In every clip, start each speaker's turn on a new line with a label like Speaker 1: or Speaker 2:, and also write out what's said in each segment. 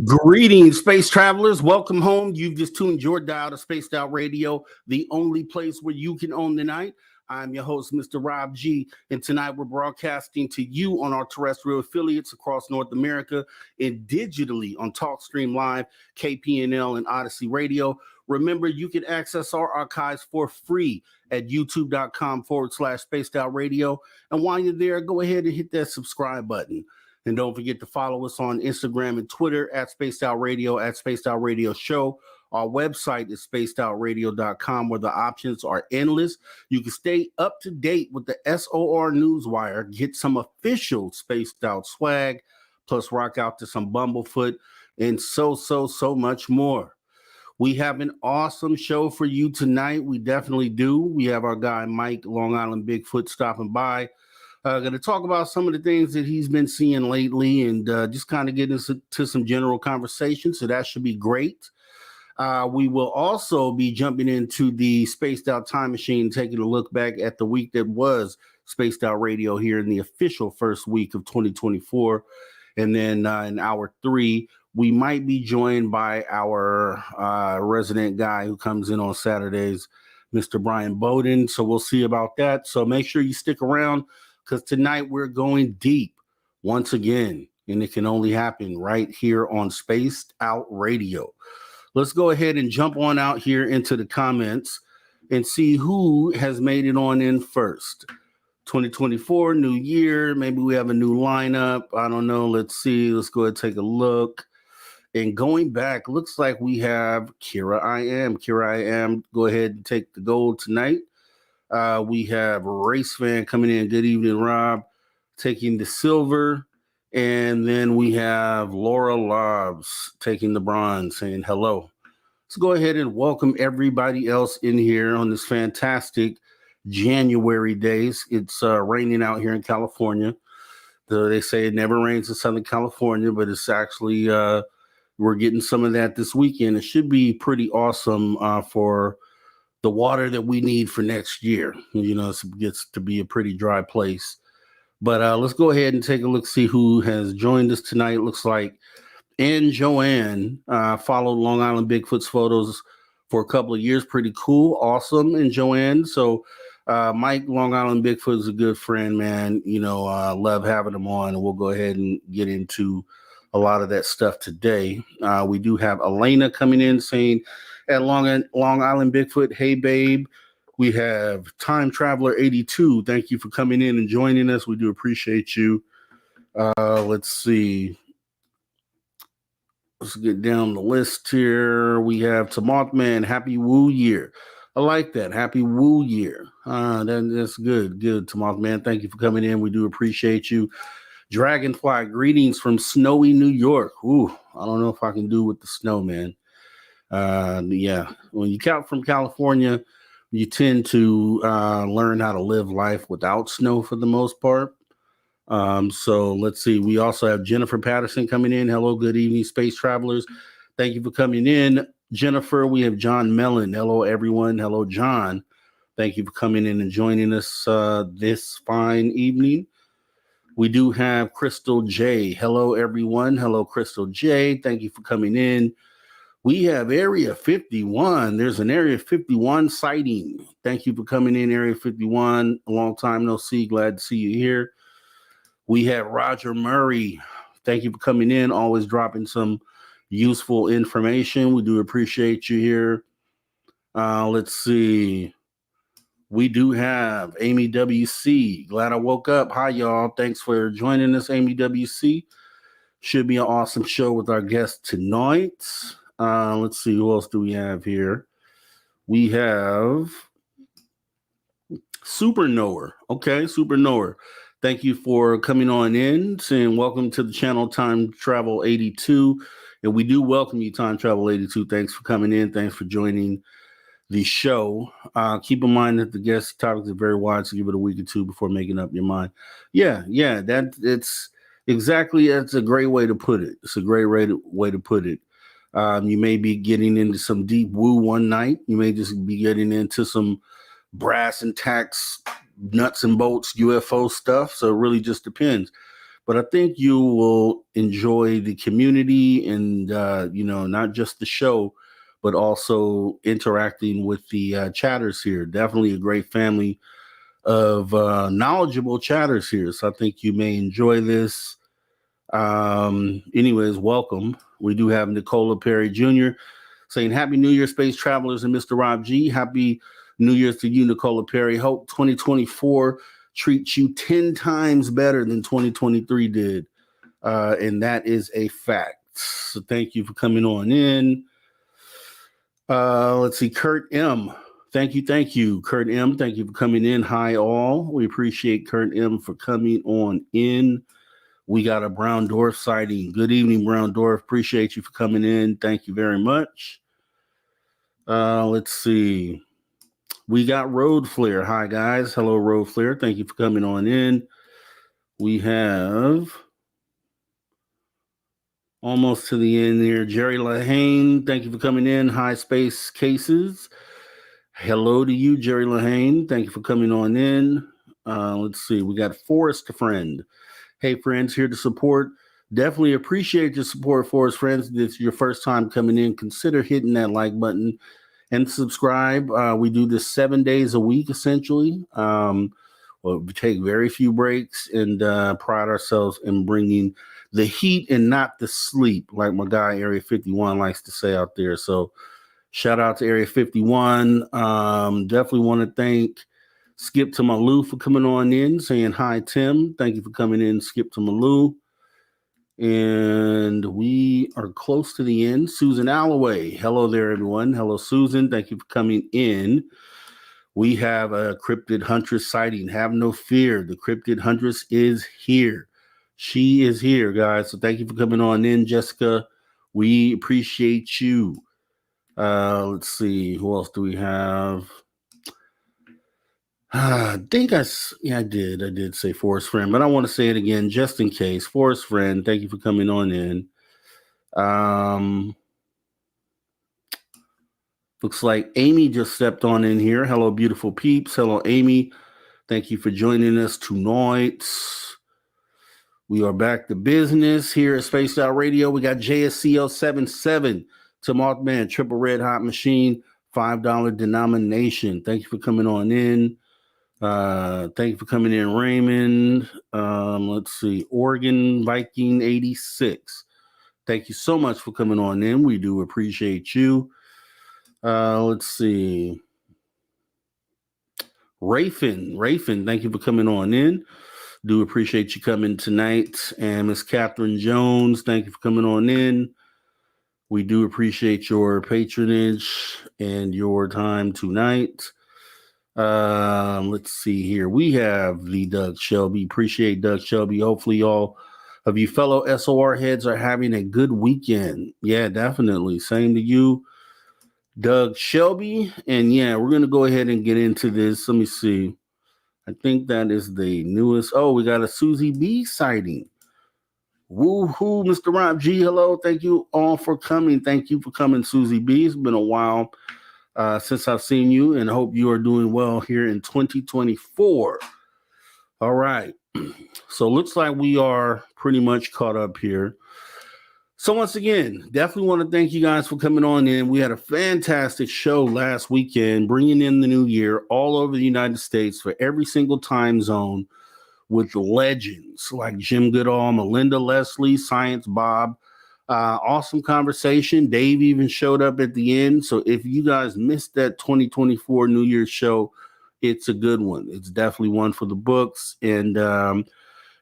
Speaker 1: Greetings, space travelers. Welcome home. You've just tuned your dial to Spaced Out Radio, the only place where you can own the night. I'm your host, Mr. Rob G, and tonight we're broadcasting to you on our terrestrial affiliates across North America and digitally on TalkStream Live, KPNL, and Odyssey Radio. Remember, you can access our archives for free at youtube.com/Spaced Out Radio. And while you're there, go ahead and hit that subscribe button. And don't forget to follow us on Instagram and Twitter at Spaced Out Radio, at Spaced Out Radio Show. Our website is spacedoutradio.com, where the options are endless. You can stay up to date with the S.O.R Newswire, get some official Spaced Out swag, plus rock out to some Bumblefoot, and so much more. We have an awesome show for you tonight. We definitely do. We have our guy, Mike, Long Island Bigfoot, stopping by. Going to talk about some of the things that he's been seeing lately and just kind of get into some general conversation. So that should be great. We will also be jumping into the Spaced Out Time Machine, taking a look back at the week that was Spaced Out Radio here in the official first week of 2024. And then in hour 3, we might be joined by our resident guy who comes in on Saturdays, Mr. Brian Bowden. So we'll see about that. So make sure you stick around, because tonight we're going deep once again, and it can only happen right here on Spaced Out Radio. Let's go ahead and jump on out here into the comments and see who has made it on in first. 2024, new year. Maybe we have a new lineup. I don't know. Let's see. Let's go ahead and take a look. And going back, looks like we have Kira I Am. Kira I Am, go ahead and take the gold tonight. We have Race Fan coming in. Good evening, Rob, taking the silver. And then we have Laura Lobbs taking the bronze, saying hello. Let's go ahead and welcome everybody else in here on this fantastic January days. It's raining out here in California. They say it never rains in Southern California, but it's actually, we're getting some of that this weekend. It should be pretty awesome for the water that we need for next year. You know, it gets to be a pretty dry place. But let's go ahead and take a look, see who has joined us tonight. It looks like Ann Joanne followed Long Island Bigfoot's photos for a couple of years. Pretty cool. Awesome. And Joanne. So Mike, Long Island Bigfoot is a good friend, man. You know, love having him on. And we'll go ahead and get into a lot of that stuff today. We do have Elena coming in saying, at Long Island Bigfoot, hey, babe. We have Time Traveler 82. Thank you for coming in and joining us. We do appreciate you. Let's see. Let's get down the list here. We have Mothman, Happy Woo Year. I like that. Happy Woo Year. That's good. Good, Tomas, man. Thank you for coming in. We do appreciate you. Dragonfly, greetings from snowy New York. Ooh, I don't know if I can do with the snow, man. Yeah, when you count from California, you tend to learn how to live life without snow for the most part. So let's see. We also have Jennifer Patterson coming in. Hello, good evening, space travelers. Thank you for coming in, Jennifer. We have John Mellon. Hello, everyone. Hello, John. Thank you for coming in and joining us this fine evening. We do have Crystal J. Hello, everyone. Hello, Crystal J. Thank you for coming in. We have Area 51. There's an Area 51 sighting. Thank you for coming in, Area 51. A long time no see. Glad to see you here. We have Roger Murray. Thank you for coming in, always dropping some useful information. We do appreciate you here. Let's see. We do have Amy WC. Glad I woke up. Hi, y'all. Thanks for joining us, Amy WC. Should be an awesome show with our guest tonight. Let's see. Who else do we have here? We have Superknower. Okay, Superknower. Thank you for coming on in, saying welcome to the channel Time Travel 82. And we do welcome you, Time Travel 82. Thanks for coming in. Thanks for joining the show. Keep in mind that the guest topics are very wide, so give it a week or two before making up your mind. Yeah, it's exactly, that's a great way to put it. It's a great way to put it. You may be getting into some deep woo one night. You may just be getting into some brass and tacks, nuts and bolts, UFO stuff. So it really just depends. But I think you will enjoy the community and, not just the show, but also interacting with the chatters here. Definitely a great family of knowledgeable chatters here. So I think you may enjoy this. Anyways, welcome. We do have Nicola Perry Jr. saying Happy New Year, space travelers, and Mr. Rob G. Happy New Year's to you, Nicola Perry. Hope 2024 treats you 10 times better than 2023 did. And that is a fact. So thank you for coming on in. Let's see, Kurt M. Thank you, Kurt M. Thank you for coming in. Hi, all. We appreciate Kurt M. for coming on in. We got a brown dwarf sighting. Good evening, brown dwarf. Appreciate you for coming in. Thank you very much. Let's see. We got Road Flare. Hi, guys. Hello, Road Flare. Thank you for coming on in. We have almost to the end there. Jerry Lahane. Thank you for coming in. High Space Cases. Hello to you, Jerry Lahane. Thank you for coming on in. Let's see. We got Forrest Friend. Hey, friends, here to support. Definitely appreciate your support, Forrest Friends. If it's your first time coming in, consider hitting that like button and subscribe. We do this 7 days a week, essentially. We take very few breaks and pride ourselves in bringing the heat and not the sleep, like my guy Area 51 likes to say out there. So shout out to Area 51. Definitely want to thank Skip to Malou for coming on in, saying hi, Tim. Thank you for coming in, Skip to Malou. And we are close to the end. Susan Alloway. Hello there, everyone. Hello, Susan. Thank you for coming in. We have a cryptid huntress sighting. Have no fear. The cryptid huntress is here. She is here, guys. So thank you for coming on in, Jessica. We appreciate you. Let's see. Who else do we have? I think I did. I did say Forrest Friend, but I want to say it again just in case. Forrest Friend, thank you for coming on in. Looks like Amy just stepped on in here. Hello, beautiful peeps. Hello, Amy. Thank you for joining us tonight. We are back to business here at Spaced Out Radio. We got JSCO 77 to Mothman, Triple Red Hot Machine, $5 denomination. Thank you for coming on in. Thank you for coming in, Raymond. Let's see, Oregon Viking 86. Thank you so much for coming on in. We do appreciate you. Let's see, Rafin, thank you for coming on in. Do appreciate you coming tonight. And Miss Catherine Jones, thank you for coming on in. We do appreciate your patronage and your time tonight. Let's see here. We have the Doug Shelby. Appreciate Doug Shelby. Hopefully, all of you fellow S.O.R heads are having a good weekend. Yeah, definitely. Same to you, Doug Shelby. And yeah, we're gonna go ahead and get into this. Let me see. I think that is the newest. Oh, we got a Susie B sighting. Woohoo, Mr. Rob G. Hello. Thank you all for coming. Thank you for coming, Susie B. It's been a while since I've seen you, and I hope you are doing well here in 2024. All right. So looks like we are pretty much caught up here. So once again, definitely want to thank you guys for coming on in. We had a fantastic show last weekend, bringing in the new year all over the United States for every single time zone with legends like Jim Goodall, Melinda Leslie, Science Bob. Awesome conversation. Dave even showed up at the end. So if you guys missed that 2024 New Year's show, it's a good one. It's definitely one for the books. And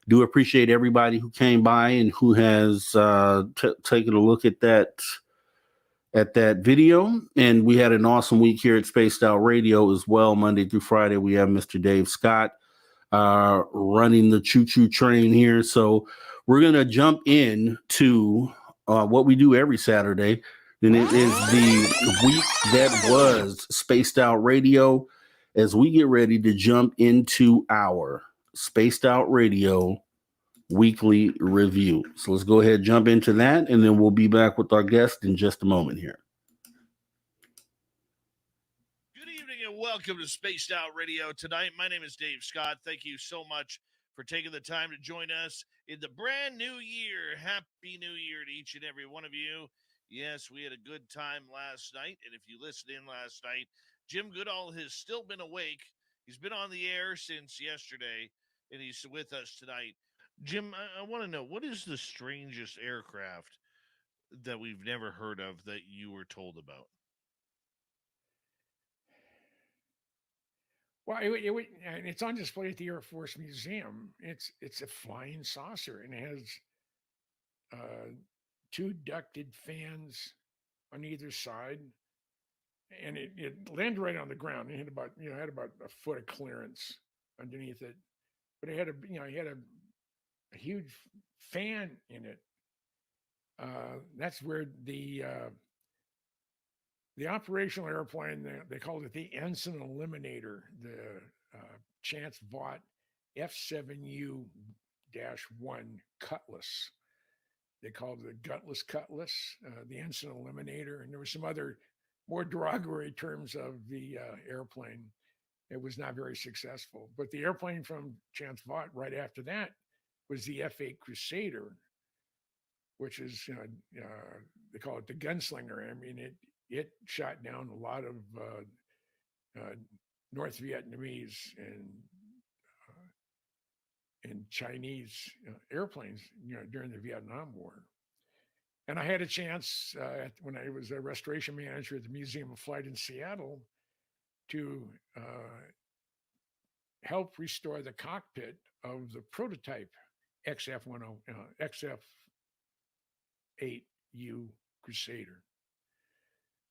Speaker 1: do appreciate everybody who came by and who has taken a look at that video. And we had an awesome week here at Spaced Out Radio as well. Monday through Friday, we have Mr. Dave Scott running the choo choo train here. So we're going to jump in to what we do every Saturday. And it is the week that was Spaced Out Radio as we get ready to jump into our Spaced Out Radio weekly review. So let's go ahead and jump into that, and then we'll be back with our guest in just a moment here.
Speaker 2: Good evening and welcome to Spaced Out Radio tonight. My name is Dave Scott. Thank you so much for taking the time to join us in the brand new year. Happy New Year to each and every one of you. Yes, we had a good time last night, and if you listened in last night, Jim Goodall has still been awake. He's been on the air since yesterday, and he's with us tonight. Jim, I want to know, what is the strangest aircraft that we've never heard of that you were told about?
Speaker 3: Well, and it's on display at the Air Force Museum. It's a flying saucer and it has uh, two ducted fans on either side, and it landed right on the ground. It had about a foot of clearance underneath it, but it had a huge fan in it. That's where the operational airplane, they called it the Ensign Eliminator, the Chance Vought F7U 1 Cutlass. They called it the Gutless Cutlass, the Ensign Eliminator, and there were some other more derogatory terms of the airplane. It was not very successful. But the airplane from Chance Vought right after that was the F8 Crusader, which is, they call it the gunslinger. I mean, it shot down a lot of uh, North Vietnamese and Chinese airplanes, during the Vietnam War. And I had a chance when I was a restoration manager at the Museum of Flight in Seattle to help restore the cockpit of the prototype XF8U Crusader.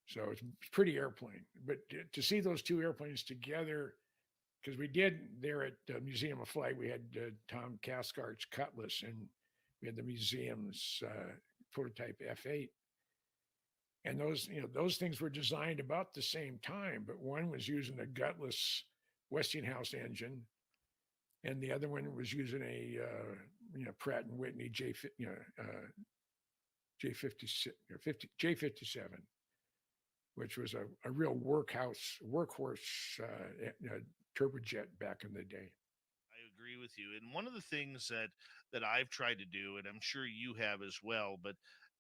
Speaker 3: So it's a pretty airplane. But to see those two airplanes together, because we did there at the Museum of Flight, we had Tom Cathcart's Cutlass, and we had the museum's prototype F8. And those things were designed about the same time, but one was using a gutless Westinghouse engine, and the other one was using a Pratt and Whitney J56 or J57, which was a real workhorse turbojet back in the day.
Speaker 2: I agree with you. And one of the things that I've tried to do, and I'm sure you have as well,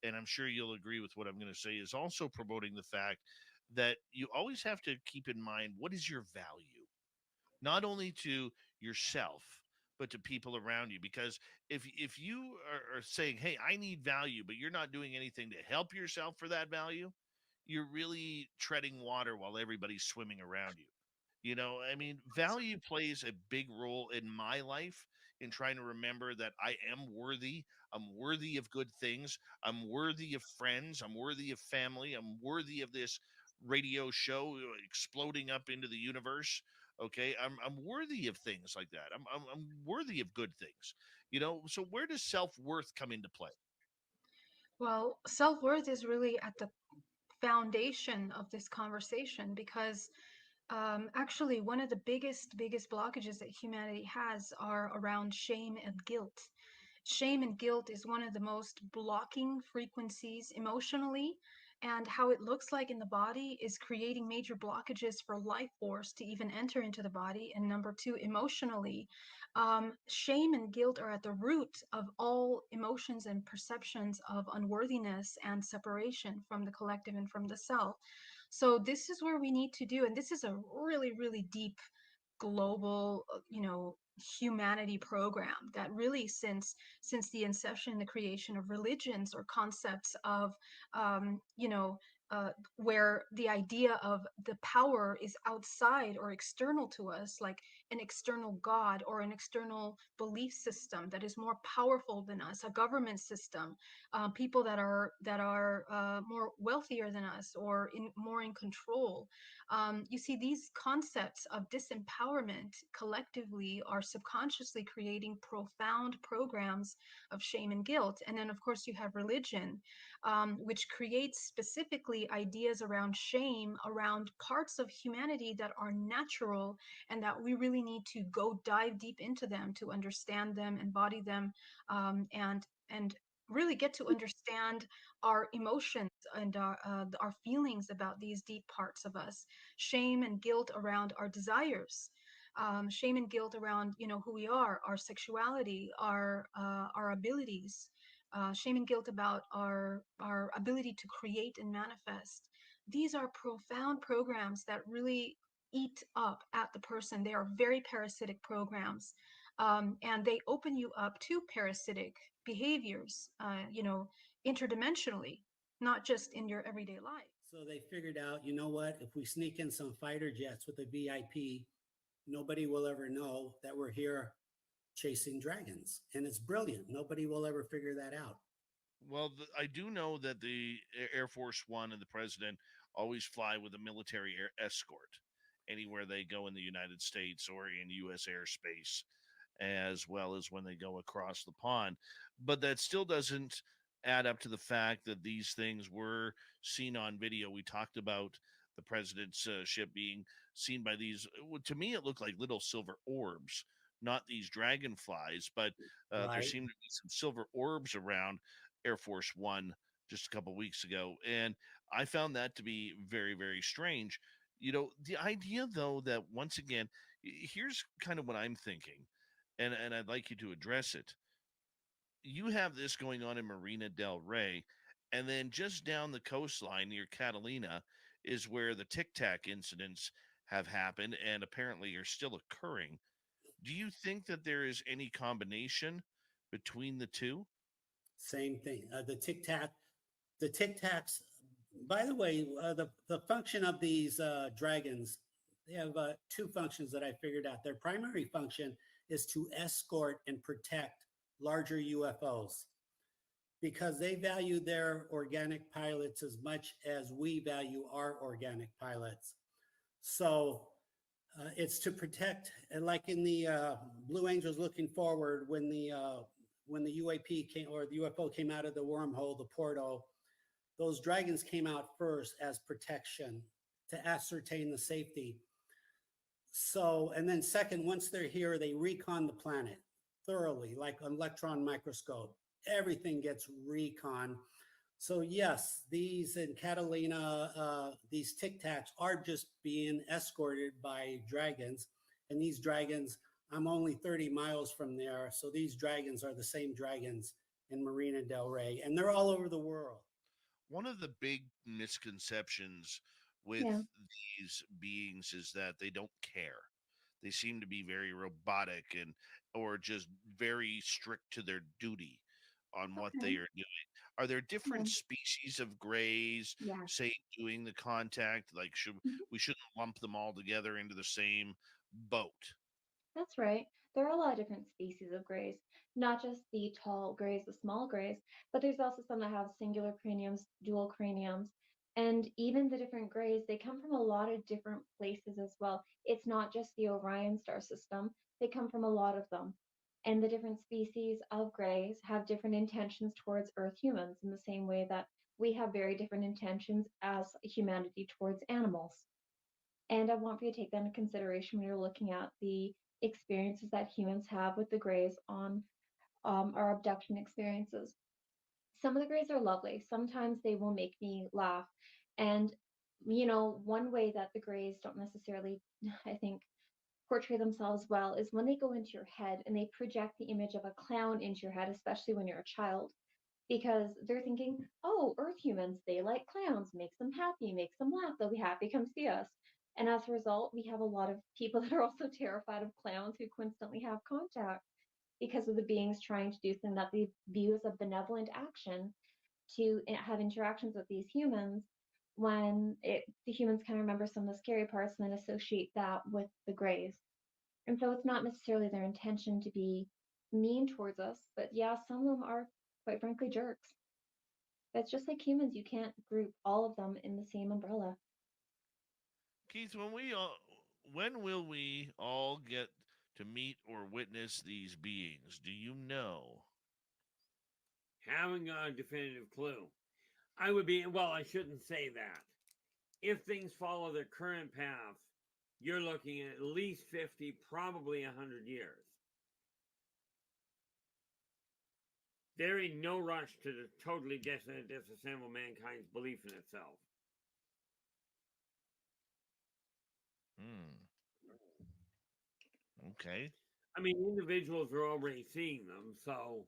Speaker 2: and I'm sure you'll agree with what I'm going to say, is also promoting the fact that you always have to keep in mind, what is your value, not only to yourself but to people around you. Because if you are saying, hey, I need value, but you're not doing anything to help yourself for that value, you're really treading water while everybody's swimming around you. I mean, value plays a big role in my life in trying to remember that I am worthy. I'm worthy of good things. I'm worthy of friends. I'm worthy of family. I'm worthy of this radio show exploding up into the universe. Okay, I'm worthy of things like that. I'm worthy of good things. So where does self-worth come into play?
Speaker 4: Well, self-worth is really at the foundation of this conversation because actually one of the biggest blockages that humanity has are around shame and guilt. Shame and guilt is one of the most blocking frequencies emotionally, and how it looks like in the body is creating major blockages for life force to even enter into the body. And number two, emotionally, shame and guilt are at the root of all emotions and perceptions of unworthiness and separation from the collective and from the self. So this is where we need to do, and this is a really deep global, humanity program that really since the inception and the creation of religions or concepts of um, you know where the idea of the power is outside or external to us, like an external god or an external belief system that is more powerful than us, a government system, people that are more wealthier than us or more in control. You see, these concepts of disempowerment collectively are subconsciously creating profound programs of shame and guilt. And then, of course, you have religion, which creates specifically ideas around shame, around parts of humanity that are natural and that we really need to go dive deep into them to understand them, embody them, and really get to understand our emotions and our feelings about these deep parts of us. Shame and guilt around our desires, shame and guilt around who we are, our sexuality, our abilities, shame and guilt about our ability to create and manifest. These are profound programs that really eat up at the person. They are very parasitic programs, and they open you up to parasitic behaviors, interdimensionally, not just in your everyday life.
Speaker 5: So they figured out, you know what? If we sneak in some fighter jets with a VIP, nobody will ever know that we're here chasing dragons. And it's brilliant. Nobody will ever figure that out.
Speaker 2: Well, I do know that the Air Force One and the president always fly with a military escort anywhere they go in the United States or in U.S. airspace, as well as when they go across the pond. But that still doesn't add up to the fact that these things were seen on video. We talked about the president's ship being seen by these. To me, it looked like little silver orbs, not these dragonflies, but there
Speaker 5: Right.
Speaker 2: seemed to be some silver orbs around Air Force One just a couple weeks ago. And I found that to be very strange. The idea, though, that once again, here's kind of what I'm thinking, and I'd like you to address it. You have this going on in Marina del Rey, and then just down the coastline near Catalina is where the Tic Tac incidents have happened and apparently are still occurring. Do you think that there is any combination between the two?
Speaker 5: Same thing. The Tic Tacs, by the way, the function of these dragons, they have two functions that I figured out. Their primary function is to escort and protect larger UFOs because they value their organic pilots as much as we value our organic pilots. So it's to protect, and like in the Blue Angels looking forward, when the UAP came or the UFO came out of the wormhole, the portal, those dragons came out first as protection to ascertain the safety. So, and then second, once they're here, they recon the planet thoroughly, like an electron microscope. Everything gets recon. So yes, these in Catalina, these Tic Tacs are just being escorted by dragons. And these dragons, I'm only 30 miles from there. So these dragons are the same dragons in Marina del Rey, and they're all over the world.
Speaker 2: One of the big misconceptions with
Speaker 4: Yeah.
Speaker 2: these beings is that they don't care. They seem to be very robotic and or just very strict to their duty. on what they
Speaker 6: Okay.
Speaker 2: are doing. Are there
Speaker 6: Yeah.
Speaker 2: different species of grays,
Speaker 6: Yeah.
Speaker 2: say, doing the contact? Like,
Speaker 6: Mhm.
Speaker 2: we shouldn't lump them all together into the same boat?
Speaker 6: That's right. There are a lot of different species of grays, not just the tall grays, the small grays, but there's also some that have singular craniums, dual craniums, and even the different grays, they come from a lot of different places as well. It's not just the Orion star system, they come from a lot of them. And the different species of grays have different intentions towards Earth humans in the same way that we have very different intentions as humanity towards animals. And I want for you to take that into consideration when you're looking at the experiences that humans have with the grays on our abduction experiences. Some of the grays are lovely. Sometimes they will make me laugh. And, one way that the grays don't necessarily, I think, portray themselves well is when they go into your head and they project the image of a clown into your head, especially when you're a child, because they're thinking, oh, Earth humans, they like clowns, makes them happy, makes them laugh, they'll be happy, come see us. And as a result, we have a lot of people that are also terrified of clowns who constantly have contact because of the beings trying to do something that they view as a benevolent action to have interactions with these humans when the humans can remember some of the scary parts and then associate that with the grays. And so it's not necessarily their intention to be mean towards us, but yeah, some of them are quite frankly jerks. That's just like humans. You can't group all of them in the same umbrella.
Speaker 2: Keith, when will we all get to meet or witness these beings? Do you know?
Speaker 7: Haven't got a definitive clue. I would be, well, I shouldn't say that. If things follow their current path, you're looking at least 50, probably 100 years. There ain't no rush to totally disassemble mankind's belief in itself.
Speaker 2: Hmm. Okay.
Speaker 7: I mean, individuals are already seeing them, so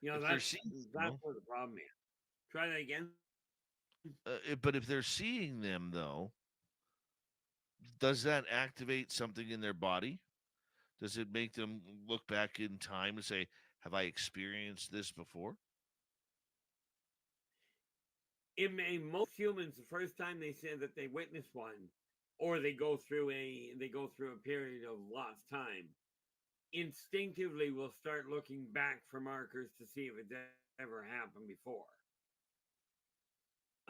Speaker 2: If they're seeing
Speaker 7: that's
Speaker 2: them,
Speaker 7: where the problem is. Try that again.
Speaker 2: but if they're seeing them, though, does that activate something in their body? Does it make them look back in time and say, "Have I experienced this before?"
Speaker 7: It may most humans the first time they say that they witness one, or they go through a period of lost time, instinctively will start looking back for markers to see if it's ever happened before.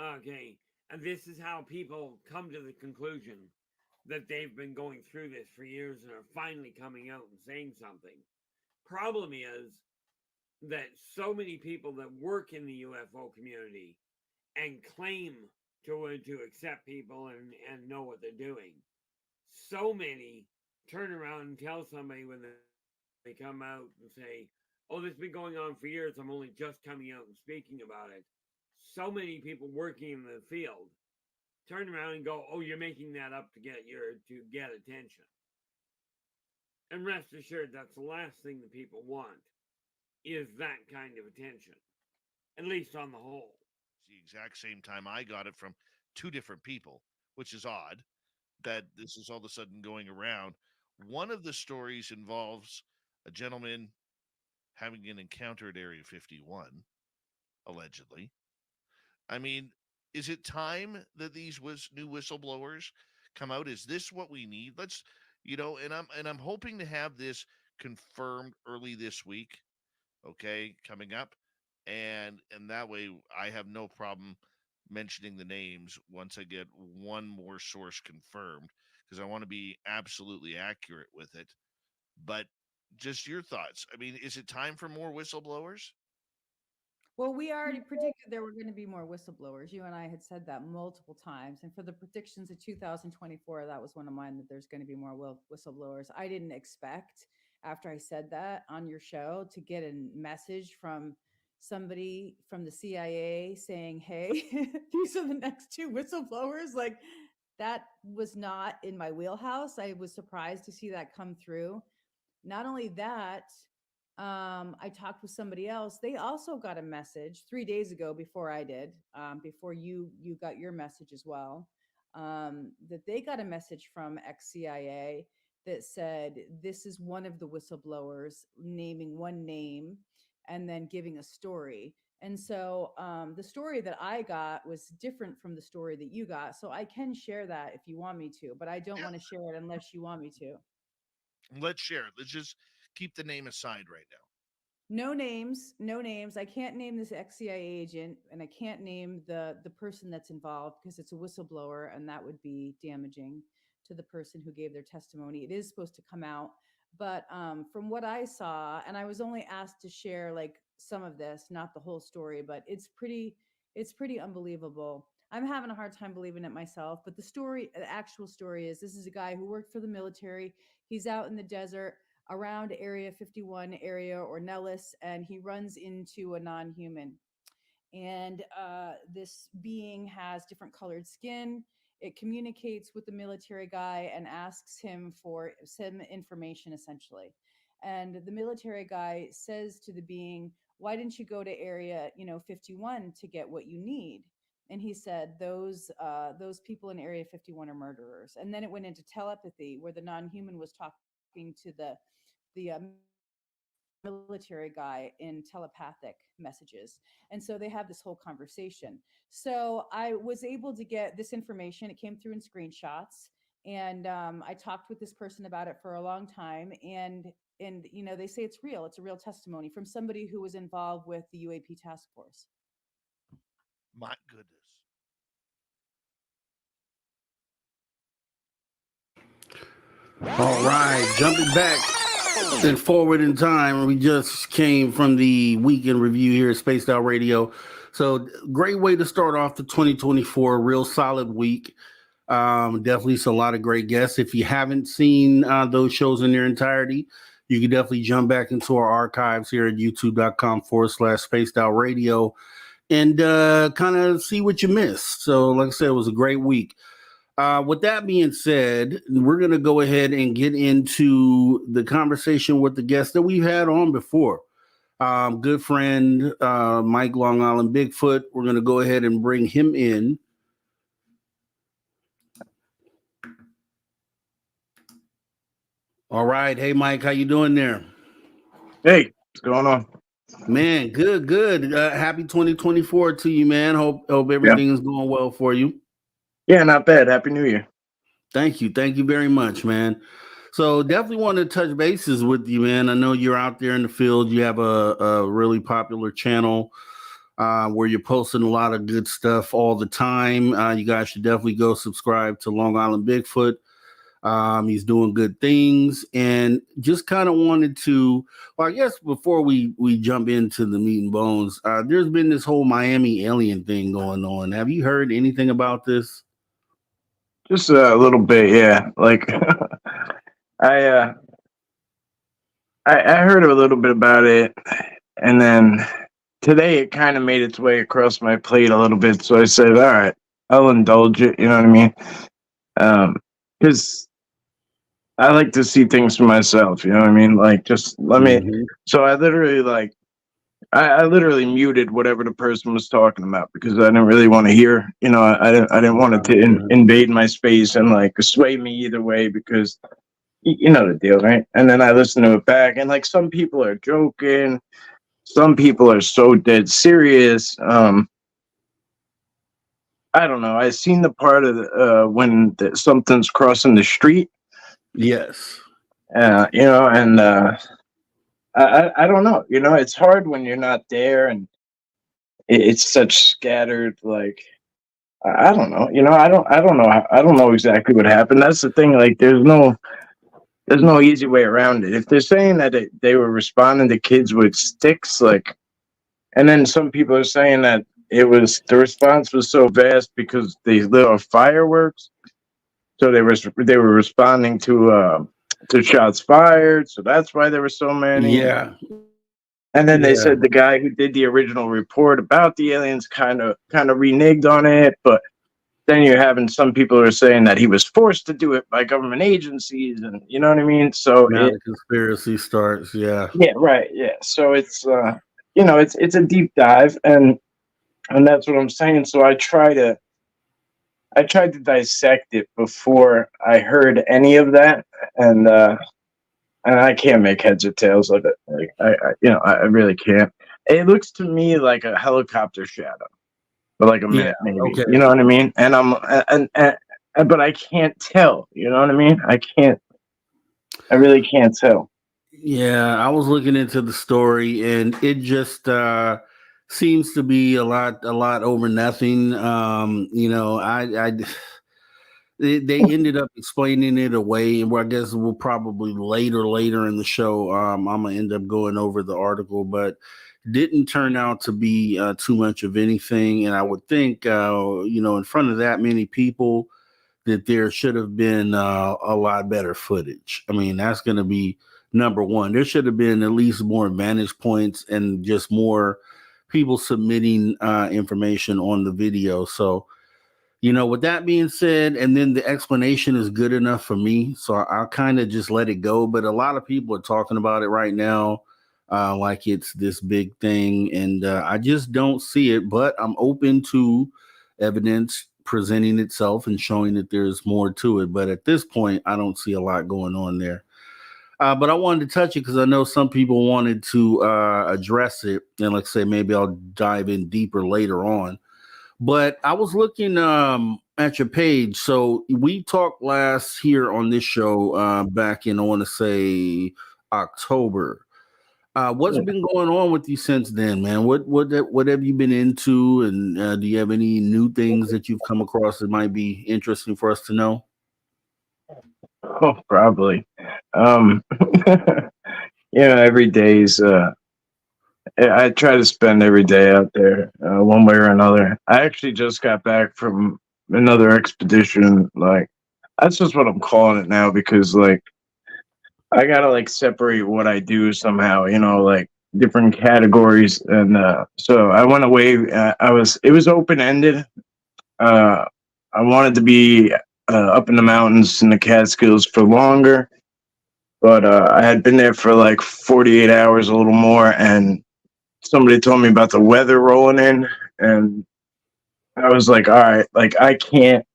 Speaker 7: Okay, and this is how people come to the conclusion that they've been going through this for years and are finally coming out and saying something. Problem is that so many people that work in the UFO community and claim to accept people and know what they're doing, so many turn around and tell somebody when they come out and say, oh, this has been going on for years, I'm only just coming out and speaking about it. So many people working in the field turn around and go, oh, you're making that up to get attention. And rest assured, that's the last thing that people want is that kind of attention, at least on the whole.
Speaker 2: It's the exact same time I got it from two different people, which is odd that this is all of a sudden going around. One of the stories involves a gentleman having an encounter at Area 51, allegedly. I mean, is it time that these new whistleblowers come out? Is this what we need? Let's, and I'm hoping to have this confirmed early this week. Okay, coming up, and that way I have no problem mentioning the names once I get one more source confirmed because I want to be absolutely accurate with it. But just your thoughts. I mean, is it time for more whistleblowers?
Speaker 8: Well, we already predicted there were going to be more whistleblowers. You and I had said that multiple times. And for the predictions of 2024, that was one of mine, that there's going to be more whistleblowers. I didn't expect, after I said that on your show, to get a message from somebody from the CIA saying, hey, these are the next two whistleblowers. Like, that was not in my wheelhouse. I was surprised to see that come through. Not only that, I talked with somebody else. They also got a message 3 days ago before I did, before you got your message as well. that they got a message from ex-CIA that said this is one of the whistleblowers naming one name and then giving a story. And so the story that I got was different from the story that you got. So I can share that if you want me to, but I don't
Speaker 2: Yeah.
Speaker 8: want to share it unless you want me to.
Speaker 2: Let's share it. Let's just keep the name aside right now.
Speaker 8: No names, no names. I can't name this ex-CIA agent, and I can't name the person that's involved because it's a whistleblower, and that would be damaging to the person who gave their testimony. It is supposed to come out, but from what I saw, and I was only asked to share like some of this, not the whole story, but it's pretty unbelievable. I'm having a hard time believing it myself, but the actual story is this is a guy who worked for the military. He's out in the desert around Area 51 area or Nellis, and he runs into a non-human. And this being has different colored skin. It communicates with the military guy and asks him for some information, essentially. And the military guy says to the being, "Why didn't you go to Area, 51 to get what you need?" And he said, those people in Area 51 are murderers. And then it went into telepathy, where the non-human was talking to the military guy in telepathic messages. And so they have this whole conversation. So I was able to get this information. It came through in screenshots. And I talked with this person about it for a long time. And they say it's real. It's a real testimony from somebody who was involved with the UAP task force.
Speaker 2: My goodness.
Speaker 1: All right, jumping back and forward in time. We just came from the weekend review here at Spaced Out Radio. So, great way to start off the 2024. Real solid week. Definitely a lot of great guests. If you haven't seen those shows in their entirety, you can definitely jump back into our archives here at youtube.com/Spaced Out Radio and kind of see what you missed. So, like I said, it was a great week. With that being said, we're going to go ahead and get into the conversation with the guests that we've had on before. Good friend, Mike Long Island Bigfoot. We're going to go ahead and bring him in. All right. Hey, Mike, how you doing there?
Speaker 9: Hey, what's going on?
Speaker 1: Man, good. Happy 2024 to you, man. Hope everything is going well for you.
Speaker 9: Yeah, not bad. Happy New Year.
Speaker 1: Thank you very much, man. So definitely want to touch bases with you, man. I know you're out there in the field. You have a really popular channel where you're posting a lot of good stuff all the time. You guys should definitely go subscribe to Long Island Bigfoot. He's doing good things, and just kind of wanted to, well, I guess before we jump into the meat and bones, there's been this whole Miami alien thing going on. Have you heard anything about this?
Speaker 9: Just a little bit, yeah. Like I heard a little bit about it, and then today it kind of made its way across my plate a little bit. So I said, "All right, I'll indulge it." You know what I mean? Because I like to see things for myself. You know what I mean? Like, just let me. So I literally I literally muted whatever the person was talking about because I didn't really want to hear. You know, I didn't want it to invade my space and like sway me either way because you know the deal, right? And then I listened to it back, and like some people are joking, some people are so dead serious. I don't know. I seen the part of when something's crossing the street.
Speaker 1: Yes.
Speaker 9: You know, and I don't know. You know, it's hard when you're not there, and it's such scattered. Like I don't know. You know, I don't know. I don't know exactly what happened. That's the thing. Like there's no easy way around it. If they're saying that they were responding to kids with sticks, like, and then some people are saying that the response was so vast because they lit off fireworks, so they were responding to shots fired, so that's why there were so many.
Speaker 1: Yeah.
Speaker 9: And then they said the guy who did the original report about the aliens kind of reneged on it, but then you're having some people who are saying that he was forced to do it by government agencies, and you know what I mean. So
Speaker 1: now the conspiracy starts. Yeah,
Speaker 9: right. Yeah. So it's you know, it's a deep dive, and that's what I'm saying. So I try to I tried to dissect it before I heard any of that, and I can't make heads or tails of it. Like I really can't. It looks to me like a helicopter shadow, for like a
Speaker 1: Yeah.
Speaker 9: minute, maybe.
Speaker 1: Okay.
Speaker 9: You know what I mean? And but I can't tell. You know what I mean? I can't. I really can't tell.
Speaker 1: Yeah, I was looking into the story, and it just seems to be a lot over nothing. They ended up explaining it away, and I guess we'll probably later in the show. I'm gonna end up going over the article, but didn't turn out to be too much of anything. And I would think, in front of that many people, that there should have been a lot better footage. I mean, that's going to be number one. There should have been at least more vantage points and just more people submitting information on the video. So, with that being said, and then the explanation is good enough for me. So I'll kind of just let it go. But a lot of people are talking about it right now. Like it's this big thing, and I just don't see it. But I'm open to evidence presenting itself and showing that there's more to it. But at this point, I don't see a lot going on there. But I wanted to touch it because I know some people wanted to address it, and like I say, maybe I'll dive in deeper later on. But I was looking at your page. So we talked last here on this show back in, I want to say, October. What's been going on with you since then, man? What have you been into, and do you have any new things that you've come across that might be interesting for us to know?
Speaker 9: Oh, probably. Um, every day's. I try to spend every day out there, one way or another. I actually just got back from another expedition. Like, that's just what I'm calling it now because, like, I gotta like separate what I do somehow. Like different categories, and so I went away. It was open ended. Uh, I wanted to be up in the mountains in the Catskills for longer, but I had been there for like 48 hours, a little more, and somebody told me about the weather rolling in, and I was like, all right, like I can't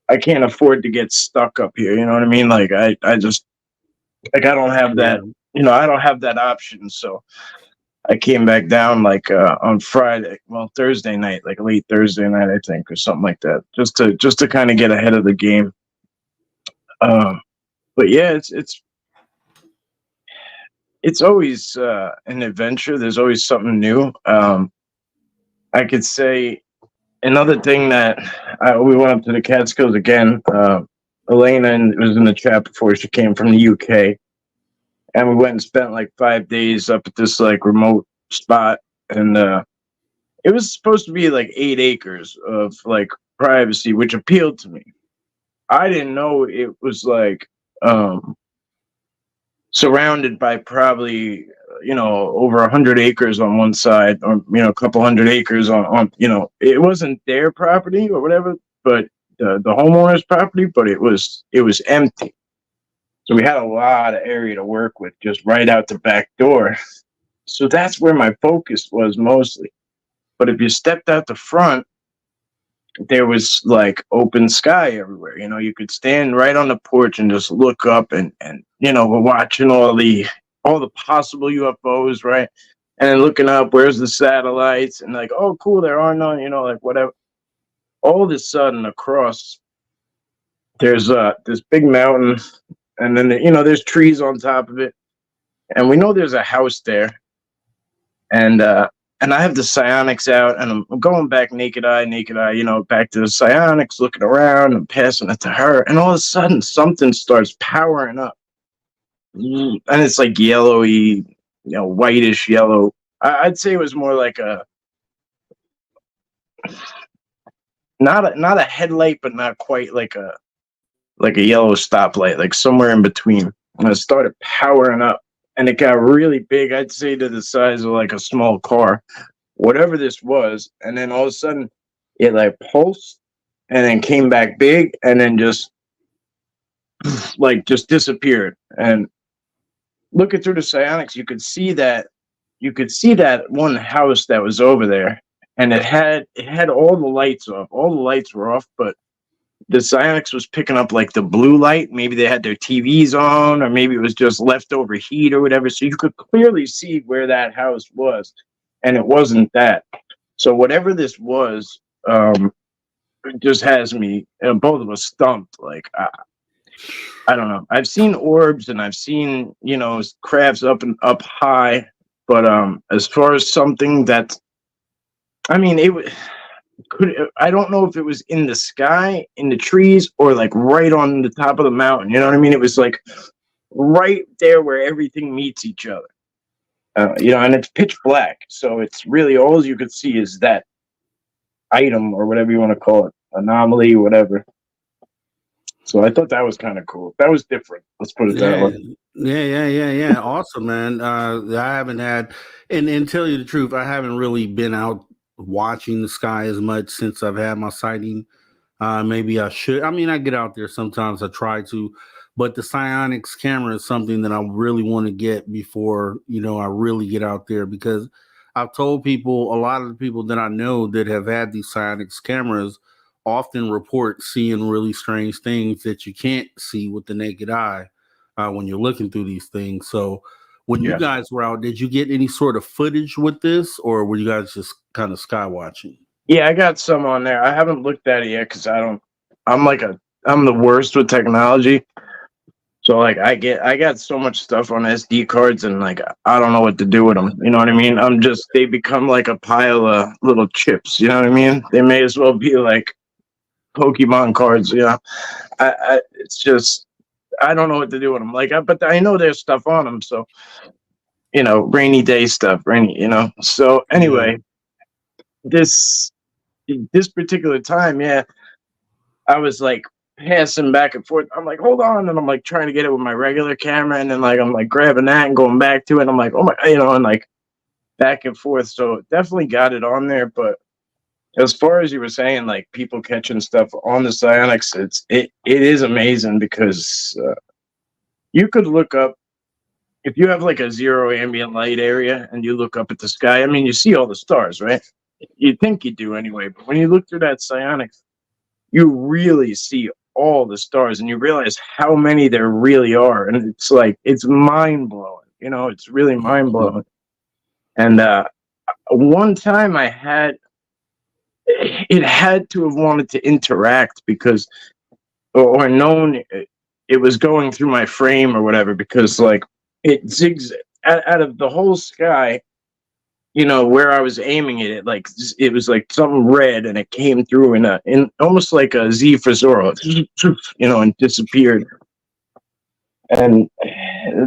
Speaker 9: afford to get stuck up here. You know what I mean? Like I just like I don't have
Speaker 1: Yeah.
Speaker 9: that. I don't have that option. So I came back down like on Friday, well Thursday night, like late Thursday night, I think, or something like that, just to kind of get ahead of the game. But yeah, it's always an adventure. There's always something new. I could say another thing that we went up to the Catskills again. Elena was in the chat before. She came from the UK, and we went and spent like 5 days up at this like remote spot, and it was supposed to be like 8 acres of like privacy, which appealed to me. I didn't know it was like surrounded by probably over 100 acres on one side, or a couple hundred acres on it wasn't their property or whatever, but the homeowner's property, but it was empty. So we had a lot of area to work with just right out the back door. So that's where my focus was mostly. But if you stepped out the front, there was like open sky everywhere. You could stand right on the porch and just look up, and we're watching all the possible UFOs, right? And then looking up, where's the satellites? And like, oh, cool, there are none, like whatever. All of a sudden, across there's this big mountain, and then there's trees on top of it, and we know there's a house there, and I have the psionics out, and I'm going back naked eye, back to the psionics, looking around and passing it to her. And all of a sudden, something starts powering up. And it's like yellowy, whitish yellow. I'd say it was more like not a headlight, but not quite like a yellow stoplight, like somewhere in between. And it started powering up, and it got really big. I'd say to the size of like a small car, whatever this was. And then all of a sudden it like pulsed and then came back big, and then just disappeared. And looking through the psionics, you could see that one house that was over there, and it had all the lights off. All the lights were off, but the psionics was picking up like the blue light. Maybe they had their TVs on, or maybe it was just leftover heat or whatever. So you could clearly see where that house was, and it wasn't that. So whatever this was, it just has me, both of us stumped. Like I don't know. I've seen orbs and I've seen, crabs up and up high, but as far as something that, I mean, I don't know if it was in the sky, in the trees, or like right on the top of the mountain. You know what I mean? It was like right there where everything meets each other. And it's pitch black, so it's really all you could see is that item or whatever you want to call it, anomaly, whatever. So I thought that was kind of cool. That was different. Let's put it that way.
Speaker 1: Yeah. Awesome, man. I haven't had, and tell you the truth, I haven't really been out watching the sky as much since I've had my sighting. Maybe I should. I mean, I get out there sometimes. I try to, but the psionics camera is something that I really want to get before I really get out there, because I've told people, a lot of the people that I know that have had these psionics cameras often report seeing really strange things that you can't see with the naked eye when you're looking through these things. So when you guys were out, did you get any sort of footage with this, or were you guys just kind of sky watching?
Speaker 9: Yeah, I got some on there. I haven't looked at it yet because I'm the worst with technology. So like I got so much stuff on SD cards, and like I don't know what to do with them. You know what I mean? They become like a pile of little chips. You know what I mean? They may as well be like Pokemon cards. It's just I don't know what to do with them. But I know there's stuff on them. So rainy day stuff, So anyway, this particular time, I was like passing back and forth. I'm like, hold on, and I'm like trying to get it with my regular camera, and then like I'm like grabbing that and going back to it. I'm like, oh my, and like back and forth. So definitely got it on there. But as far as you were saying, like people catching stuff on the psionics, it is amazing because you could look up if you have like a zero ambient light area and you look up at the sky. I mean, you see all the stars, right? You think you do anyway, but when you look through that psionics, you really see all the stars and you realize how many there really are. And it's like, it's mind blowing, it's really mind blowing. And one time it had to have wanted to interact because, or known it was going through my frame or whatever, because like it zigzag out of the whole sky, where I was aiming it it was like something red, and it came through in almost like a Z for Zorro, and disappeared. And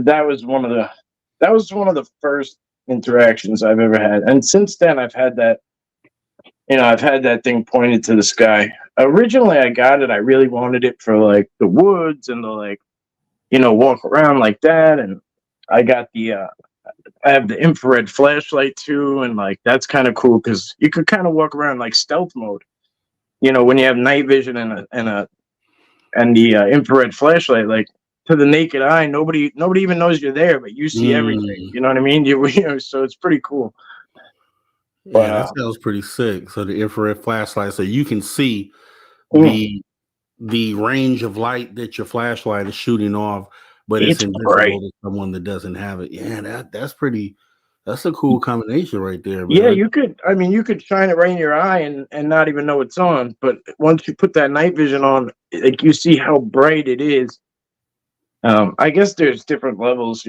Speaker 9: that was one of the first interactions I've ever had. And since then, I've had that thing pointed to the sky. Originally, I got it. I really wanted it for like the woods and the walk around like that. And I got I have the infrared flashlight too, and like that's kind of cool because you could kind of walk around like stealth mode. When you have night vision and the infrared flashlight, like to the naked eye, nobody even knows you're there, but you see everything. You know what I mean? So it's pretty cool.
Speaker 1: Yeah, that sounds pretty sick. So the infrared flashlight, so you can see the range of light that your flashlight is shooting off, but it's invisible to someone that doesn't have it. Yeah, that's a cool combination right there, man.
Speaker 9: Yeah, you could shine it right in your eye and not even know it's on. But once you put that night vision on, like you see how bright it is. I guess there's different levels,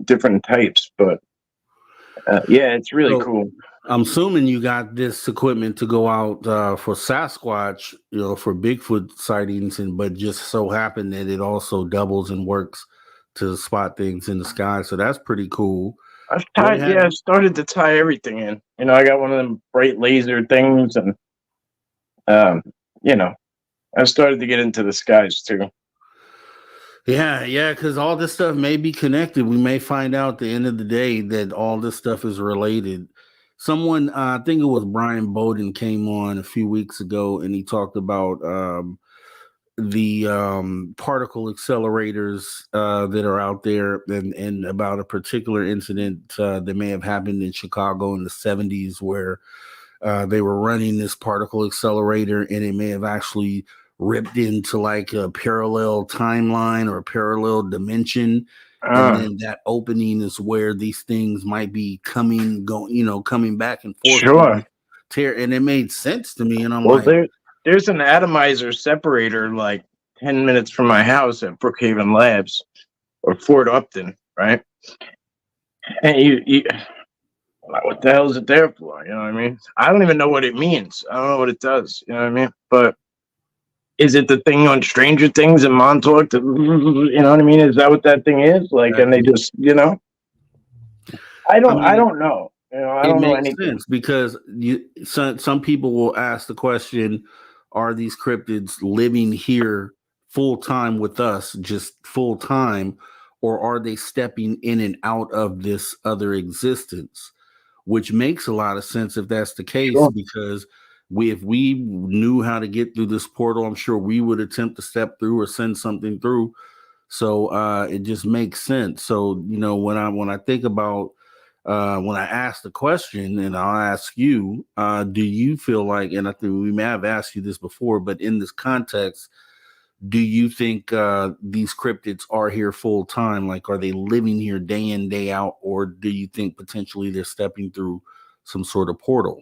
Speaker 9: different types, but it's really cool.
Speaker 1: I'm assuming you got this equipment to go out for Sasquatch, for Bigfoot sightings, but just so happened that it also doubles and works to spot things in the sky. So that's pretty cool.
Speaker 9: I've started to tie everything in. I got one of them bright laser things, and I've started to get into the skies too.
Speaker 1: Yeah, because all this stuff may be connected. We may find out at the end of the day that all this stuff is related. Someone, I think it was Brian Bowden, came on a few weeks ago, and he talked about the particle accelerators that are out there, and about a particular incident that may have happened in Chicago in the 70s where they were running this particle accelerator, and it may have actually ripped into like a parallel timeline or a parallel dimension, and then that opening is where these things might be coming back and forth through
Speaker 9: Sure.
Speaker 1: this tear. And it made sense to me, and I'm
Speaker 9: Well,
Speaker 1: like,
Speaker 9: there's an atomizer separator like 10 minutes from my house at Brookhaven Labs or Fort Upton, right? And you what the hell is it there for? You know what I mean? I don't even know what it means. I don't know what it does. You know what I mean? But is it the thing on Stranger Things and Montauk? You know what I mean? Is that what that thing is? Like, and they just, I don't know. I
Speaker 1: it
Speaker 9: don't know
Speaker 1: makes
Speaker 9: anything.
Speaker 1: sense because some people will ask the question, are these cryptids living here full time with us, just full time, or are they stepping in and out of this other existence? Which makes a lot of sense if that's the case,
Speaker 9: Sure.
Speaker 1: because if we knew how to get through this portal, I'm sure we would attempt to step through or send something through. So it just makes sense. So when I think about when I ask the question, and I'll ask you, do you feel like, and I think we may have asked you this before, but in this context, do you think these cryptids are here full time? Like, are they living here day in, day out, or do you think potentially they're stepping through some sort of portal?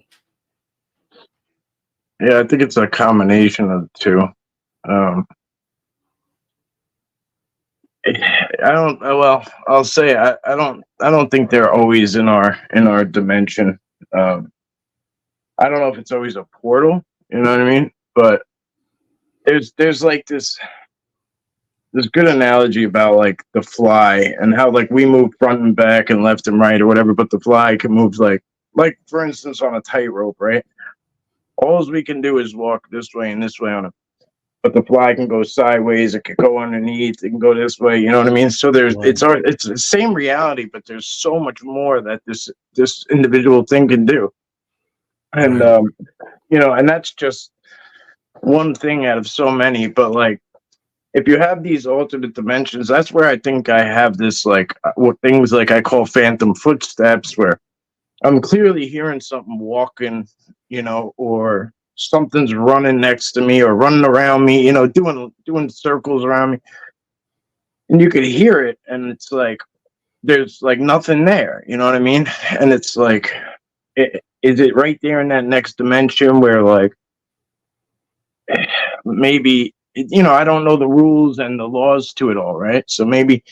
Speaker 9: Yeah, I think it's a combination of the two. I don't. Well, I'll say I don't think they're always in our dimension. I don't know if it's always a portal. You know what I mean? But there's like this good analogy about like the fly and how like we move front and back and left and right or whatever, but the fly can move like for instance on a tightrope, right? All we can do is walk this way and this way on a, but the fly can go sideways, it can go underneath, it can go this way, you know what I mean? So it's the same reality, but there's so much more that this individual thing can do. And and that's just one thing out of so many, but like if you have these alternate dimensions, that's where I think I have this like what things like I call phantom footsteps, where I'm clearly hearing something walking, or something's running next to me or running around me, doing circles around me. And you could hear it, and it's like there's like nothing there, you know what I mean? And it's like, is it right there in that next dimension where like maybe I don't know the rules and the laws to it all, right? So maybe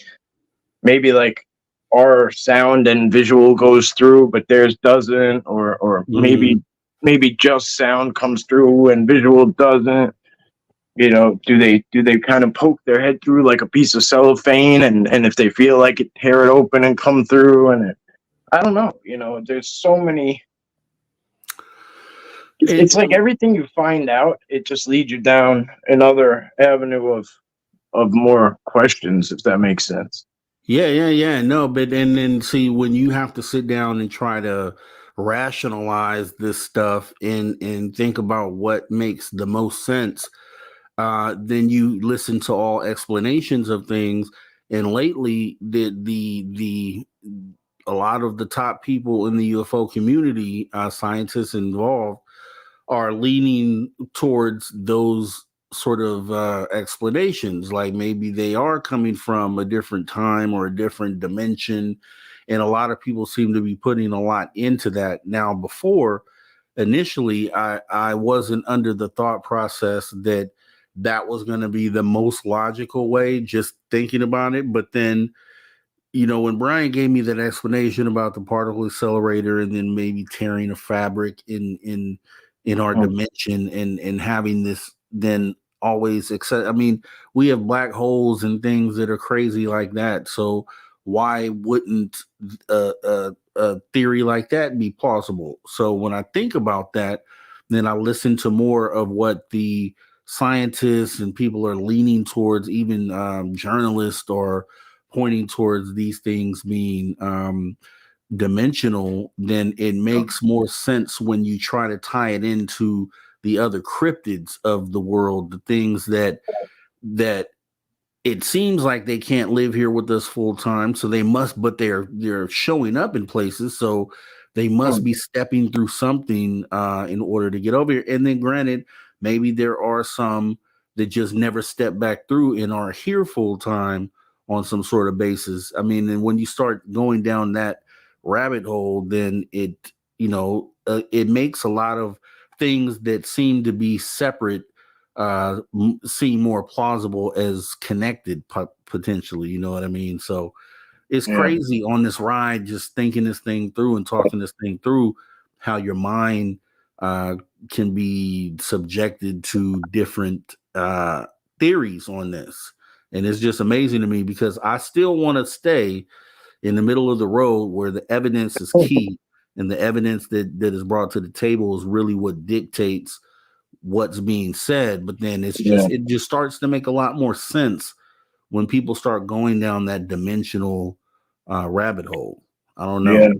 Speaker 9: like our sound and visual goes through, but theirs doesn't, or maybe just sound comes through and visual doesn't. Do they kind of poke their head through like a piece of cellophane, and if they feel like it, tear it open and come through, and I don't know. There's so many. It's like everything you find out, it just leads you down another avenue of more questions, if that makes sense.
Speaker 1: Yeah. No, but and then see, when you have to sit down and try to rationalize this stuff and think about what makes the most sense, then you listen to all explanations of things. And lately, the a lot of the top people in the UFO community, scientists involved, are leaning towards those sort of explanations, like maybe they are coming from a different time or a different dimension. And a lot of people seem to be putting a lot into that now. Before, initially, I wasn't under the thought process that was going to be the most logical way, just thinking about it. But then, when Brian gave me that explanation about the particle accelerator and then maybe tearing a fabric in our dimension and having this then always accept, I mean, we have black holes and things that are crazy like that. So why wouldn't a theory like that be plausible? So when I think about that, then I listen to more of what the scientists and people are leaning towards, even journalists or pointing towards these things being dimensional. Then it makes more sense when you try to tie it into the other cryptids of the world, the things that it seems like they can't live here with us full time, so they must, but they're showing up in places, so they must be stepping through something in order to get over here. And then granted, maybe there are some that just never step back through and are here full time on some sort of basis. I mean, and when you start going down that rabbit hole, then it makes a lot of things that seem to be separate seem more plausible as connected potentially. You know what I mean? So it's
Speaker 9: Yeah.
Speaker 1: crazy on this ride, just thinking this thing through and talking this thing through, how your mind can be subjected to different theories on this. And it's just amazing to me because I still want to stay in the middle of the road where the evidence is key, and the evidence that is brought to the table is really what dictates what's being said. But then it just starts to make a lot more sense when people start going down that dimensional rabbit hole. I don't know.
Speaker 9: Yeah.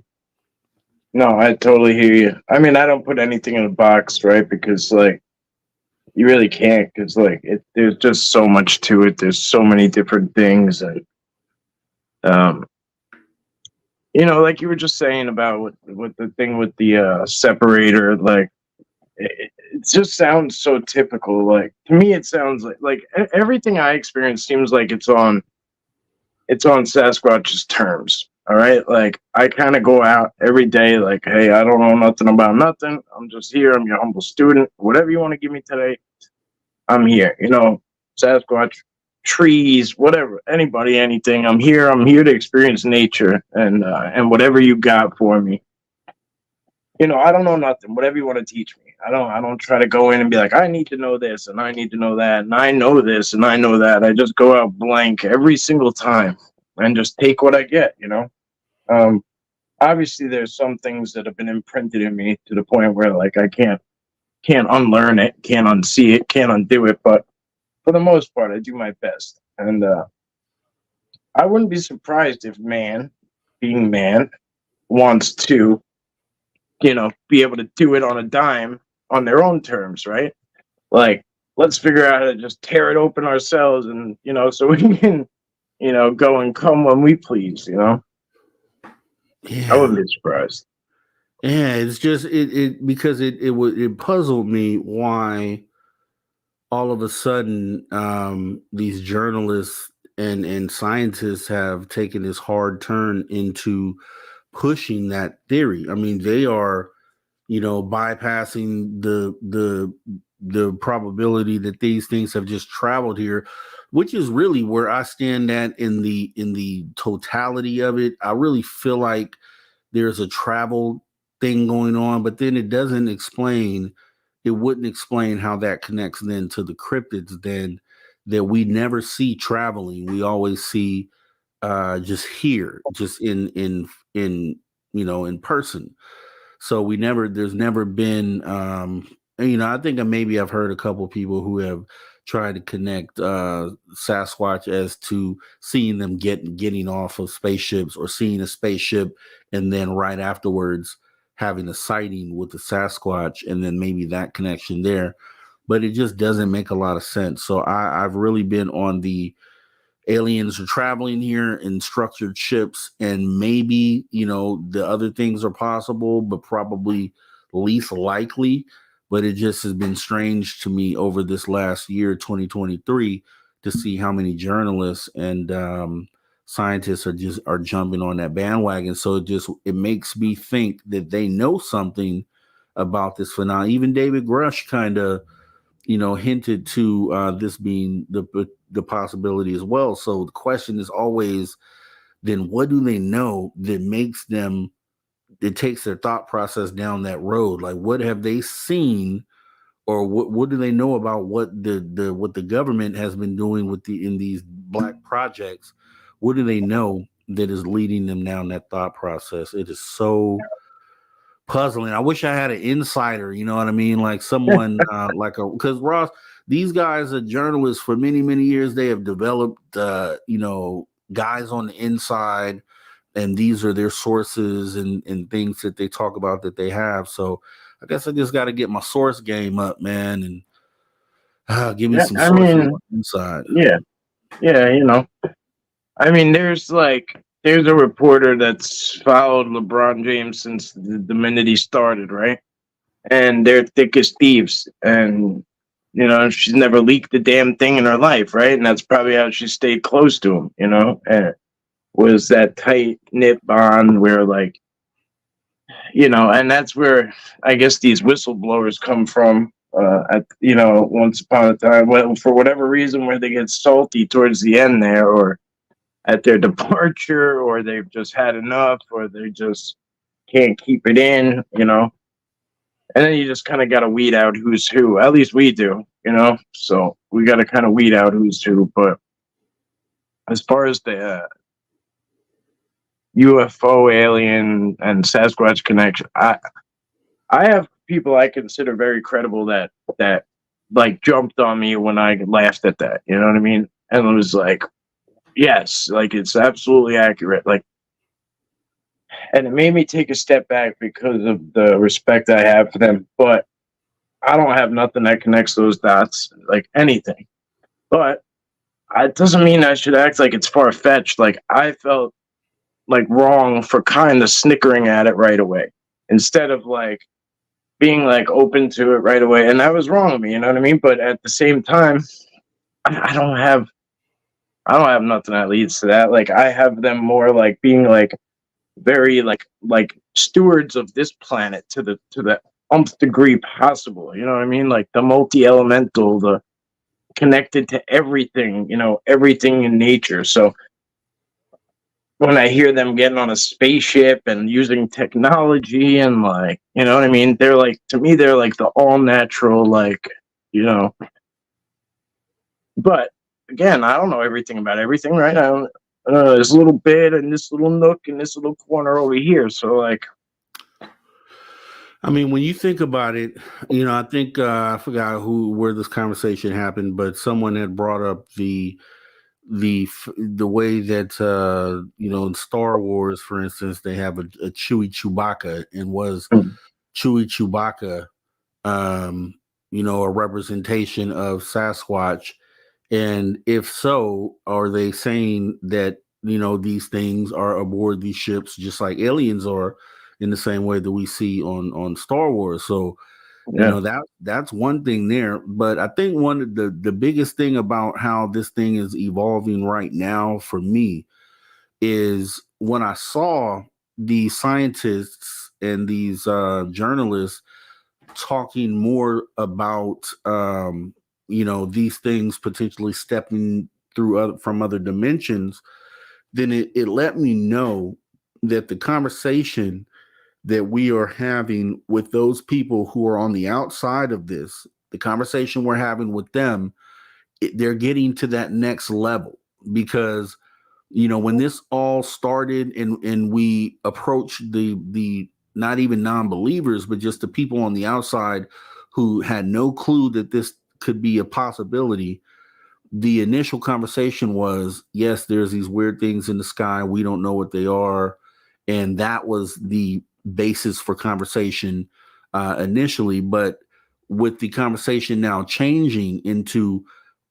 Speaker 9: No, I totally hear you. I mean, I don't put anything in a box, right? Because like you really can't, because like there's just so much to it. There's so many different things, and um, like you were just saying about with the thing with the separator, like it just sounds so typical. Like to me, it sounds like everything I experience seems like it's on Sasquatch's terms. All right. Like I kind of go out every day, like, hey, I don't know nothing about nothing. I'm just here. I'm your humble student. Whatever you want to give me today, I'm here. Sasquatch, trees, whatever, anybody, anything. I'm here. I'm here to experience nature and whatever you got for me. I don't know nothing. Whatever you want to teach me. I don't try to go in and be like, I need to know this and I need to know that and I know this and I know that. I just go out blank every single time and just take what I get, Obviously there's some things that have been imprinted in me to the point where like I can't unlearn it, can't unsee it, can't undo it, but for the most part I do my best. And I wouldn't be surprised if man, being man, wants to be able to do it on a dime on their own terms, right? Like, let's figure out how to just tear it open ourselves and, so we can, go and come when we please, I wouldn't be surprised.
Speaker 1: Yeah, it's just because it puzzled me why all of a sudden these journalists and scientists have taken this hard turn into pushing that theory. I mean, they are, bypassing the probability that these things have just traveled here, which is really where I stand at in the totality of it. I really feel like there's a travel thing going on, but then it wouldn't explain how that connects then to the cryptids then that we never see traveling. We always see just here, just in in person. So there's never been I think maybe I've heard a couple people who have tried to connect Sasquatch as to seeing them getting off of spaceships or seeing a spaceship and then right afterwards having a sighting with the Sasquatch and then maybe that connection there. But it just doesn't make a lot of sense. So I've really been on the aliens are traveling here in structured ships, and maybe the other things are possible, but probably least likely. But it just has been strange to me over this last year 2023 to see how many journalists and scientists are jumping on that bandwagon. So it makes me think that they know something about this phenomenon. Even David Grush kind of hinted to this being the possibility as well. So the question is always, then what do they know that takes their thought process down that road? Like, what have they seen, or what do they know about what the government has been doing in these black projects? What do they know that is leading them down that thought process? It is so puzzling. I wish I had an insider, you know what I mean? Like someone because Ross, these guys are journalists for many, many years. They have developed guys on the inside, and these are their sources and things that they talk about that they have. So I guess I just got to get my source game up, man, and give me some sources on the inside.
Speaker 9: Yeah. I mean, there's a reporter that's followed LeBron James since the minute he started, right? And they're thick as thieves. And she's never leaked a damn thing in her life, right? And that's probably how she stayed close to him, and was that tight knit bond where like, and that's where I guess these whistleblowers come from. Once upon a time, well, for whatever reason, where they get salty towards the end there, or at their departure, or they've just had enough, or they just can't keep it in, and then you just kind of got to weed out who's who. At least we do, so we got to kind of weed out who's who. But as far as the UFO, alien, and Sasquatch connection, I have people I consider very credible that like jumped on me when I laughed at that. You know what I mean? And it was like, yes, like it's absolutely accurate. Like, and it made me take a step back because of the respect I have for them. But I don't have nothing that connects those dots, like anything. But it doesn't mean I should act like it's far fetched. Like I felt like wrong for kind of snickering at it right away instead of like being like open to it right away. And that was wrong of me, you know what I mean? But at the same time, I don't have nothing that leads to that. Like I have them more like being like very like stewards of this planet to the nth degree possible. You know what I mean? Like the multi-elemental, the connected to everything, everything in nature. So when I hear them getting on a spaceship and using technology and like, you know what I mean? They're like, to me, they're like the all natural, like, but again, I don't know everything about everything, right? I don't know this little bit and this little nook and this little corner over here. So like,
Speaker 1: I mean, when you think about it, I think I forgot where this conversation happened, but someone had brought up the way that in Star Wars, for instance, they have a Chewie Chewbacca, and was Chewie Chewbacca, a representation of Sasquatch, and if so, are they saying that these things are aboard these ships just like aliens are, in the same way that we see on Star Wars? So that's one thing there. But I think one of the biggest thing about how this thing is evolving right now for me is when I saw these scientists and these journalists talking more about these things potentially stepping through from other dimensions, then it let me know that the conversation that we are having with those people who are on the outside of this, the conversation we're having with them, they're getting to that next level. Because when this all started and we approached the not even non-believers, but just the people on the outside who had no clue that this could be a possibility, the initial conversation was, yes, there's these weird things in the sky, we don't know what they are. And that was the basis for conversation initially. But with the conversation now changing into,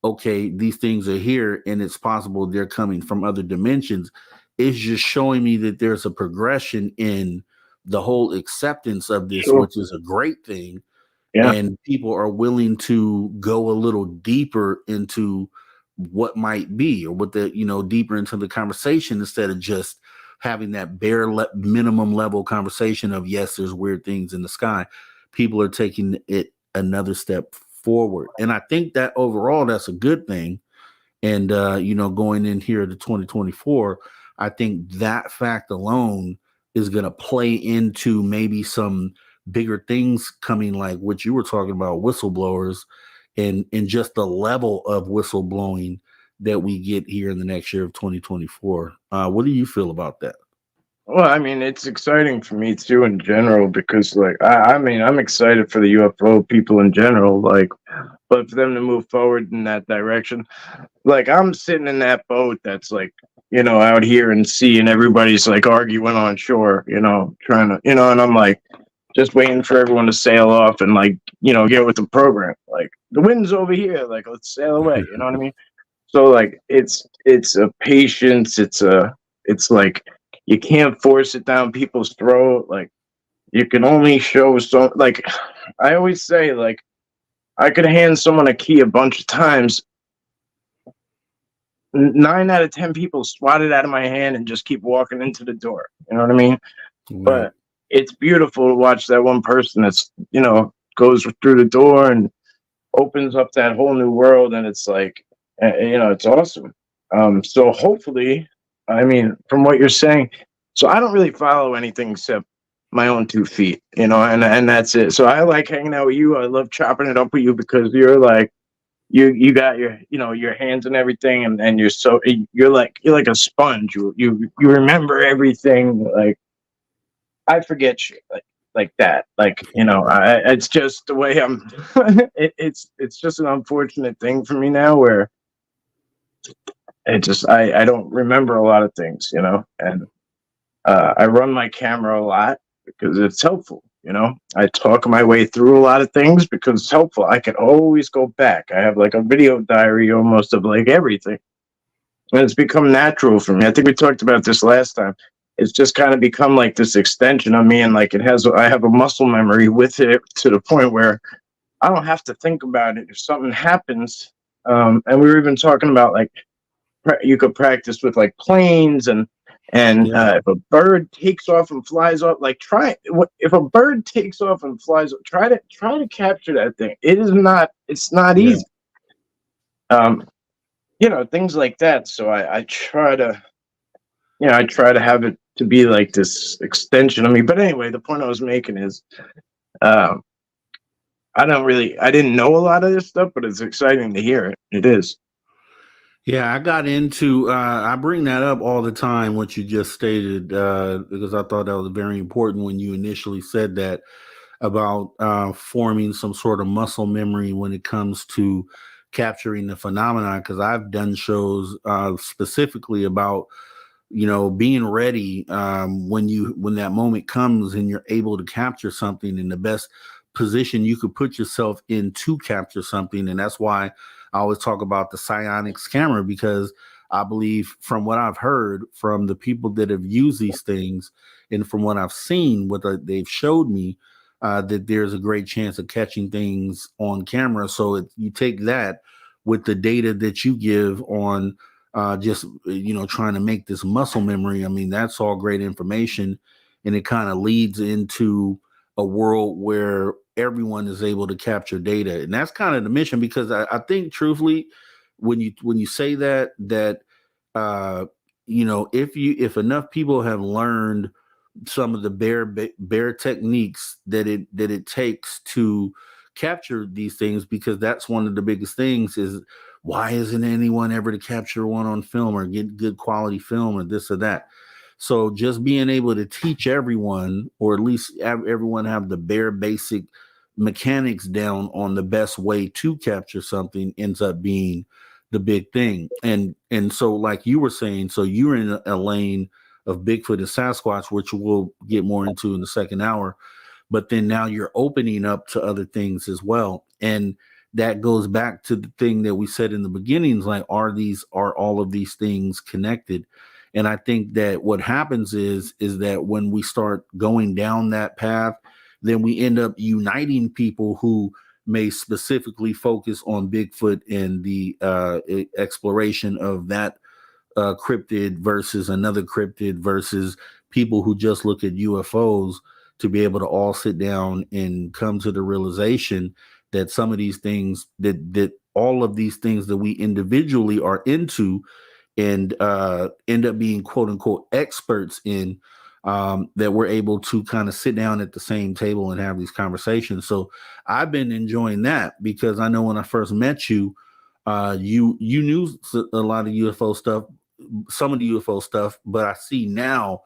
Speaker 1: okay, these things are here and it's possible they're coming from other dimensions, it's just showing me that there's a progression in the whole acceptance of this, which is a great thing. Yeah. And people are willing to go a little deeper into what might be, or what deeper into the conversation, instead of just having that bare minimum level conversation of, yes, there's weird things in the sky. People are taking it another step forward. And I think that overall, that's a good thing. And, going in here to 2024, I think that fact alone is going to play into maybe some bigger things coming, like what you were talking about, whistleblowers, and just the level of whistleblowing that we get here in the next year of 2024. What do you feel about that?
Speaker 9: Well, I mean, it's exciting for me too in general, because like, I mean, I'm excited for the UFO people in general, like, but for them to move forward in that direction, like I'm sitting in that boat that's like, out here and seeing everybody's like arguing on shore, trying to, and I'm like just waiting for everyone to sail off and like, get with the program. Like the wind's over here, like let's sail away. You know what I mean? So like it's a patience. It's like you can't force it down people's throat. Like you can only show so, like I always say, like I could hand someone a key a bunch of times. 9 out of 10 people swat it out of my hand and just keep walking into the door. You know what I mean?
Speaker 1: Right.
Speaker 9: But it's beautiful to watch that one person that's, goes through the door and opens up that whole new world. And it's like, it's awesome. So hopefully, I mean, from what you're saying, so I don't really follow anything except my own 2 feet, and that's it. So I like hanging out with you. I love chopping it up with you because you're like, you got your your hands and everything, and you're like a sponge. You remember everything. Like I forget shit like that. Like it's just the way I'm. It's just an unfortunate thing for me now where I don't remember a lot of things, and I run my camera a lot because it's helpful. I talk my way through a lot of things because it's helpful. I can always go back. I have like a video diary almost of like everything. And it's become natural for me. I think we talked about this last time. It's just kind of become like this extension of me. And like I have a muscle memory with it to the point where I don't have to think about it if something happens. And we were even talking about like, you could practice with like planes and if a bird takes off and flies off, like if a bird takes off and flies, try to capture that thing. It's not easy. Things like that. So I try to have it to be like this extension of me. But anyway, the point I was making is, I didn't know a lot of this stuff, but it's exciting to hear it. It is.
Speaker 1: Yeah, I got into, I bring that up all the time, what you just stated, because I thought that was very important when you initially said that about forming some sort of muscle memory when it comes to capturing the phenomenon, because I've done shows specifically about, being ready when that moment comes and you're able to capture something in the best position you could put yourself in to capture something. And that's why I always talk about the psionics camera, because I believe from what I've heard from the people that have used these things and from what I've seen, what they've showed me, that there's a great chance of catching things on camera. So you take that with the data that you give on just, trying to make this muscle memory. I mean, that's all great information. And it kind of leads into a world where everyone is able to capture data. And that's kind of the mission, because I think truthfully, when you say that, if enough people have learned some of the bare techniques that it takes to capture these things, because that's one of the biggest things is, why isn't anyone ever to capture one on film or get good quality film or this or that? So just being able to teach everyone, or at least everyone have the bare basic mechanics down on the best way to capture something, ends up being the big thing. And so like you were saying, so you're in a lane of Bigfoot and Sasquatch, which we'll get more into in the second hour, but then now you're opening up to other things as well. And that goes back to the thing that we said in the beginnings, like, are all of these things connected? And I think that what happens is that when we start going down that path, then we end up uniting people who may specifically focus on Bigfoot and the exploration of that cryptid versus another cryptid versus people who just look at UFOs, to be able to all sit down and come to the realization that some of these things, that all of these things that we individually are into and end up being quote unquote experts in, that we're able to kind of sit down at the same table and have these conversations. So I've been enjoying that, because I know when I first met you, you knew a lot of UFO stuff, some of the UFO stuff, but I see now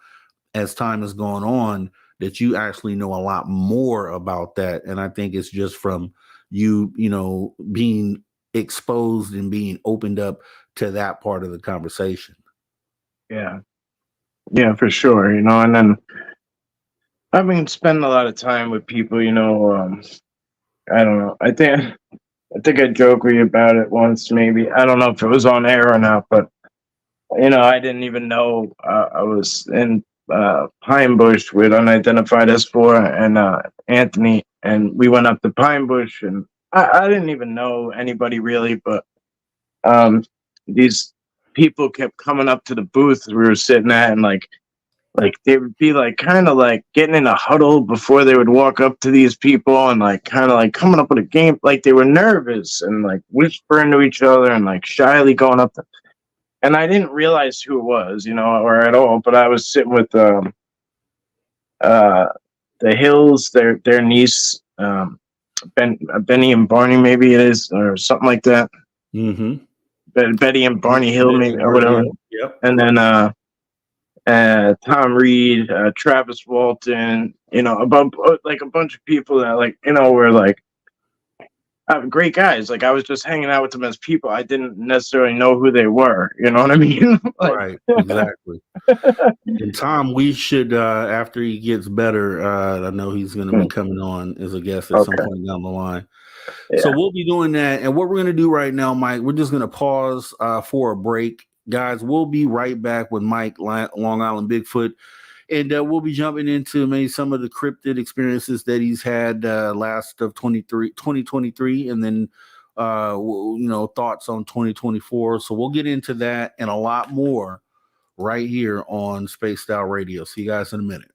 Speaker 1: as time has gone on that you actually know a lot more about that. And I think it's just from you, being exposed and being opened up to that part of the conversation.
Speaker 9: Yeah, for sure. And then I've been spending a lot of time with people, I don't know. I think I joked with you about it once, maybe. I don't know if it was on air or not, but I didn't even know I was in Pine Bush with unidentified S.O.R and Anthony, and we went up to Pine Bush, and I didn't even know anybody really, but these people kept coming up to the booth we were sitting at, and like they would be like kind of like getting in a huddle before they would walk up to these people, and like kind of like coming up with a game, like they were nervous and like whispering to each other and like shyly going up to, and I didn't realize who it was, or at all, but I was sitting with uh the Hills, their niece, Benny and Barney, maybe it is, or something like that.
Speaker 1: Mm-hmm.
Speaker 9: Betty and Barney Hill,
Speaker 1: Betty
Speaker 9: maybe,
Speaker 1: and
Speaker 9: or
Speaker 1: Barney
Speaker 9: whatever.
Speaker 1: Hill. Yep.
Speaker 9: And then Tom Reed, Travis Walton, like a bunch of people that were like great guys. Like I was just hanging out with them as people. I didn't necessarily know who they were. You know what I mean? Like,
Speaker 1: Right. Exactly. And Tom, we should after he gets better, I know he's going to be coming on as a guest at some
Speaker 9: Okay.
Speaker 1: point down the line.
Speaker 9: Yeah.
Speaker 1: So we'll be doing that. And what we're going to do right now, Mike, we're just going to pause for a break. Guys, we'll be right back with Mike, Long Island Bigfoot. And we'll be jumping into maybe some of the cryptid experiences that he's had last of 2023, and then thoughts on 2024. So we'll get into that and a lot more right here on Spaced Out Radio. See you guys in a minute.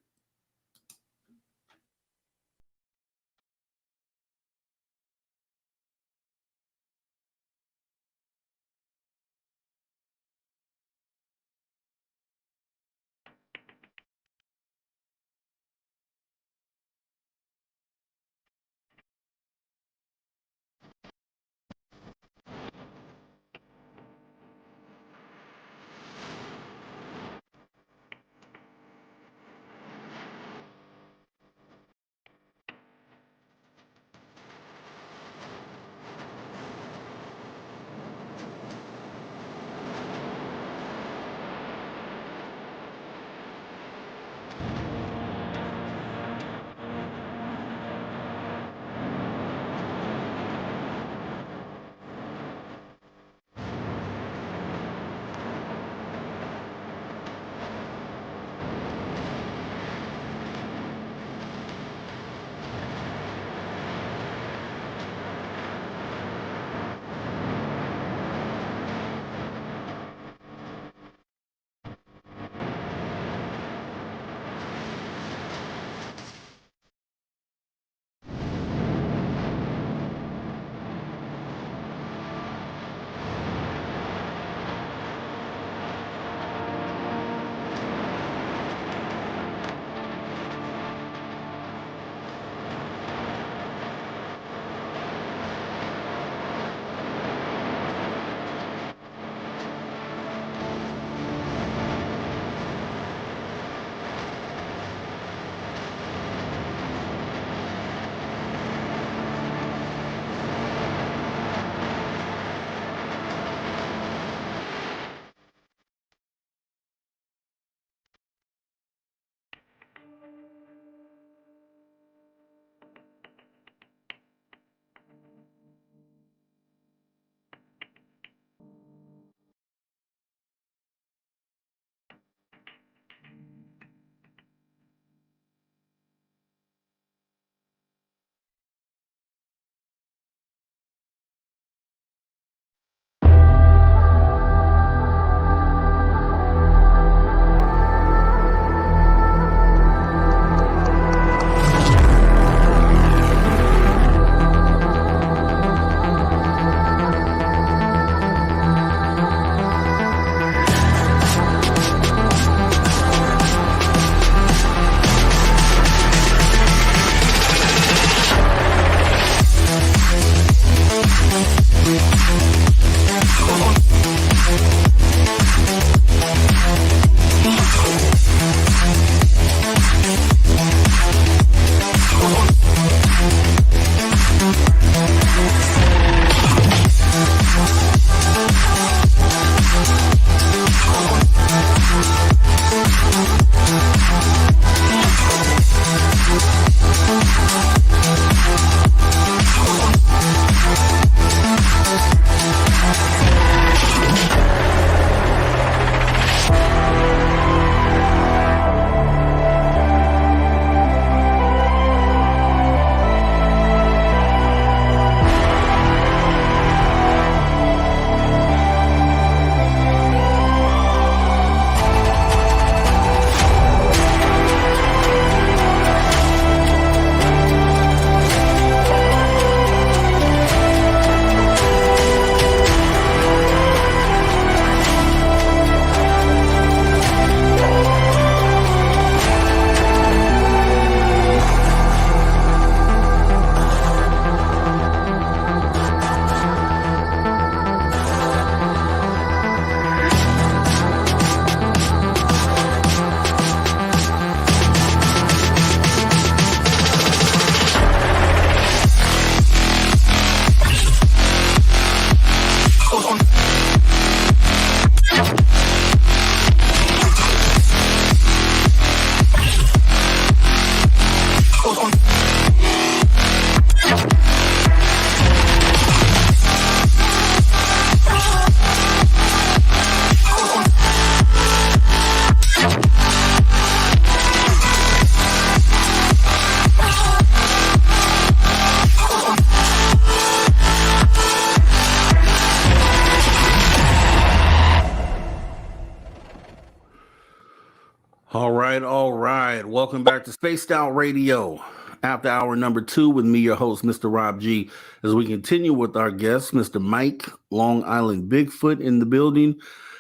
Speaker 1: All right, all right. Welcome back to Spaced Out Radio. After hour number 2 with me, your host, Mr. Rob G, as we continue with our guest, Mr. Mike, Long Island Bigfoot in the building.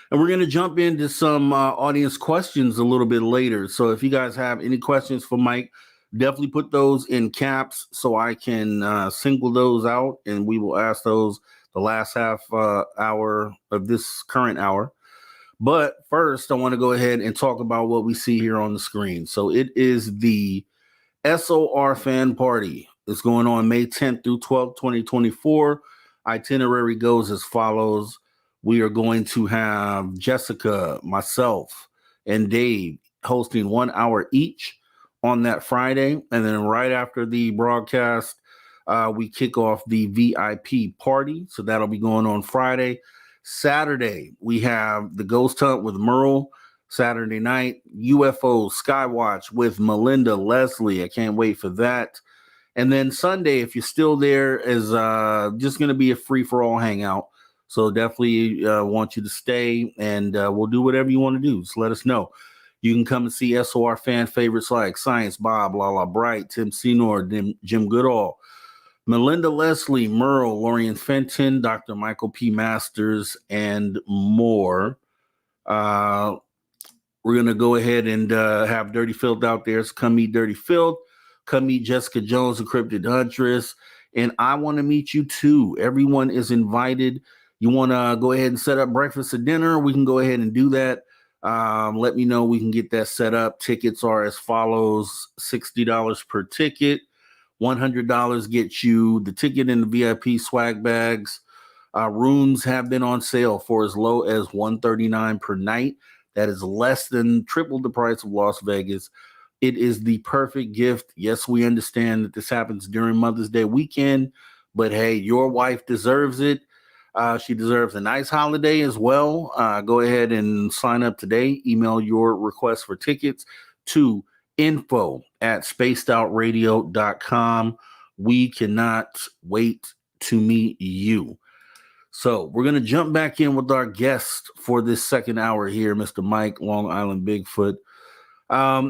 Speaker 1: And we're going to jump into some audience questions a little bit later. So if you guys have any questions for Mike, definitely put those in caps so I can single those out, and we will ask those the last half hour of this current hour. But first, I want to go ahead and talk about what we see here on the screen. So it is the S.O.R. fan party. It's going on May 10th through 12th, 2024. Itinerary goes as follows. We are going to have Jessica, myself, and Dave hosting 1 hour each on that Friday. And then right after the broadcast, we kick off the VIP party. So that'll be going on Friday. Saturday, we have the Ghost Hunt with Merle. Saturday night, UFO Skywatch with Melinda Leslie. I can't wait for that. And then Sunday, if you're still there, is just going to be a free-for-all hangout. So definitely want you to stay, and we'll do whatever you want to do. Just let us know. You can come and see S.O.R. fan favorites like Science Bob, Lala Bright, Tim Senor, Jim Goodall, Melinda Leslie, Merle, Lorian Fenton, Dr. Michael P. Masters, and more. We're going to go ahead and have Dirty Filth out there. So come meet Dirty Filth. Come meet Jessica Jones, the Cryptid Huntress. And I want to meet you too. Everyone is invited. You want to go ahead and set up breakfast or dinner? We can go ahead and do that. Let me know. We can get that set up. Tickets are as follows: $60 per ticket. $100 gets you the ticket and the VIP swag bags. Rooms have been on sale for as low as $139 per night. That is less than triple the price of Las Vegas. It is the perfect gift. Yes, we understand that this happens during Mother's Day weekend, but hey, your wife deserves it. She deserves a nice holiday as well. Go ahead and sign up today. Email your request for tickets to info@spacedoutradio.com. We cannot wait to meet you. So we're going to jump back in with our guest for this second hour here, Mr. Mike, Long Island Bigfoot.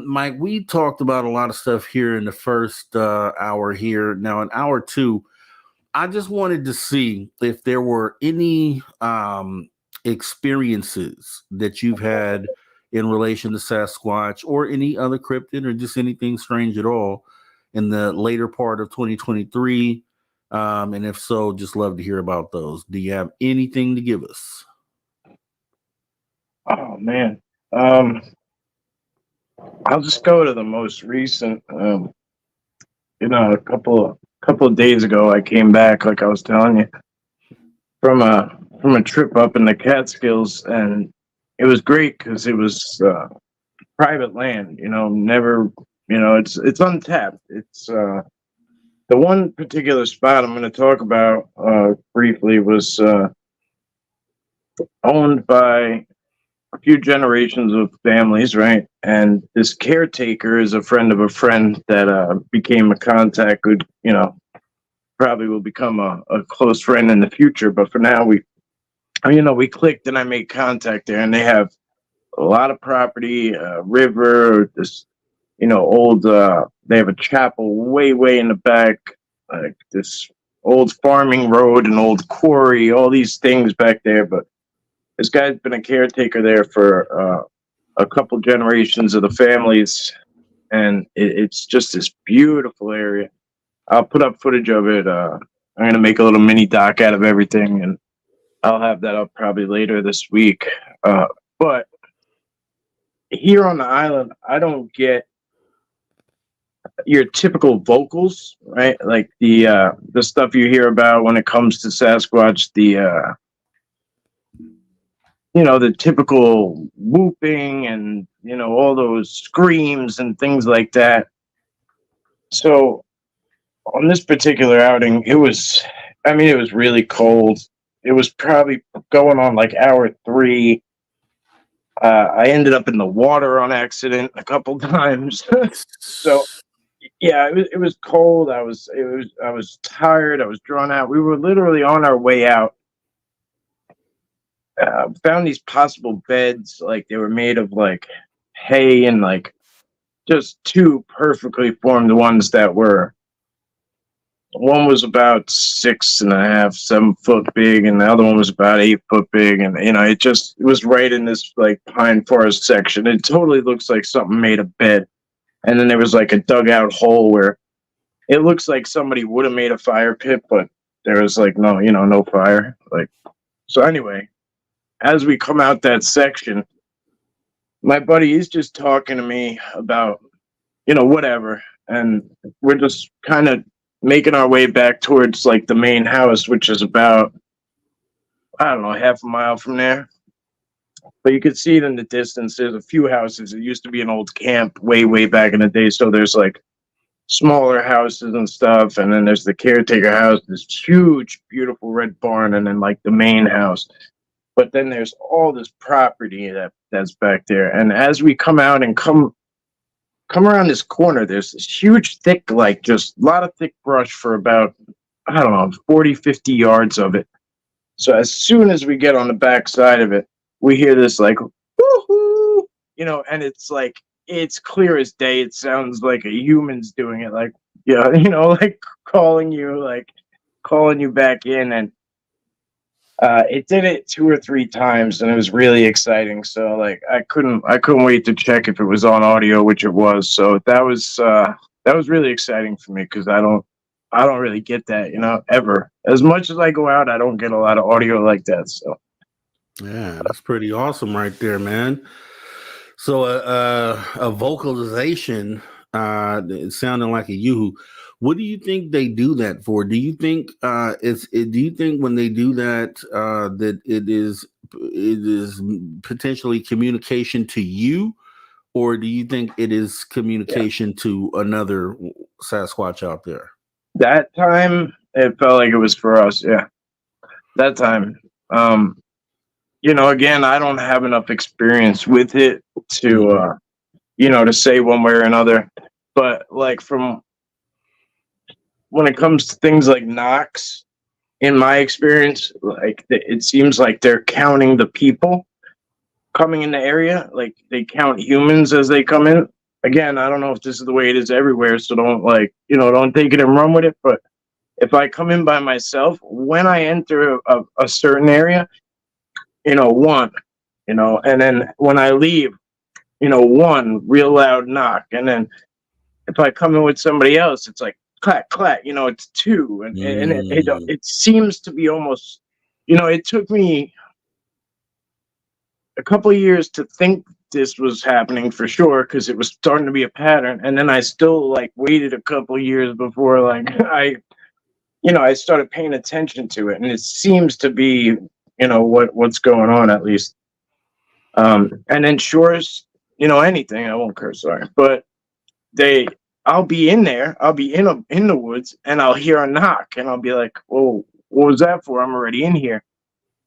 Speaker 1: Mike, we talked about a lot of stuff here in the first hour here. Now in hour 2, I just wanted to see if there were any experiences that you've had in relation to Sasquatch or any other cryptid or just anything strange at all in the later part of 2023. And if so, just love to hear about those. Do you have anything to give us?
Speaker 9: Oh man. I'll just go to the most recent. A couple of days ago, I came back, like I was telling you, from a trip up in the Catskills, and it was great because it was private land. Never, it's untapped. It's the one particular spot I'm going to talk about briefly was owned by a few generations of families, right? And this caretaker is a friend of a friend that became a contact who, probably will become a close friend in the future. But for now, we clicked and I made contact there, and they have a lot of property, river, this, old, they have a chapel way in the back, like this old farming road, an old quarry, all these things back there. But this guy's been a caretaker there for a couple generations of the families, and it's just this beautiful area. I'll put up footage of it. I'm going to make a little mini doc out of everything, and I'll have that up probably later this week. But here on the island, I don't get your typical vocals, right? Like the stuff you hear about when it comes to Sasquatch, the typical whooping and, all those screams and things like that. So on this particular outing, it was really cold. It was probably going on like hour 3. I ended up in the water on accident a couple times. So yeah, it was cold. I was tired. I was drawn out. We were literally on our way out. Found these possible beds, like they were made of like hay and like just two perfectly formed ones that were. One was about 6.5, 7 foot big, and the other one was about 8 foot big. And it was right in this like pine forest section. It totally looks like something made a bed. And then there was like a dugout hole where it looks like somebody would have made a fire pit, but there was like no fire. Like, so anyway, as we come out that section, my buddy is just talking to me about, whatever. And we're just kind of making our way back towards like the main house, which is about, I don't know, half a mile from there. But you could see it in the distance. There's a few houses. It used to be an old camp way, way back in the day. So there's like smaller houses and stuff. And then there's the caretaker house, this huge, beautiful red barn, and then like the main house. But then there's all this property that's back there. And as we come out and come around this corner, there's this huge, thick, like just a lot of thick brush for about, I don't know, 40, 50 yards of it. So as soon as we get on the back side of it, we hear this like, woohoo, and it's like, it's clear as day. It sounds like a human's doing it. Like, like calling you back in. And it did it 2 or 3 times, and it was really exciting. So like I couldn't wait to check if it was on audio, which it was. So that was really exciting for me because I don't really get that, ever. As much as I go out, I don't get a lot of audio like that. So
Speaker 1: yeah, that's pretty awesome right there, man. So a vocalization, it sounded like a yoo-hoo. What do you think they do that for? Do you think do you think when they do that that it is potentially communication to you, or do you think it is communication to another Sasquatch out there?
Speaker 9: that time, it felt like it was for us. Yeah, that time. Again, I don't have enough experience with it to, to say one way or another. But like from when it comes to things like knocks, in my experience, like it seems like they're counting the people coming in the area. Like they count humans as they come in. Again, I don't know if this is the way it is everywhere, so don't don't take it and run with it. But if I come in by myself, when I enter a certain area, one, and then when I leave, one real loud knock. And then if I come in with somebody else, it's like clack, clack, it's 2. And it seems to be almost, it took me a couple of years to think this was happening for sure, because it was starting to be a pattern. And then I still like waited a couple of years before like I started paying attention to it. And it seems to be, what's going on at least. And then shores, anything, I won't curse, sorry, but I'll be in there, I'll be in the woods, and I'll hear a knock, and I'll be like, "Whoa, what was that for? I'm already in here."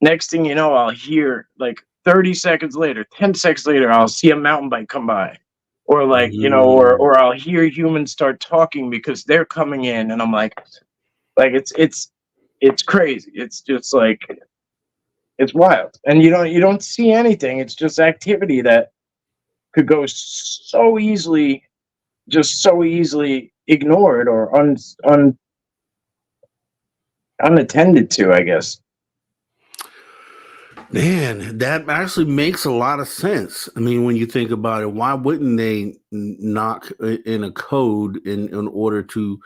Speaker 9: Next thing you know, I'll hear like 30 seconds later, 10 seconds later, I'll see a mountain bike come by, or like or I'll hear humans start talking because they're coming in, and I'm like it's crazy. It's just like it's wild, and you don't see anything. It's just activity that could go so easily ignored or unattended to, I guess.
Speaker 1: Man, that actually makes a lot of sense. I mean, when you think about it, why wouldn't they knock in a code in order to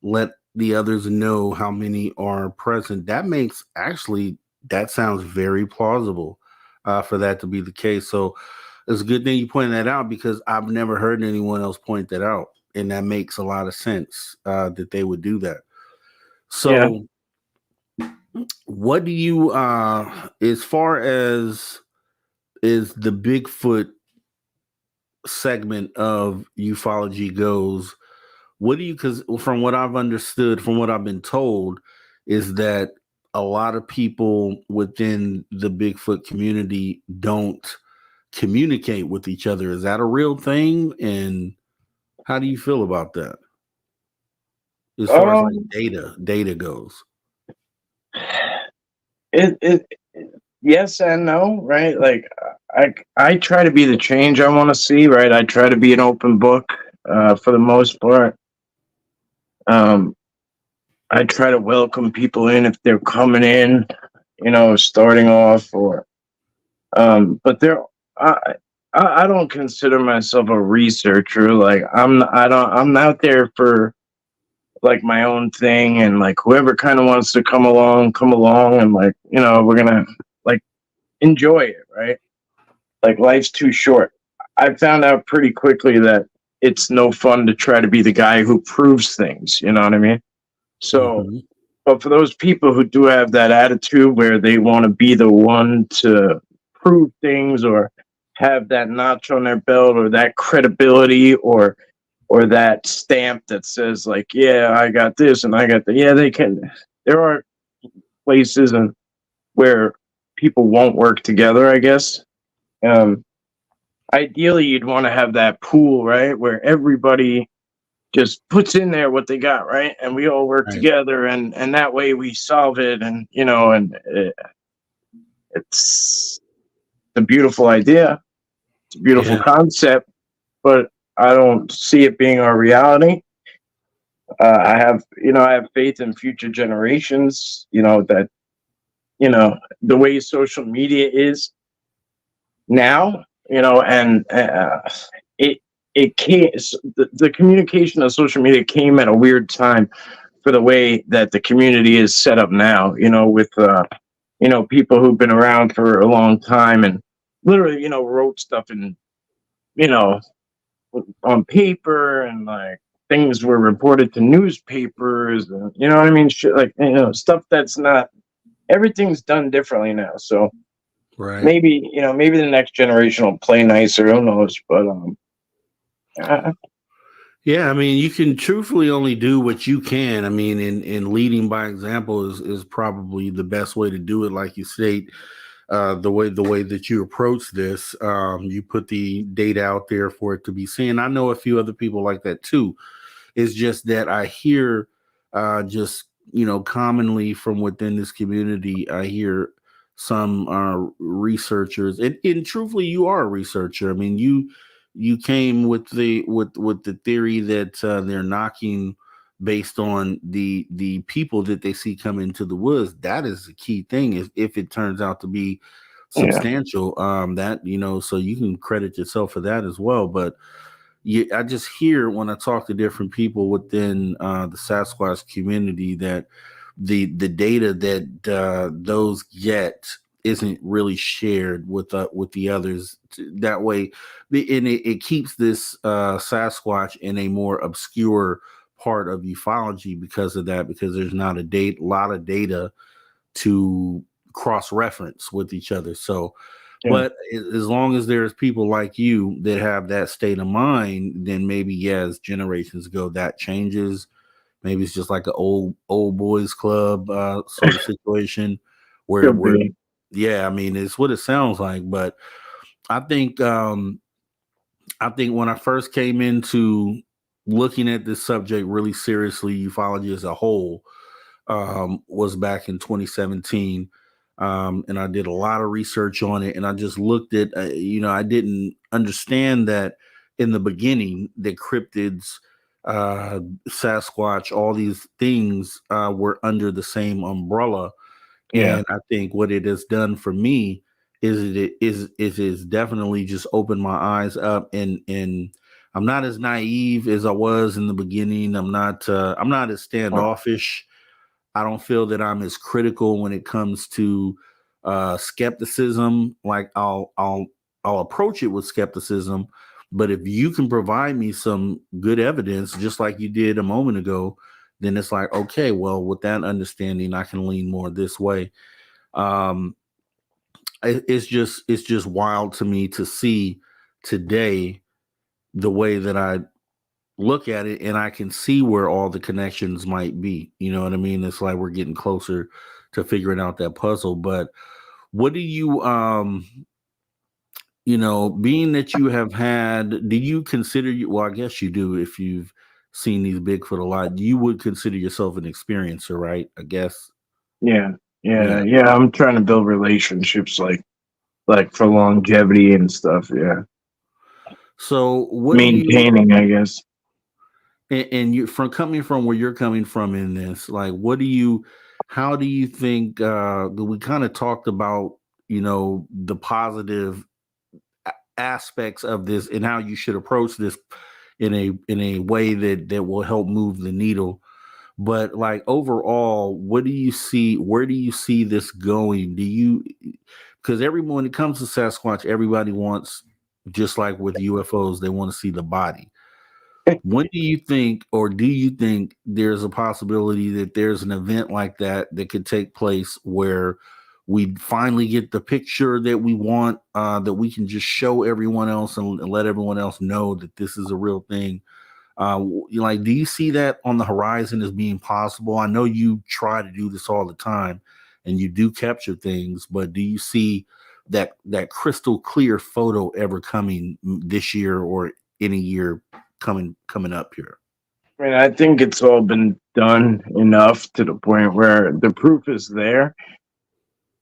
Speaker 1: let the others know how many are present? That sounds very plausible for that to be the case. So it's a good thing you pointed that out, because I've never heard anyone else point that out. And that makes a lot of sense that they would do that. So what do you, as far as is the Bigfoot segment of ufology goes, what do you, because from what I've understood, from what I've been told, is that a lot of people within the Bigfoot community don't communicate with each other. Is that a real thing? And how do you feel about that? As far as like data goes.
Speaker 9: It yes and no, right? Like I try to be the change I want to see, right? I try to be an open book for the most part. Um, I try to welcome people in if they're coming in, starting off, or but I, I don't consider myself a researcher. Like I'm out there for like my own thing, and like whoever kind of wants to come along, and like we're gonna like enjoy it, right? Like life's too short. I found out pretty quickly that it's no fun to try to be the guy who proves things. You know what I mean? So,
Speaker 1: Mhm.
Speaker 9: but for those people who do have that attitude where they want to be the one to prove things or have that notch on their belt or that credibility or that stamp that says like, yeah, I got this and I got that. Yeah, they can. There are places and where people won't work together, I guess. Um, Ideally, you'd want to have that pool, right, where everybody just puts in there what they got, right, and we all work
Speaker 1: Right.
Speaker 9: together, and that way we solve it, and it's a beautiful idea, it's a beautiful
Speaker 1: Yeah.
Speaker 9: concept, but I don't see it being our reality. I have faith in future generations. That the way social media is now, and it it came the communication of social media came at a weird time for the way that the community is set up now. With people who've been around for a long time and literally wrote stuff in you know on paper, and like things were reported to newspapers, and you know what I mean, shit, like stuff that's not, everything's done differently now. So
Speaker 1: Right.
Speaker 9: maybe the next generation will play nicer, who knows, but uh,
Speaker 1: Yeah, I mean, you can truthfully only do what you can. I mean, in leading by example is probably the best way to do it. Like you state, the way that you approach this, you put the data out there for it to be seen. I know a few other people like that too. It's just that I hear, just commonly from within this community, I hear some researchers, and truthfully, you are a researcher. I mean, you came with the theory that they're knocking based on the people that they see come into the woods. That is the key thing. If it turns out to be
Speaker 9: yeah,
Speaker 1: substantial, that so you can credit yourself for that as well. But I just hear when I talk to different people within the Sasquatch community that the data that those get isn't really shared with the others. That way, and it keeps this Sasquatch in a more obscure part of ufology because of that. Because there's not lot of data to cross reference with each other. So,
Speaker 9: yeah,
Speaker 1: but as long as there's people like you that have that state of mind, then maybe, yeah, as generations go, that changes. Maybe it's just like an old boys club sort of situation
Speaker 9: could
Speaker 1: where
Speaker 9: be.
Speaker 1: yeah, I mean, it's what it sounds like. But I think I think when I first came into looking at this subject really seriously, ufology as a whole, was back in 2017. And I did a lot of research on it. And I just looked at, I didn't understand that in the beginning, that cryptids, Sasquatch, all these things were under the same umbrella.
Speaker 9: Yeah,
Speaker 1: And I think what it has done for me is definitely just opened my eyes up, and I'm not as naive as I was in the beginning. I'm not as standoffish. I don't feel that I'm as critical when it comes to skepticism. Like I'll approach it with skepticism, but if you can provide me some good evidence, just like you did a moment ago, then it's like, okay, well, with that understanding, I can lean more this way. Um, it's just wild to me to see today the way that I look at it, and I can see where all the connections might be. You know what I mean? It's like we're getting closer to figuring out that puzzle. But what do you being that you have had, do you consider you, well, I guess you do if you've seen these Bigfoot a lot, you would consider yourself an experiencer, right? I guess.
Speaker 9: yeah. Yeah. I'm trying to build relationships like for longevity and stuff. Yeah.
Speaker 1: So what do you
Speaker 9: Maintaining, I guess.
Speaker 1: and you from coming from where you're coming from in this, like how do you think we kind of talked about, the positive aspects of this and how you should approach this in a way that will help move the needle. But like overall, what do you see? Where do you see this going? Because everyone, when it comes to Sasquatch, everybody wants, just like with UFOs, they want to see the body. When do you think, or do you think there's a possibility that there's an event like that could take place where we finally get the picture that we want, that we can just show everyone else and let everyone else know that this is a real thing? Like, do you see that on the horizon as being possible? I know you try to do this all the time and you do capture things, but do you see that crystal clear photo ever coming this year or any year coming up here?
Speaker 9: I mean, I think it's all been done enough to the point where the proof is there.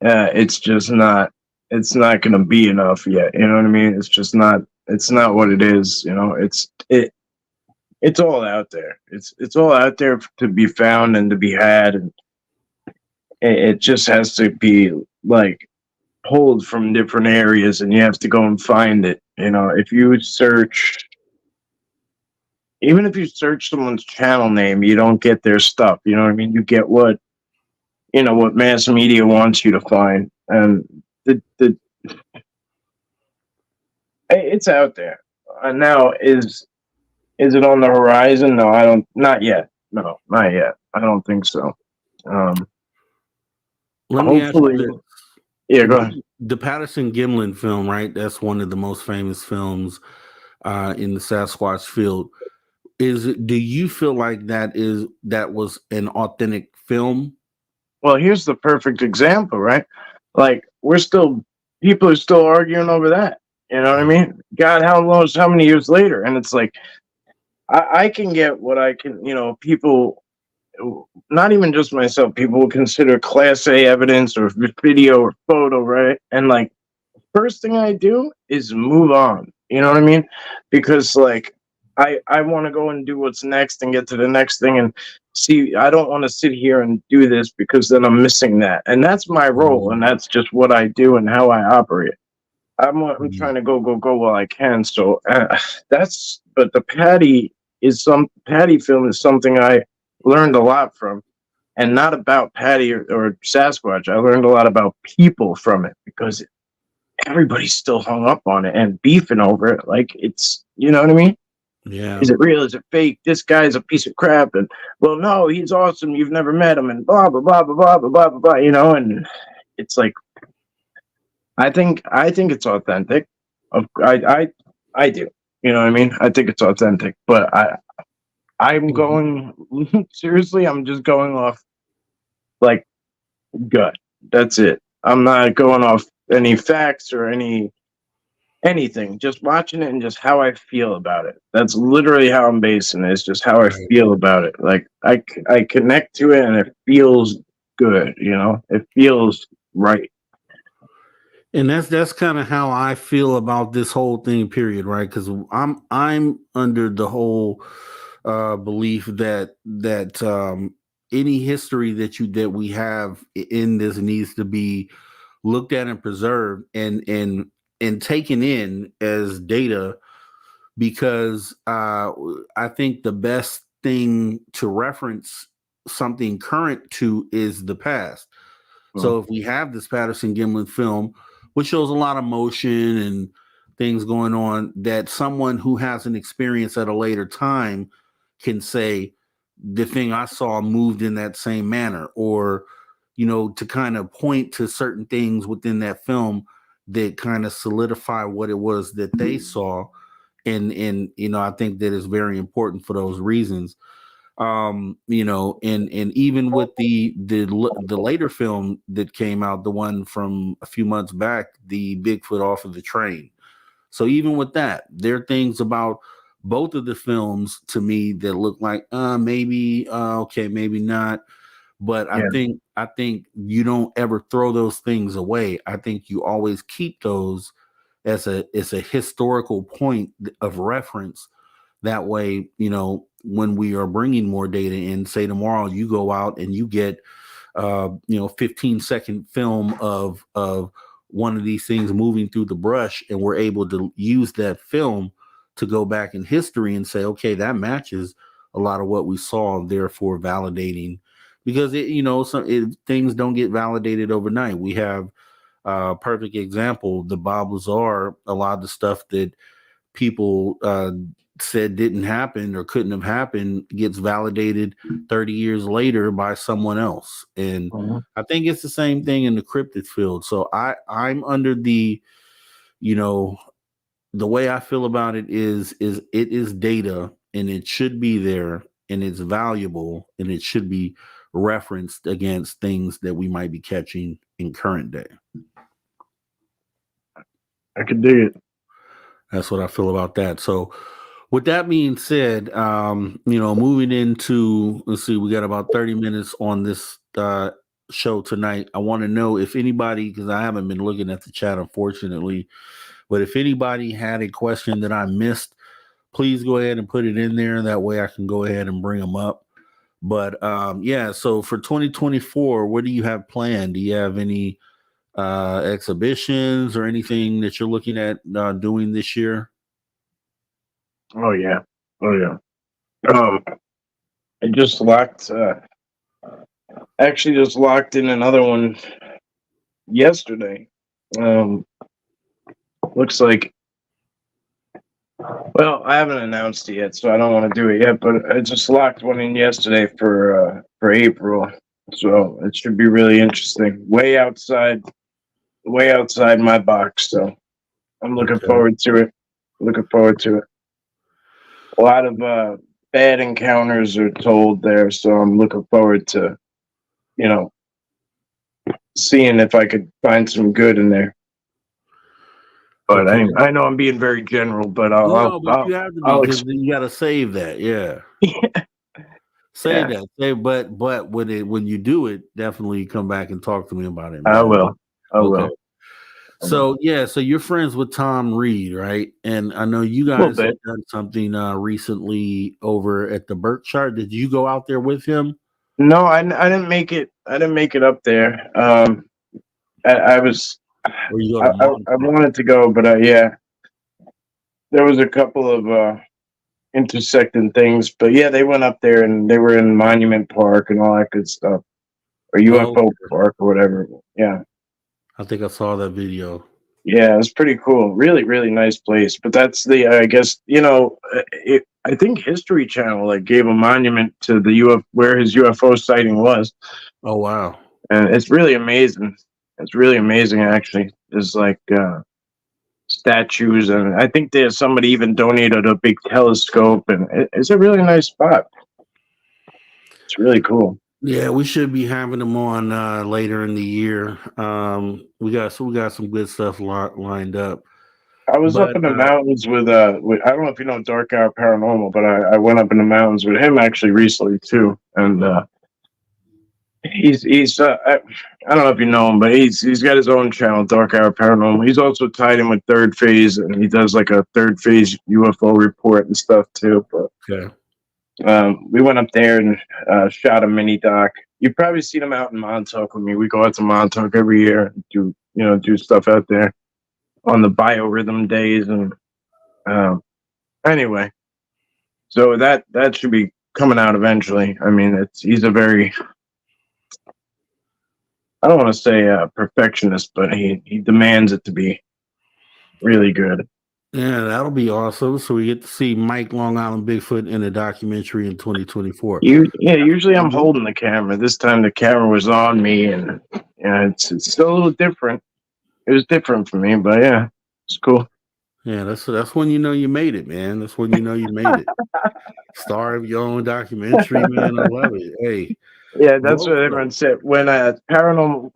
Speaker 9: It's just not. It's not going to be enough yet. You know what I mean? It's just not. It's not what it is. It's all out there. It's all out there to be found and to be had, and it just has to be like pulled from different areas, and you have to go and find it. If you search, even if you search someone's channel name, you don't get their stuff. You know what I mean? You get what mass media wants you to find, and it's out there. Now, is it on the horizon? No, I don't. Not yet. No, not yet. I don't think so.
Speaker 1: Let me ask you
Speaker 9: Hopefully,
Speaker 1: this.
Speaker 9: yeah. Go ahead.
Speaker 1: The Patterson Gimlin film, right? That's one of the most famous films in the Sasquatch field. Do you feel like that was an authentic film?
Speaker 9: Well, here's the perfect example, right? Like people are still arguing over that. You know what I mean? God, how many years later? And it's like, I can get what I can, people, not even just myself, people will consider class A evidence or video or photo, right? And like, first thing I do is move on. You know what I mean? Because like, I want to go and do what's next and get to the next thing and see. I don't want to sit here and do this because then I'm missing that. And that's my role. And that's just what I do and how I operate. I'm trying to go while I can. So but the Patty film is something I learned a lot from, and not about Patty or Sasquatch. I learned a lot about people from it because everybody's still hung up on it and beefing over it. Like you know what I mean?
Speaker 1: Yeah.
Speaker 9: Is it real? Is it fake? This guy's a piece of crap. And well, no, he's awesome. You've never met him, and blah blah blah blah blah blah blah blah. And it's like, I think it's authentic. I do. You know what I mean? I think it's authentic, but I'm going seriously. I'm just going off like gut. That's it. I'm not going off any facts or anything. Just watching it and just how I feel about it. That's literally how I'm basing it. It's just how I feel about it. Like I connect to it and it feels good. It feels right.
Speaker 1: And that's kind of how I feel about this whole thing, period, right? Because I'm under the whole belief that any history that we have in this needs to be looked at and preserved and taken in as data, because I think the best thing to reference something current to is the past. So if we have this Patterson Gimlin film, which shows a lot of motion and things going on, that someone who has an experience at a later time can say the thing I saw moved in that same manner, or to kind of point to certain things within that film that kind of solidify what it was that they saw. And I think that is very important for those reasons. And even with the later film that came out, the one from a few months back, the Bigfoot off of the train. So even with that, there are things about both of the films to me that look like maybe okay, maybe not. But
Speaker 9: Yeah.
Speaker 1: I think you don't ever throw those things away. I think you always keep those as a historical point of reference. That way, when we are bringing more data in, say tomorrow you go out and you get 15-second film of one of these things moving through the brush, and we're able to use that film to go back in history and say, okay, that matches a lot of what we saw, therefore validating, because things don't get validated overnight. We have perfect example, the Bob Lazar, a lot of the stuff that people said didn't happen or couldn't have happened gets validated 30 years later by someone else. And I think it's the same thing in the cryptid field. So I'm under the way I feel about it is it is data, and it should be there, and it's valuable, and it should be referenced against things that we might be catching in current day.
Speaker 9: I could dig it.
Speaker 1: That's what I feel about that. So with that being said, moving into, let's see, we got about 30 minutes on this show tonight. I want to know if anybody, because I haven't been looking at the chat, unfortunately, but if anybody had a question that I missed, please go ahead and put it in there. That way I can go ahead and bring them up. But so for 2024, what do you have planned? Do you have any exhibitions or anything that you're looking at doing this year?
Speaker 9: Oh yeah. I just locked in another one yesterday. Looks like, well, I haven't announced it yet, so I don't want to do it yet, but I just locked one in yesterday for April. So it should be really interesting. Way outside my box, so I'm looking forward to it. A lot of bad encounters are told there, so I'm looking forward to, seeing if I could find some good in there. But I know I'm being very general, but
Speaker 1: you have to be, because you got to save that. Yeah. Save that. But when you do it, definitely come back and talk to me about it, man.
Speaker 9: I will.
Speaker 1: So you're friends with Tom Reed, right? And I know you guys have done something recently over at the Berkshire. Did you go out there with him?
Speaker 9: No, I didn't make it. I didn't make it up there. I wanted to go, but there was a couple of intersecting things. But yeah, they went up there and they were in Monument Park and all that good stuff, or UFO Park or whatever. Yeah.
Speaker 1: I think I saw that video.
Speaker 9: Yeah, it was pretty cool. Really, really nice place. But that's I guess, I think History Channel gave a monument to the where his UFO sighting was.
Speaker 1: Oh, wow.
Speaker 9: And it's really amazing. It's really amazing, actually. There's statues, and I think somebody even donated a big telescope, and it's a really nice spot. It's really cool.
Speaker 1: Yeah, we should be having them on later in the year. We got some good stuff lined up.
Speaker 9: I was up in the mountains with I don't know if you know Dark Hour Paranormal, but I went up in the mountains with him actually recently too, and he's I don't know if you know him, but he's got his own channel, Dark Hour Paranormal. He's also tied in with Third Phase, and he does a Third Phase UFO report and stuff too. But
Speaker 1: okay.
Speaker 9: We went up there and shot a mini doc. You've probably seen him out in Montauk with me. We go out to Montauk every year and do stuff out there on the biorhythm days. And anyway, so that should be coming out eventually. I mean, he's a very, I don't want to say perfectionist, but he demands it to be really good.
Speaker 1: Yeah, that'll be awesome. So we get to see Mike Long Island Bigfoot in a documentary in 2024.
Speaker 9: Usually I'm holding the camera. This time the camera was on me, and it's still a little different. It was different for me, but yeah, it's cool.
Speaker 1: Yeah, that's when you know you made it, man. That's when you know you made it. Star of your own documentary, man. I love it. Hey.
Speaker 9: Yeah, that's what everyone said when Paranormal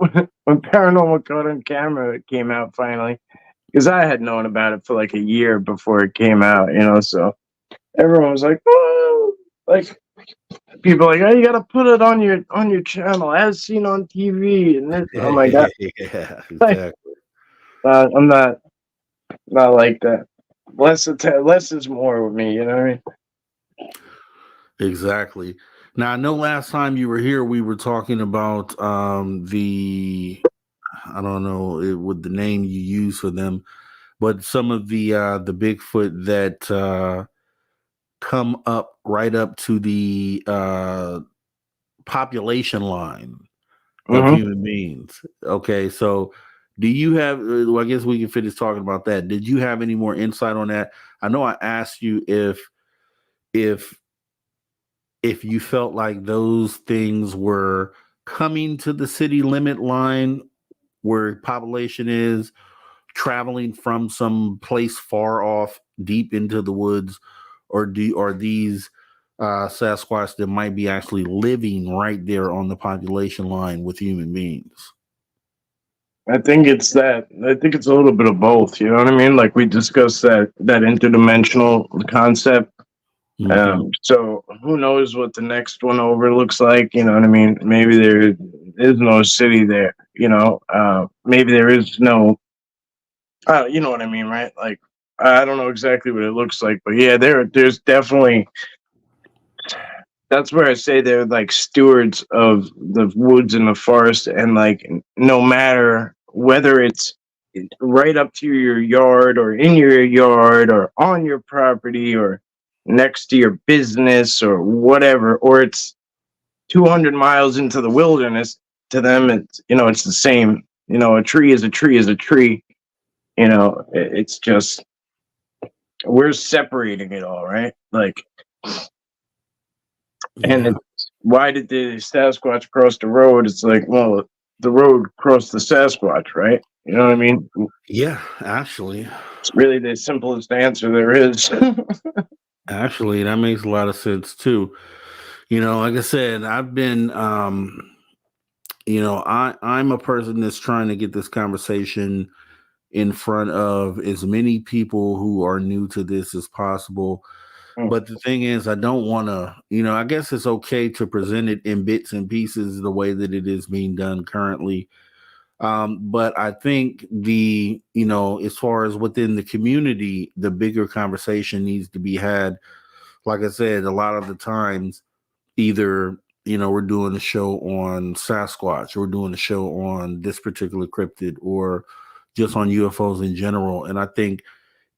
Speaker 9: Caught on Camera came out finally. Because I had known about it for a year before it came out, so everyone was like, "Oh!" people are like, oh, you gotta put it on your channel as seen on TV, and this. I'm like,
Speaker 1: Yeah,
Speaker 9: like,
Speaker 1: exactly.
Speaker 9: I'm not like that. Less is more with me. You know what I mean?
Speaker 1: Exactly. Now I know last time you were here, we were talking about the I don't know with the name you use for them, but some of the Bigfoot that come up right up to the population line of
Speaker 9: Mm-hmm.
Speaker 1: human beings. Okay, so do you have? Well, I guess we can finish talking about that. Did you have any more insight on that? I know I asked you if if you felt like those things were coming to the city limit line where population is, traveling from some place far off deep into the woods, or are these Sasquatch that might be actually living right there on the population line with human beings?
Speaker 9: I think it's that. I think it's a little bit of both. You know what I mean? Like we discussed that interdimensional concept.
Speaker 1: Mm-hmm.
Speaker 9: So who knows what the next one over looks like? You know what I mean? Maybe there is no city there. You know, maybe there is no. You know what I mean, right? Like I don't know exactly what it looks like, but yeah, there's definitely. That's where I say they're like stewards of the woods and the forest, and like no matter whether it's right up to your yard or in your yard or on your property or next to your business or whatever, or it's 200 miles into the wilderness, to them it's it's the same. A tree is a tree is a tree. It's just we're separating it all, right? Like, and
Speaker 1: Yeah.
Speaker 9: why did the Sasquatch cross the road? It's like, well, the road crossed the Sasquatch, right? You know what I mean?
Speaker 1: Yeah, actually.
Speaker 9: It's really the simplest answer there is.
Speaker 1: Actually, that makes a lot of sense too. Like I said, I've been I'm a person that's trying to get this conversation in front of as many people who are new to this as possible. But the thing is, I don't want to, I guess it's okay to present it in bits and pieces the way that it is being done currently. But I think as far as within the community, the bigger conversation needs to be had. Like I said, a lot of the times, either, we're doing a show on Sasquatch, or we're doing a show on this particular cryptid, or just on UFOs in general. And I think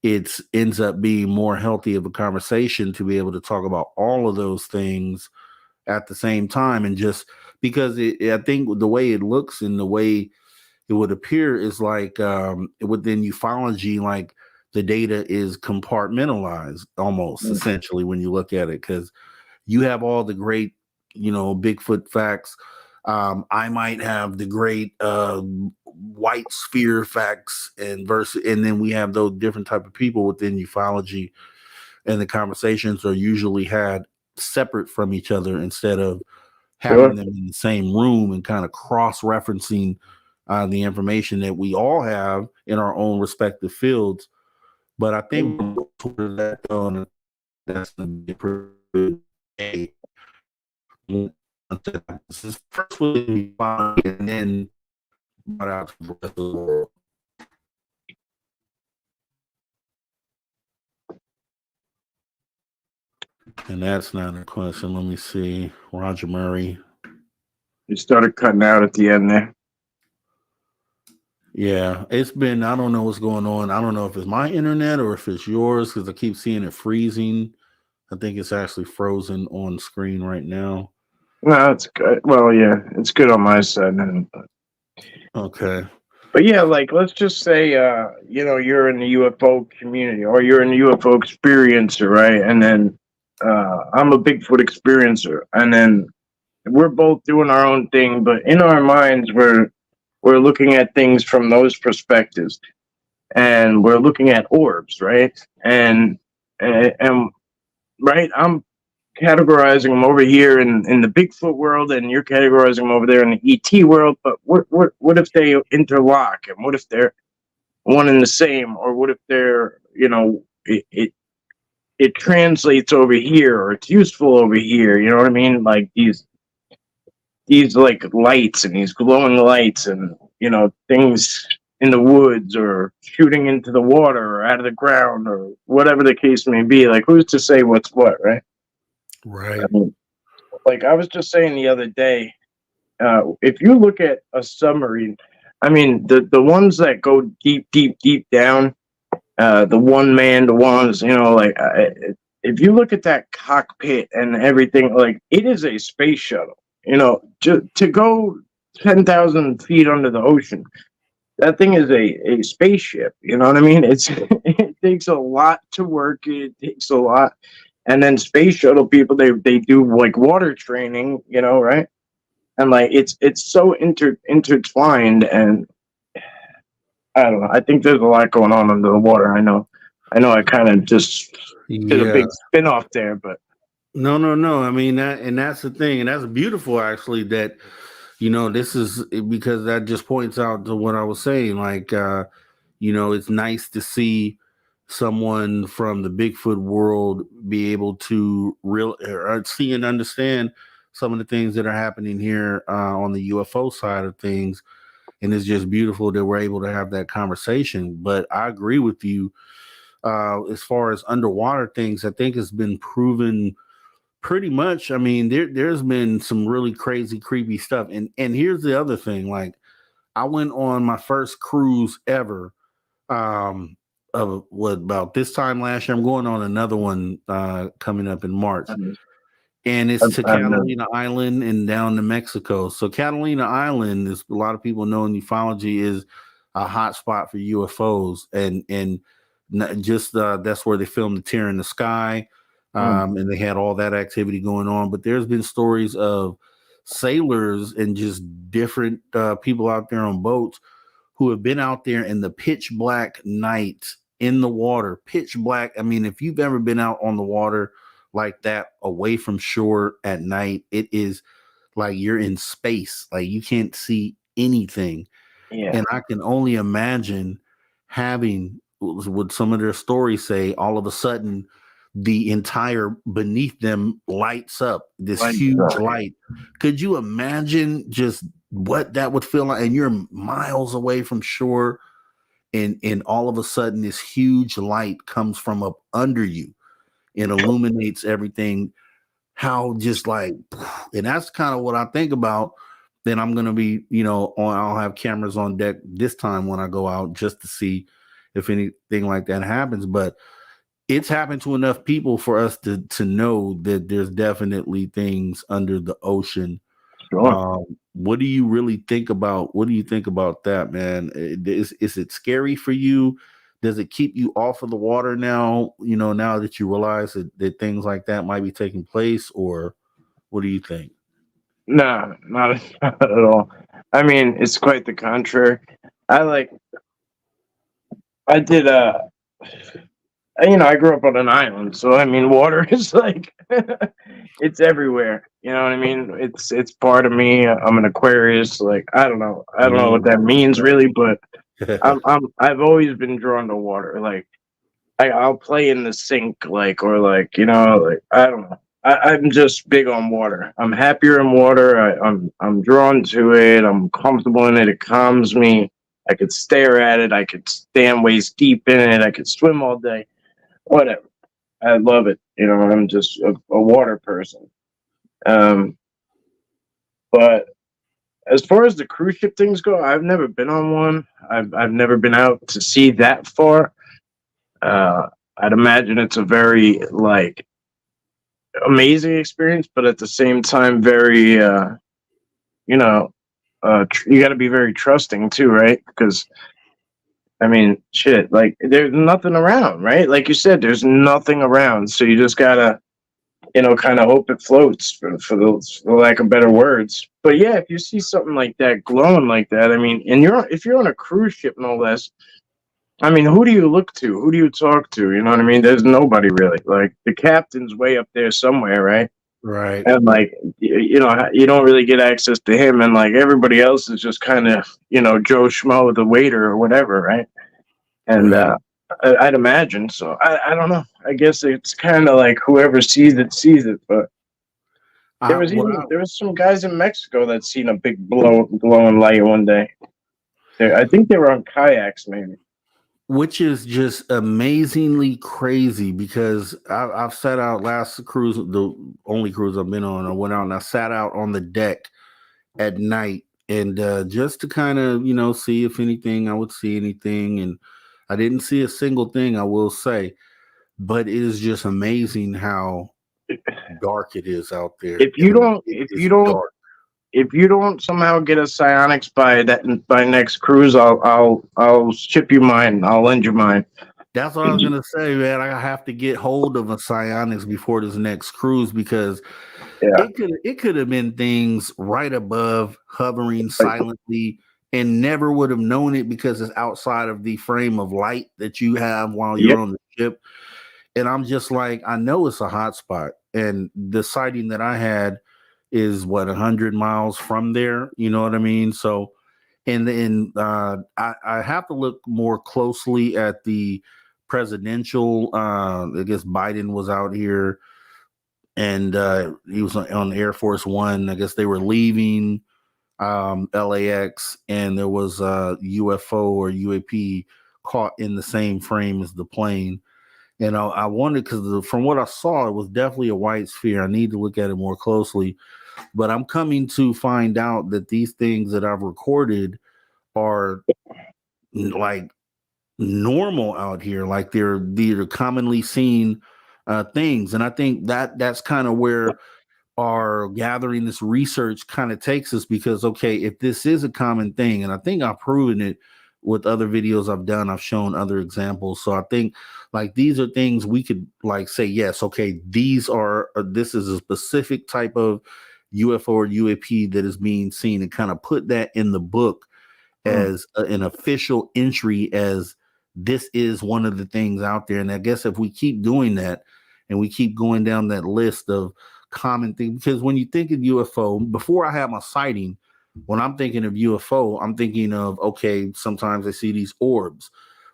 Speaker 1: it ends up being more healthy of a conversation to be able to talk about all of those things at the same time. And just because I think the way it looks and the way it would appear is like within ufology, like the data is compartmentalized almost essentially when you look at it, because you have all the great, Bigfoot facts. I might have the great white sphere facts and then we have those different type of people within ufology, and the conversations are usually had separate from each other instead of having
Speaker 9: Sure.
Speaker 1: them in the same room and kind of cross-referencing the information that we all have in our own respective fields. But I think toward that, that's going to be pretty good. This is first will be fine, and then brought out to the rest of the world. And that's not a question. Let me see. Roger Murray.
Speaker 9: You started cutting out at the end there.
Speaker 1: Yeah, it's been, I don't know what's going on. I don't know if it's my internet or if it's yours, because I keep seeing it freezing. I think it's actually frozen on screen right now.
Speaker 9: No, it's good. Well, yeah, it's good on my side.
Speaker 1: Okay.
Speaker 9: But yeah, like let's just say, you're in the UFO community or you're in the UFO experiencer, right? And then I'm a Bigfoot experiencer, and then we're both doing our own thing, but in our minds, we're looking at things from those perspectives, and we're looking at orbs, right? And right, I'm categorizing them over here in the Bigfoot world, and you're categorizing them over there in the ET world. But what if they interlock, and what if they're one and the same, or what if they're it translates over here, or it's useful over here. You know what I mean? Like these like lights and these glowing lights, and things in the woods or shooting into the water or out of the ground or whatever the case may be. Like, who's to say what's what, right?
Speaker 1: Right.
Speaker 9: I mean, like I was just saying the other day, if you look at a submarine, I mean, the ones that go deep, deep, deep down, the one man, the ones, like if you look at that cockpit and everything, like it is a space shuttle. To go 10,000 feet under the ocean, that thing is a spaceship. You know what I mean? It takes a lot to work. It takes a lot, and then space shuttle people, they do like water training. Right? And like it's so intertwined, and I don't know. I think there's a lot going on under the water. I know. I kind of just did a
Speaker 1: Yeah.
Speaker 9: big spin off there, but
Speaker 1: No. I mean that's the thing, and that's beautiful actually. That this is because that just points out to what I was saying. Like, it's nice to see someone from the Bigfoot world be able to see and understand some of the things that are happening here on the UFO side of things. And it's just beautiful that we're able to have that conversation. But I agree with you as far as underwater things. I think it's been proven pretty much. I mean, there's been some really crazy, creepy stuff. And here's the other thing. Like, I went on my first cruise ever. Of what, about this time last year? I'm going on another one coming up in March, and it's to Catalina Island and down to Mexico. So Catalina Island is, a lot of people know in ufology, is a hot spot for UFOs, and just that's where they filmed the Tear in the Sky, and they had all that activity going on. But there's been stories of sailors and just different people out there on boats who have been out there in the pitch black night in the water, pitch black. I mean, if you've ever been out on the water like that, away from shore at night, it is like you're in space. Like, you can't see anything.
Speaker 9: yeah,
Speaker 1: And I can only imagine having what some of their stories say, all of a sudden the entire beneath them lights up, this huge light. Could you imagine just what that would feel like? And you're miles away from shore, and all of a sudden this huge light comes from up under you and illuminates everything. How just like, and that's kind of what I think about. Then I'm gonna be, I'll have cameras on deck this time when I go out, just to see if anything like that happens. But it's happened to enough people for us to know that there's definitely things under the ocean.
Speaker 9: sure.
Speaker 1: What do you really think about? What do you think about that, man? Is it scary for you? Does it keep you off of the water now? Now that you realize that things like that might be taking place, or what do you think?
Speaker 9: No, not not at all. I mean, it's quite the contrary. I did I grew up on an island, so I mean, water is like it's everywhere. You know what I mean? It's part of me. I'm an Aquarius. Like, I don't know what that means really, but I've always been drawn to water. Like, I'll play in the sink, like, or like, like, I don't know. I'm just big on water. I'm happier in water. I'm drawn to it. I'm comfortable in it. It calms me. I could stare at it. I could stand waist deep in it. I could swim all day. Whatever. I love it. I'm just a water person. But as far as the cruise ship things go, I've never been on one. I've never been out to sea that far. I'd imagine it's a very like amazing experience, but at the same time, very you got to be very trusting too, right? Because I mean, shit, like there's nothing around, right? Like you said, there's nothing around, so you just gotta, kind of hope it floats, for lack of better words. But yeah, if you see something like that glowing like that, I mean, and if you're on a cruise ship, no less. I mean, who do you look to? Who do you talk to? You know what I mean? There's nobody really. Like, the captain's way up there somewhere, right?
Speaker 1: Right.
Speaker 9: And like, you don't really get access to him, and like everybody else is just kind of, Joe Schmo, the waiter or whatever, right? And
Speaker 1: Right.
Speaker 9: I'd imagine. So I don't know. I guess it's kind of like whoever sees it sees it. But
Speaker 1: What
Speaker 9: there was some guys in Mexico that seen a big glowing light one day. I think they were on kayaks, maybe.
Speaker 1: which is just amazingly crazy because I've sat out last cruise, the only cruise I've been on. I went out and I sat out on the deck at night and just to kind of see if anything I would see anything, and I didn't see a single thing, I will say, but it is just amazing how dark it is out there.
Speaker 9: If
Speaker 1: I
Speaker 9: you
Speaker 1: mean,
Speaker 9: don't,
Speaker 1: it
Speaker 9: if
Speaker 1: is
Speaker 9: you don't,
Speaker 1: dark.
Speaker 9: if you don't somehow get a psionics by next cruise, I'll ship you mine. I'll lend you mine.
Speaker 1: That's what I was gonna say, man. I have to get hold of a psionics before this next cruise because
Speaker 9: Yeah,
Speaker 1: it could have been things right above hovering
Speaker 9: like,
Speaker 1: silently and never would have known it because it's outside of the frame of light that you have while you're
Speaker 9: yep,
Speaker 1: on the ship. And I'm just like, I know it's a hot spot. And the sighting that I had is what 100 miles from there. You know what I mean? So, and then I have to look more closely at the presidential. I guess Biden was out here and he was on Air Force One. I guess they were leaving LAX, and there was a UFO or UAP caught in the same frame as the plane. And I wondered because from what I saw, it was definitely a white sphere. I need to look at it more closely, but I'm coming to find out that these things that I've recorded are like normal out here, like they're commonly seen things. And I think that that's kind of where are gathering this research kind of takes us because okay, if this is a common thing, and I think I've proven it with other videos I've done, I've shown other examples. So I think like these are things we could like say, yes, okay, these are this is a specific type of UFO or UAP that is being seen, and kind of put that in the book as an official entry as this is one of the things out there. And I guess if we keep doing that and we keep going down that list of common things, because when you think of UFO, before I have my sighting, when I'm thinking of UFO, I'm thinking of, okay, sometimes I see these orbs,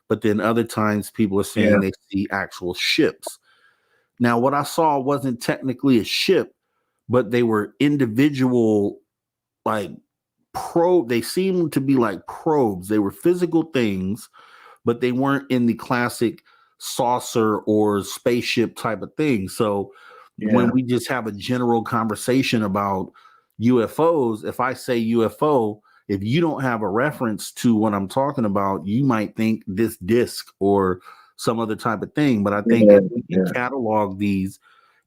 Speaker 1: but then other times people are saying
Speaker 9: yeah,
Speaker 1: they see actual ships. Now, what I saw wasn't technically a ship, but they were individual, like they seemed to be like probes. They were physical things, but they weren't in the classic saucer or spaceship type of thing. So when
Speaker 9: yeah,
Speaker 1: we just have a general conversation about UFOs, if I say UFO, if you don't have a reference to what I'm talking about, you might think this disc or some other type of thing. But I think
Speaker 9: yeah,
Speaker 1: if we can
Speaker 9: yeah,
Speaker 1: catalog these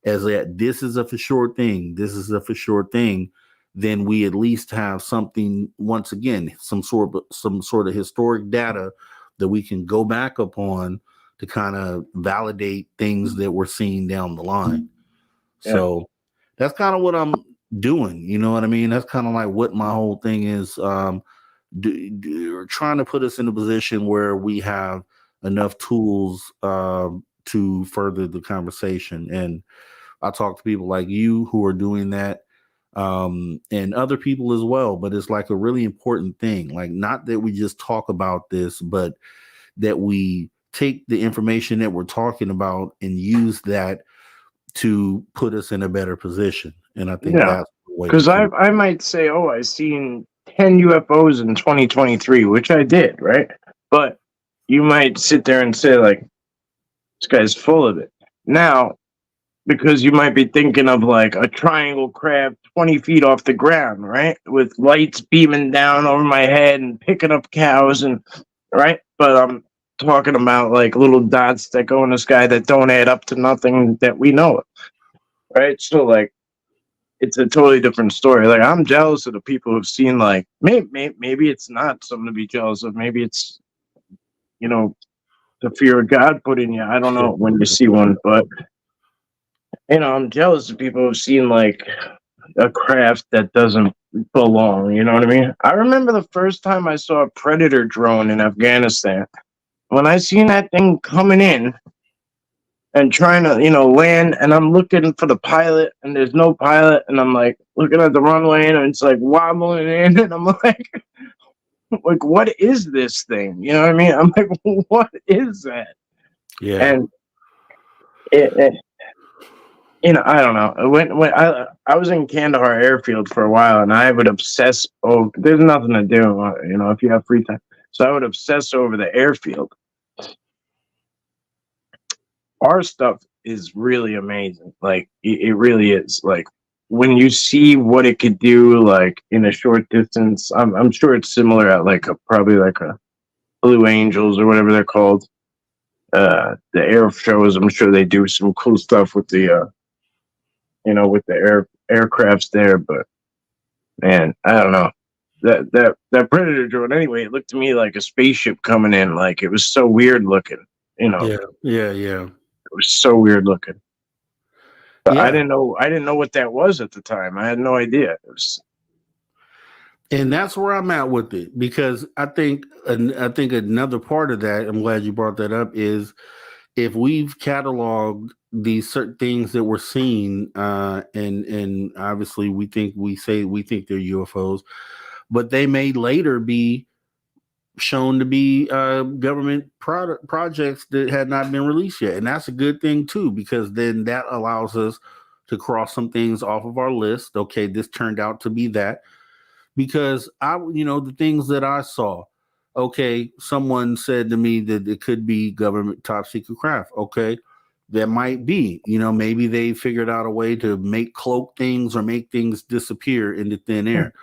Speaker 1: as that this is a for sure thing, this is a for sure thing, then we at least have something, once again, some sort of historic data that we can go back upon to kind of validate things that we're seeing down the line.
Speaker 9: yeah,
Speaker 1: So that's kind of what I'm doing. You know what I mean? That's kind of like what my whole thing is. Trying to put us in a position where we have enough tools to further the conversation. And I talk to people like you who are doing that, and other people as well. But it's like a really important thing. Like, not that we just talk about this, but that we take the information that we're talking about and use that to put us in a better position. And I think
Speaker 9: yeah.
Speaker 1: that's the way to
Speaker 9: Because
Speaker 1: keep.
Speaker 9: I might say, oh, I seen 10 UFOs in 2023, which I did, right? But you might sit there and say, like, this guy's full of it. Now, because you might be thinking of like a triangle crab 20 feet off the ground, right? With lights beaming down over my head and picking up cows, and right? But I'm talking about like little dots that go in the sky that don't add up to nothing that we know of, right? So, like, it's a totally different story. Like, I'm jealous of the people who've seen, like, maybe it's not something to be jealous of. Maybe it's, you know, the fear of God put in you. I don't know when you see one, but, I'm jealous of people who've seen, like, a craft that doesn't belong. You know what I mean? I remember the first time I saw a Predator drone in Afghanistan. When I seen that thing coming in and trying to, land, and I'm looking for the pilot, and there's no pilot, and I'm like looking at the runway, and it's like wobbling in, and I'm like, like, what is this thing? You know what I mean? I'm like, what is that?
Speaker 1: Yeah.
Speaker 9: And it I don't know. When I was in Kandahar Airfield for a while, and I would obsess over. There's nothing to do, if you have free time. So I would obsess over the airfield. Our stuff is really amazing. Like it really is. Like when you see what it could do, like in a short distance, I'm sure it's similar at like probably like a Blue Angels or whatever they're called. The air shows, I'm sure they do some cool stuff with the with the aircrafts there, but man, I don't know. That Predator drone anyway, it looked to me like a spaceship coming in. Like it was so weird looking.
Speaker 1: Yeah.
Speaker 9: It was so weird looking. But
Speaker 1: Yeah.
Speaker 9: I didn't know what that was at the time. I had no idea. It was,
Speaker 1: and that's where I'm at with it, because I think another part of that, I'm glad you brought that up, is if we've cataloged these certain things that we're seeing, and obviously we think they're UFOs, but they may later be shown to be government projects that had not been released yet, and that's a good thing too, because then that allows us to cross some things off of our list. Okay, this turned out to be that, because the things that I saw. Okay, someone said to me that it could be government top secret craft. Okay, that might be. Maybe they figured out a way to make cloak things or make things disappear into thin air.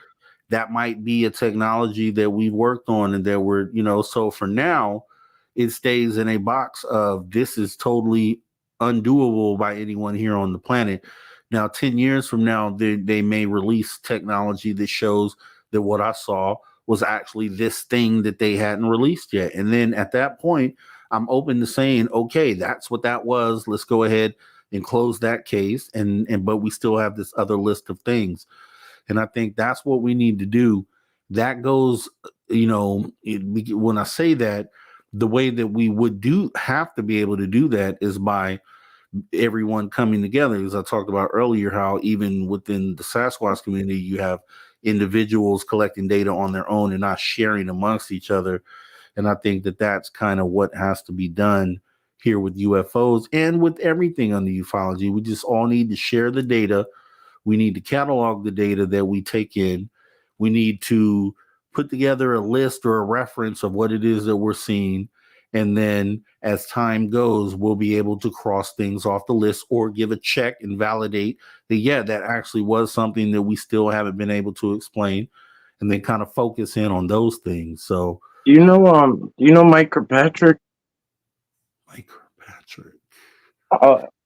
Speaker 1: That might be a technology that we've worked on and that we're, so for now, it stays in a box of this is totally undoable by anyone here on the planet. Now, 10 years from now, they may release technology that shows that what I saw was actually this thing that they hadn't released yet. And then at that point, I'm open to saying, okay, that's what that was. Let's go ahead and close that case. But we still have this other list of things. And I think that's what we need to do. That goes, when I say that, the way that we would have to be able to do that is by everyone coming together. As I talked about earlier, how even within the Sasquatch community, you have individuals collecting data on their own and not sharing amongst each other. And I think that that's kind of what has to be done here with UFOs and with everything on the ufology. We just all need to share the data. We need to catalog the data that we take in. We need to put together a list or a reference of what it is that we're seeing. And then as time goes, we'll be able to cross things off the list or give a check and validate that, yeah, that actually was something that we still haven't been able to explain, and then kind of focus in on those things. So,
Speaker 9: do you know Mike Kirkpatrick?
Speaker 1: Mike Kirkpatrick.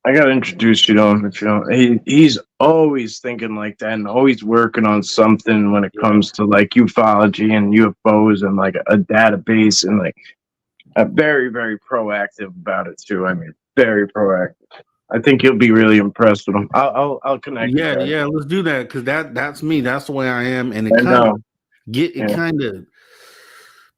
Speaker 9: I gotta introduce you to him. If you know, he's always thinking like that and always working on something when it comes to like ufology and UFOs and like a database, and like very, very proactive about it too. I mean, very proactive. I think you'll be really impressed with him. I'll connect.
Speaker 1: Yeah, let's do that, because that's me. That's the way I am, and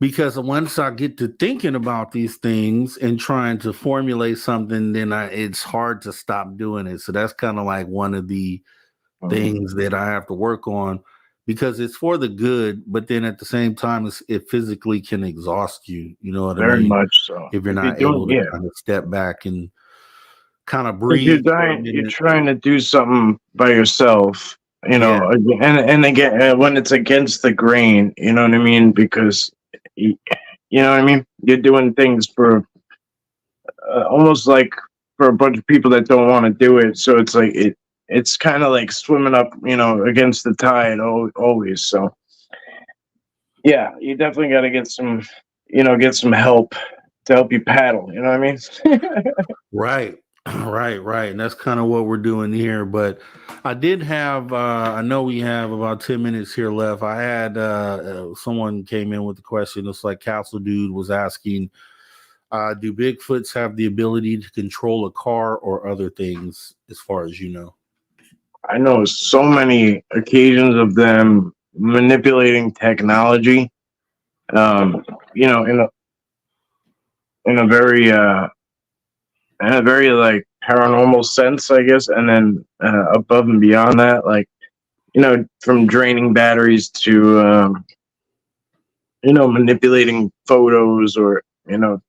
Speaker 1: because once I get to thinking about these things and trying to formulate something, then it's hard to stop doing it. So that's kind of like one of the things that I have to work on, because it's for the good, but then at the same time, it physically can exhaust you. You know what I mean?
Speaker 9: Very much so.
Speaker 1: If you're not able to kind of step back and kind of breathe.
Speaker 9: You're trying to do something by yourself, and again, when it's against the grain, you know what I mean? Because, you know what I mean? You're doing things for almost like for a bunch of people that don't want to do it. So it's like, it's kind of like swimming up, against the tide always. So yeah, you definitely got to get some help to help you paddle. You know what I mean?
Speaker 1: Right. And that's kind of what we're doing here. But I did have, I know we have about 10 minutes here left. I had someone came in with the question. It's like Castle Dude was asking, do Bigfoots have the ability to control a car or other things, as far as you know?
Speaker 9: I know so many occasions of them manipulating technology, in a very like paranormal sense, I guess, and then above and beyond that, like, from draining batteries to manipulating photos or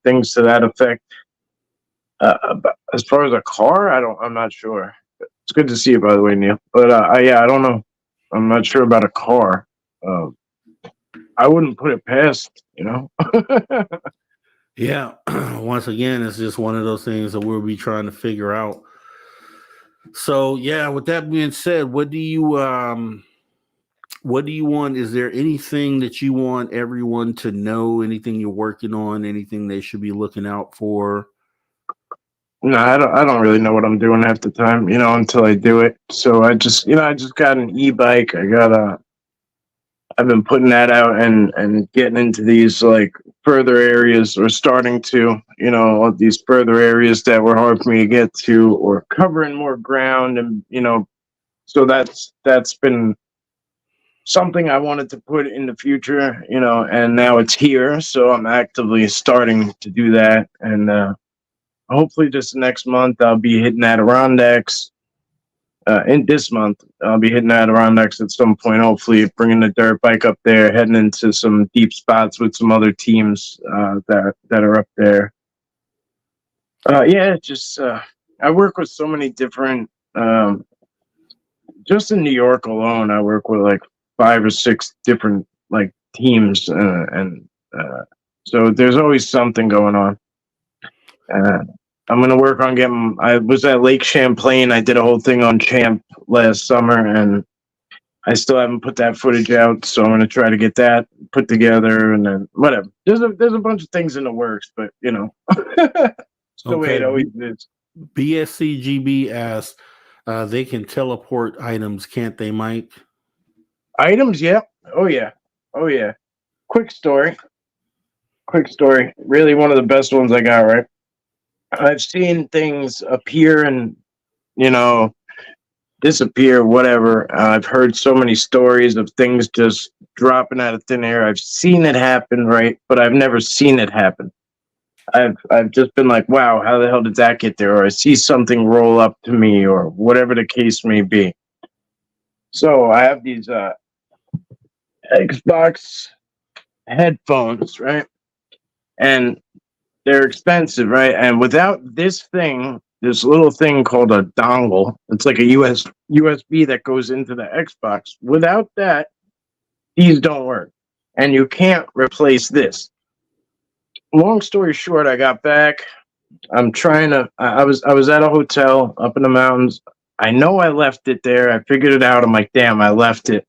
Speaker 9: things to that effect. But as far as a car, I'm not sure. It's good to see you, by the way, Neil. But yeah, I don't know. I'm not sure about a car. Um, I wouldn't put it past.
Speaker 1: Yeah. Once again, it's just one of those things that we'll be trying to figure out. So yeah, with that being said, what do you want? Is there anything that you want everyone to know? Anything you're working on? Anything they should be looking out for?
Speaker 9: No, I don't really know what I'm doing half the time, until I do it. So I just got an e-bike. I've been putting that out and getting into these like further areas, or starting to, these further areas that were hard for me to get to, or covering more ground, and so that's been something I wanted to put in the future, and now it's here. So I'm actively starting to do that, and hopefully just next month I'll be hitting Adirondacks. In this month, I'll be hitting Adirondacks at some point. Hopefully, bringing the dirt bike up there, heading into some deep spots with some other teams that are up there. Yeah, just I work with so many different. Just in New York alone, I work with like 5 or 6 different like teams, and so there's always something going on. I'm going to work on getting. I was at Lake Champlain. I did a whole thing on Champ last summer, and I still haven't put that footage out. So I'm going to try to get that put together, and then whatever. There's a bunch of things in the works, but it's the way it always is.
Speaker 1: BSCGB asks, they can teleport items, can't they, Mike?
Speaker 9: Items, yeah. Oh yeah. Quick story. Really, one of the best ones I got. Right. I've seen things appear and, disappear, whatever. I've heard so many stories of things just dropping out of thin air. I've seen it happen, right? But I've never seen it happen. I've just been like, wow, how the hell did that get there? Or I see something roll up to me, or whatever the case may be. So I have these Xbox headphones, right? And they're expensive, right? And without this little thing called a dongle, it's like a USB that goes into the Xbox. Without that, these don't work. And you can't replace this. Long story short, I got back. I was at a hotel up in the mountains. I know I left it there. I figured it out. I'm like, damn, I left it.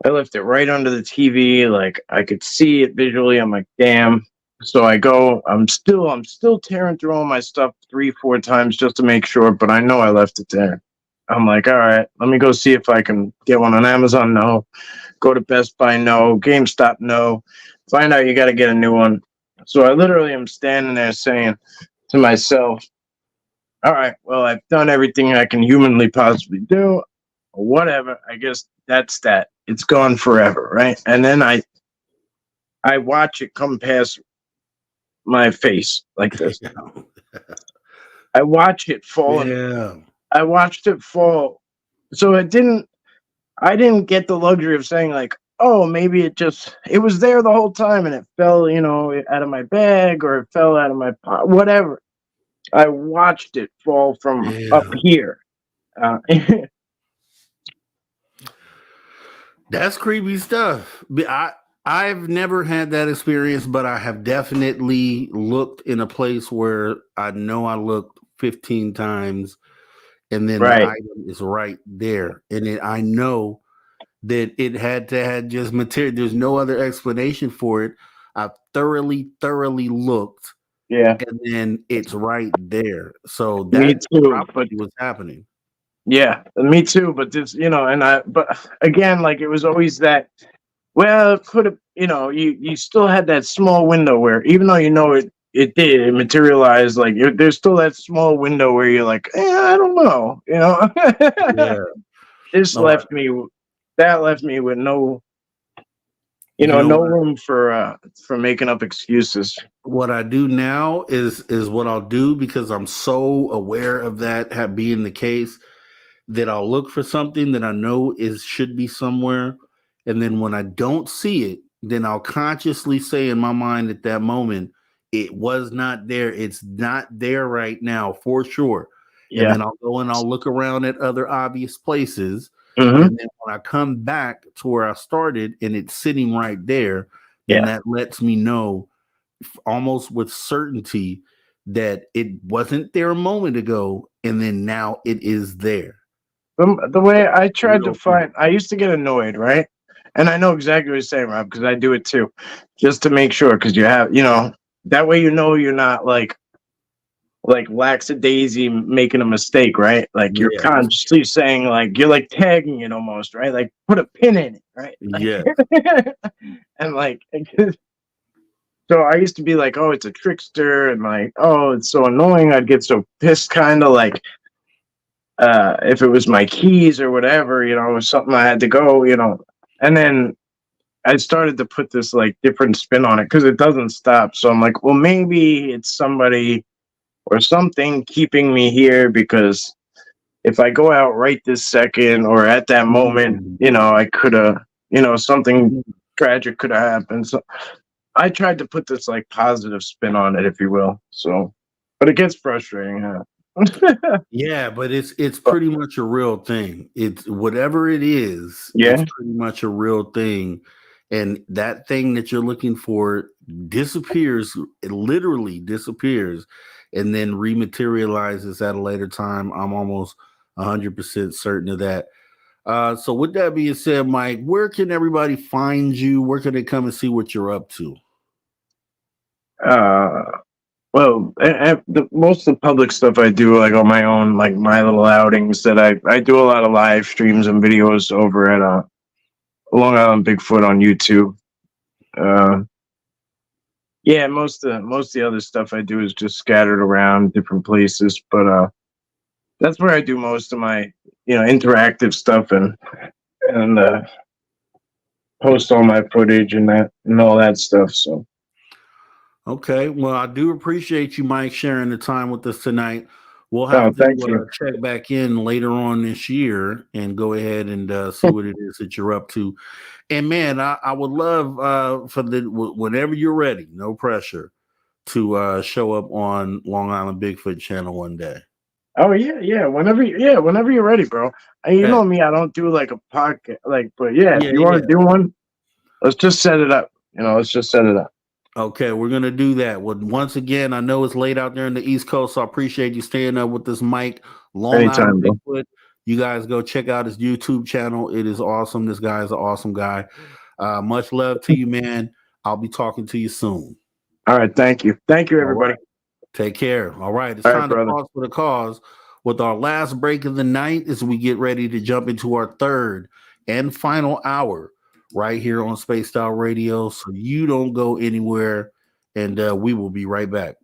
Speaker 9: I left it right under the TV. Like, I could see it visually. I'm like, damn. So I go, I'm still tearing through all my stuff 3-4 times just to make sure, but I know I left it there. I'm like, all right, let me go see if I can get one on Amazon. No. Go to Best Buy. No. GameStop. No. Find out you got to get a new one. So I literally am standing there saying to myself, all right, well, I've done everything I can humanly possibly do. Whatever. I guess that's that. It's gone forever, right? And then I watch it come past my face like this. I watch it fall.
Speaker 1: Yeah.
Speaker 9: I watched it fall. So I didn't get the luxury of saying like, oh, maybe it was there the whole time and it fell, out of my bag, or it fell out of my pot, whatever. I watched it fall from up here.
Speaker 1: That's creepy stuff. I've never had that experience, but I have definitely looked in a place where I know I looked 15 times, and then the item is right there. And I know that it had to have just material. There's no other explanation for it. I've thoroughly looked.
Speaker 9: Yeah.
Speaker 1: And then it's right there. So
Speaker 9: that's
Speaker 1: probably what's happening.
Speaker 9: Yeah, me too. But this, but again, like, it was always that, well, it could have, you still had that small window where, even though it materialized, like, there's still that small window where you're like, I don't know,
Speaker 1: Yeah.
Speaker 9: That left me with no, no room for making up excuses.
Speaker 1: What I do now is what I'll do, because I'm so aware of that being the case, that I'll look for something that I know should be somewhere. And then when I don't see it, then I'll consciously say in my mind at that moment, it was not there. It's not there right now for sure. And
Speaker 9: Yeah.
Speaker 1: then I'll go and I'll look around at other obvious places.
Speaker 9: Hmm.
Speaker 1: And then when I come back to where I started and it's sitting right there, then
Speaker 9: Yeah.
Speaker 1: that lets me know almost with certainty that it wasn't there a moment ago. And then now it is there.
Speaker 9: The way I tried to
Speaker 1: Real thing.
Speaker 9: find, I used to get annoyed, right? And I know exactly what you're saying, Rob, because I do it too, just to make sure, because you have, that way you're not like lackadaisy making a mistake, right? Like you're
Speaker 1: Yes.
Speaker 9: consciously saying, like you're like tagging it almost, right? Like put a pin in it, right?
Speaker 1: Yes.
Speaker 9: And like, so I used to be like, oh, it's a trickster, and like, oh, it's so annoying. I'd get so pissed, kind of like, if it was my keys or whatever, it was something I had to go, and then I started to put this like different spin on it because it doesn't stop. So I'm like, well, maybe it's somebody or something keeping me here because if I go out right this second or at that moment, I could have, something tragic could have happened. So I tried to put this like positive spin on it, if you will. So, but it gets frustrating, huh?
Speaker 1: Yeah, but it's pretty much a real thing. It's whatever it is, it's
Speaker 9: Yeah.
Speaker 1: pretty much a real thing. And that thing that you're looking for disappears, it literally disappears and then rematerializes at a later time. I'm almost 100% certain of that. So with that being said, Mike, where can everybody find you? Where can they come and see what you're up to?
Speaker 9: Uh, well, most of the public stuff I do like on my own, like my little outings that I do a lot of live streams and videos over at Long Island Bigfoot on YouTube. Uh, yeah, most of the other stuff I do is just scattered around different places, but that's where I do most of my interactive stuff and post all my footage and all that stuff. So
Speaker 1: Okay. Well, I do appreciate you, Mike, sharing the time with us tonight. We'll
Speaker 9: oh,
Speaker 1: have to
Speaker 9: thank you.
Speaker 1: check back in later on this year and go ahead and see what it is that you're up to. And man, I would love for whenever you're ready, no pressure, to show up on Long Island Bigfoot channel one day.
Speaker 9: Oh yeah. Whenever you're ready, bro. You
Speaker 1: Hey,
Speaker 9: know me, I don't do like a podcast, like, but yeah, if
Speaker 1: yeah,
Speaker 9: you want
Speaker 1: yeah.
Speaker 9: to do one, let's just set it up. Let's just set it up.
Speaker 1: Okay, we're gonna do that. Well, once again, I know it's late out there in the East Coast, so I appreciate you staying up with this Mike, Long Island
Speaker 9: Anytime, bro.
Speaker 1: Bigfoot. You guys go check out his YouTube channel. It is awesome. This guy is an awesome guy. Much love to you, man. I'll be talking to you soon.
Speaker 9: All right, thank you. Thank you,
Speaker 1: All
Speaker 9: everybody.
Speaker 1: right. Take care. All right. It's
Speaker 9: All right,
Speaker 1: time to
Speaker 9: brother.
Speaker 1: pause for the cause with our last break of the night as we get ready to jump into our third and final hour right here on Spaced Out Radio. So you don't go anywhere, and we will be right back.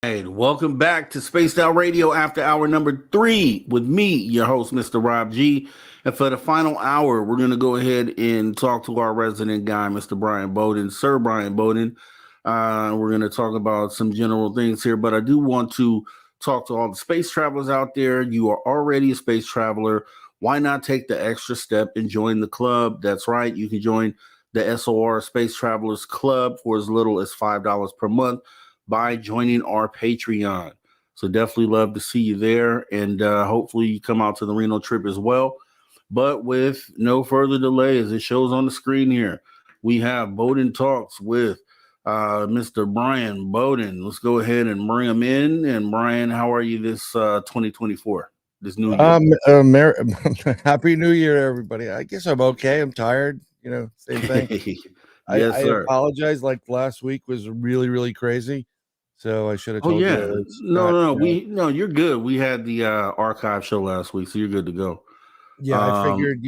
Speaker 1: Hey, welcome back to Spaced Out Radio after hour number 3 with me, your host, Mr. Rob G. And for the final hour, we're going to go ahead and talk to our resident guy, Mr. Brian Bowden, Sir Brian Bowden. We're going to talk about some general things here, but I do want to talk to all the space travelers out there. You are already a space traveler. Why not take the extra step and join the club? That's right. You can join the S.O.R. Space Travelers Club for as little as $5 per month by joining our Patreon. So definitely love to see you there, and hopefully you come out to the Reno trip as well. But with no further delay, as it shows on the screen here, we have Bowden Talks with Mr. Brian Bowden. Let's go ahead and bring him in. And Brian, how are you this 2024, this new year?
Speaker 10: Happy New Year, everybody. I guess I'm okay. I'm tired. Same thing.
Speaker 1: Yes,
Speaker 10: I
Speaker 1: sir.
Speaker 10: apologize. Like last week was really, really crazy. So I should have told you.
Speaker 1: No, you're good. We had the archive show last week, so you're good to go.
Speaker 10: Yeah, I figured,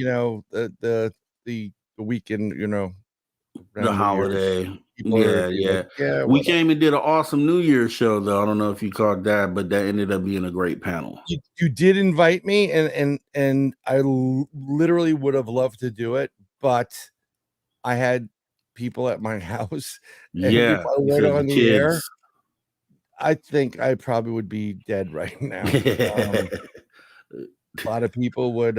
Speaker 10: the weekend,
Speaker 1: the holiday. Yeah. We
Speaker 10: whatever.
Speaker 1: came and did an awesome New Year's show, though. I don't know if you caught that, but that ended up being a great panel.
Speaker 10: You did invite me, and I literally would have loved to do it, but I had people at my house. And
Speaker 1: Yeah,
Speaker 10: if I went on the air, I think I probably would be dead right now. A lot of people would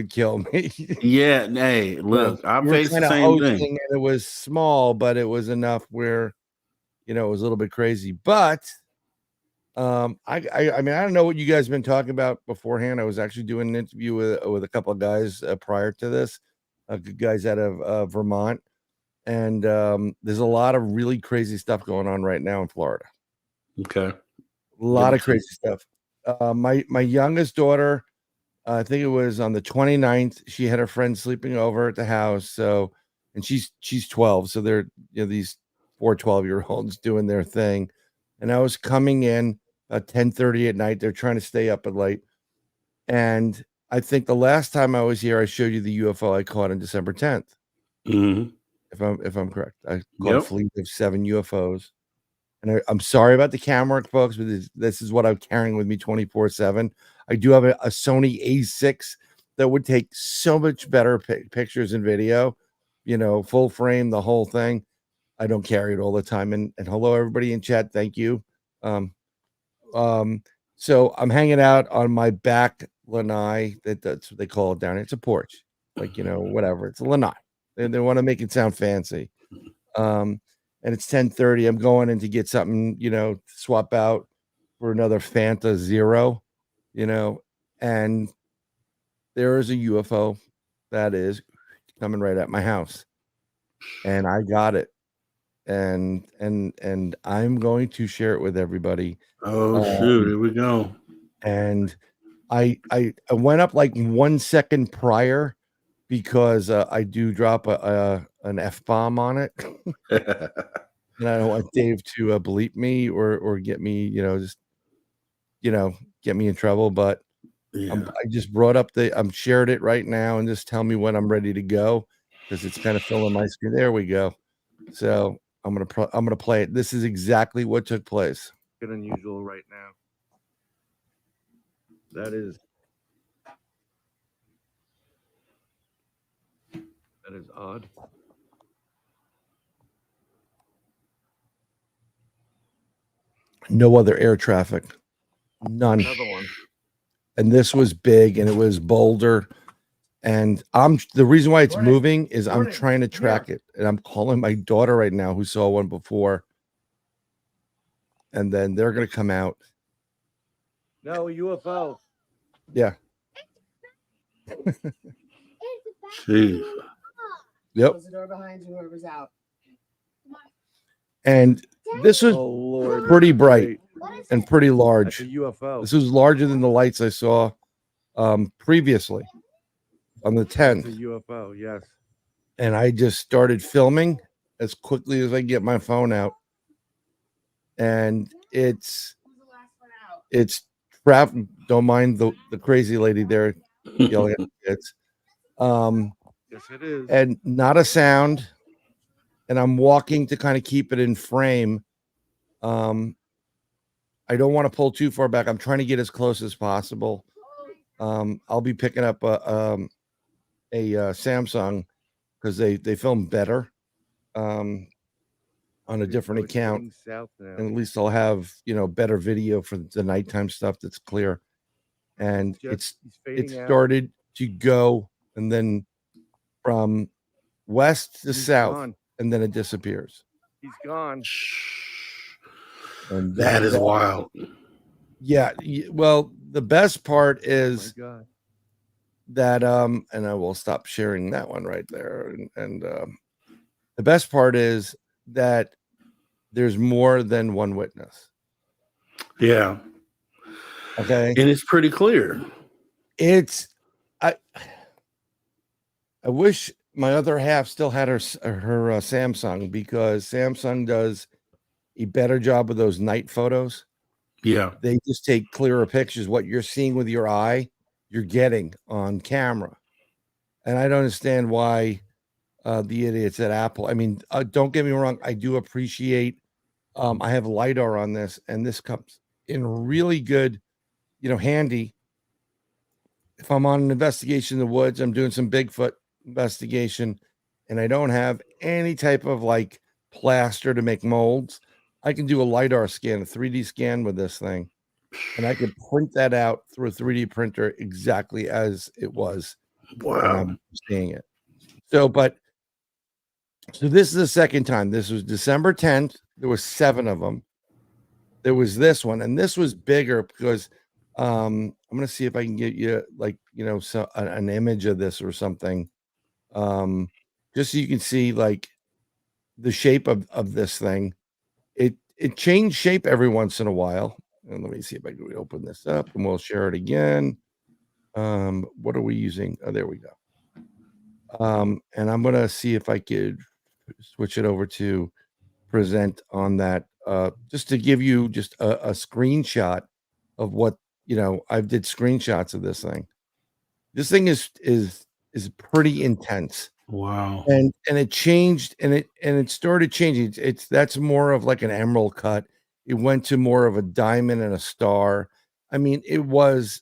Speaker 10: kill me.
Speaker 1: Yeah, hey, look, I faced the same thing.
Speaker 10: And it was small, but it was enough where, it was a little bit crazy. But I mean, I don't know what you guys have been talking about beforehand. I was actually doing an interview with a couple of guys prior to this, good guys out of Vermont. And there's a lot of really crazy stuff going on right now in Florida.
Speaker 1: Okay.
Speaker 10: A lot of crazy stuff. My youngest daughter, I think it was on the 29th, she had her friend sleeping over at the house. So, and she's 12. So they're, these 4 12-year-olds doing their thing. And I was coming in at 10:30 at night. They're trying to stay up at late. And I think the last time I was here, I showed you the UFO I caught on December 10th.
Speaker 1: Mm-hmm.
Speaker 10: If I'm correct, I caught a fleet of 7 UFOs. And I'm sorry about the camera, folks, but this is what I'm carrying with me 24/7. I do have a Sony A6 that would take so much better pictures and video, full frame, the whole thing. I don't carry it all the time. And hello, everybody in chat. Thank you. So I'm hanging out on my back lanai. That's what they call it down here. It's a porch, like, whatever. It's a lanai. They want to make it sound fancy. And it's 10:30. I'm going in to get something, swap out for another Fanta Zero, and there is a UFO that is coming right at my house, and I got it, and I'm going to share it with everybody.
Speaker 1: Oh shoot! Here we go.
Speaker 10: And I went up like 1 second prior because I do drop an F-bomb on it. And I don't want Dave to bleep me or get me, get me in trouble. But I just brought up I'm shared it right now, and just tell me when I'm ready to go, because it's kind of filling my screen. There we go. So I'm gonna play it. This is exactly what took place. Get unusual right now. That is odd. No other air traffic. None. Another one. And this was big, and it was Boulder. And the reason why it's moving is I'm trying to track it. And I'm calling my daughter right now, who saw one before. And then they're gonna come out. No, UFO. Yeah.
Speaker 1: Jeez.
Speaker 10: Yep.
Speaker 11: Close the door behind you, whoever's out.
Speaker 10: And this was pretty bright and pretty large.
Speaker 11: That's a UFO.
Speaker 10: This was larger than the lights I saw previously on the 10th.
Speaker 11: It's a UFO, yes.
Speaker 10: And I just started filming as quickly as I get my phone out. And it's traffic. Don't mind the crazy lady there yelling at the kids.
Speaker 11: Yes, it is.
Speaker 10: And not a sound. And I'm walking to kind of keep it in frame. I don't want to pull too far back. I'm trying to get as close as possible. I'll be picking up a Samsung because they film better on a different account, and at least I'll have better video for the nighttime stuff that's clear. And it started to go, and then from west to south, and then it disappears.
Speaker 11: He's gone.
Speaker 10: And
Speaker 1: That is wild.
Speaker 10: Yeah. Well, the best part is
Speaker 11: Oh my God.
Speaker 10: that and I will stop sharing that one right there. And the best part is that there's more than one witness.
Speaker 1: Yeah.
Speaker 10: Okay.
Speaker 1: And it's pretty clear.
Speaker 10: I wish my other half still had her Samsung, because Samsung does a better job of those night photos.
Speaker 1: Yeah.
Speaker 10: They just take clearer pictures. What you're seeing with your eye, you're getting on camera. And I don't understand why the idiots at Apple. I mean, don't get me wrong. I do appreciate. I have LiDAR on this, and this comes in really good, handy. If I'm on an investigation in the woods, I'm doing some Bigfoot investigation, and I don't have any type of like plaster to make molds, I can do a LiDAR scan, a 3D scan with this thing, and I can print that out through a 3D printer exactly as it was.
Speaker 1: Wow.
Speaker 10: And I'm seeing it. So this is the second time. This was December 10th. There was 7 of them. There was this one, and this was bigger because I'm gonna see if I can get you an image of this or something, just so you can see like the shape of this thing. It changed shape every once in a while. And let me see if I can open this up, and we'll share it again. What are we using? Oh, there we go. And I'm gonna see if I could switch it over to present on that, just to give you just a screenshot of what I did screenshots of this thing. This thing is pretty intense.
Speaker 1: Wow.
Speaker 10: And it changed, and it started changing. That's more of like an emerald cut. It went to more of a diamond and a star. I mean, it was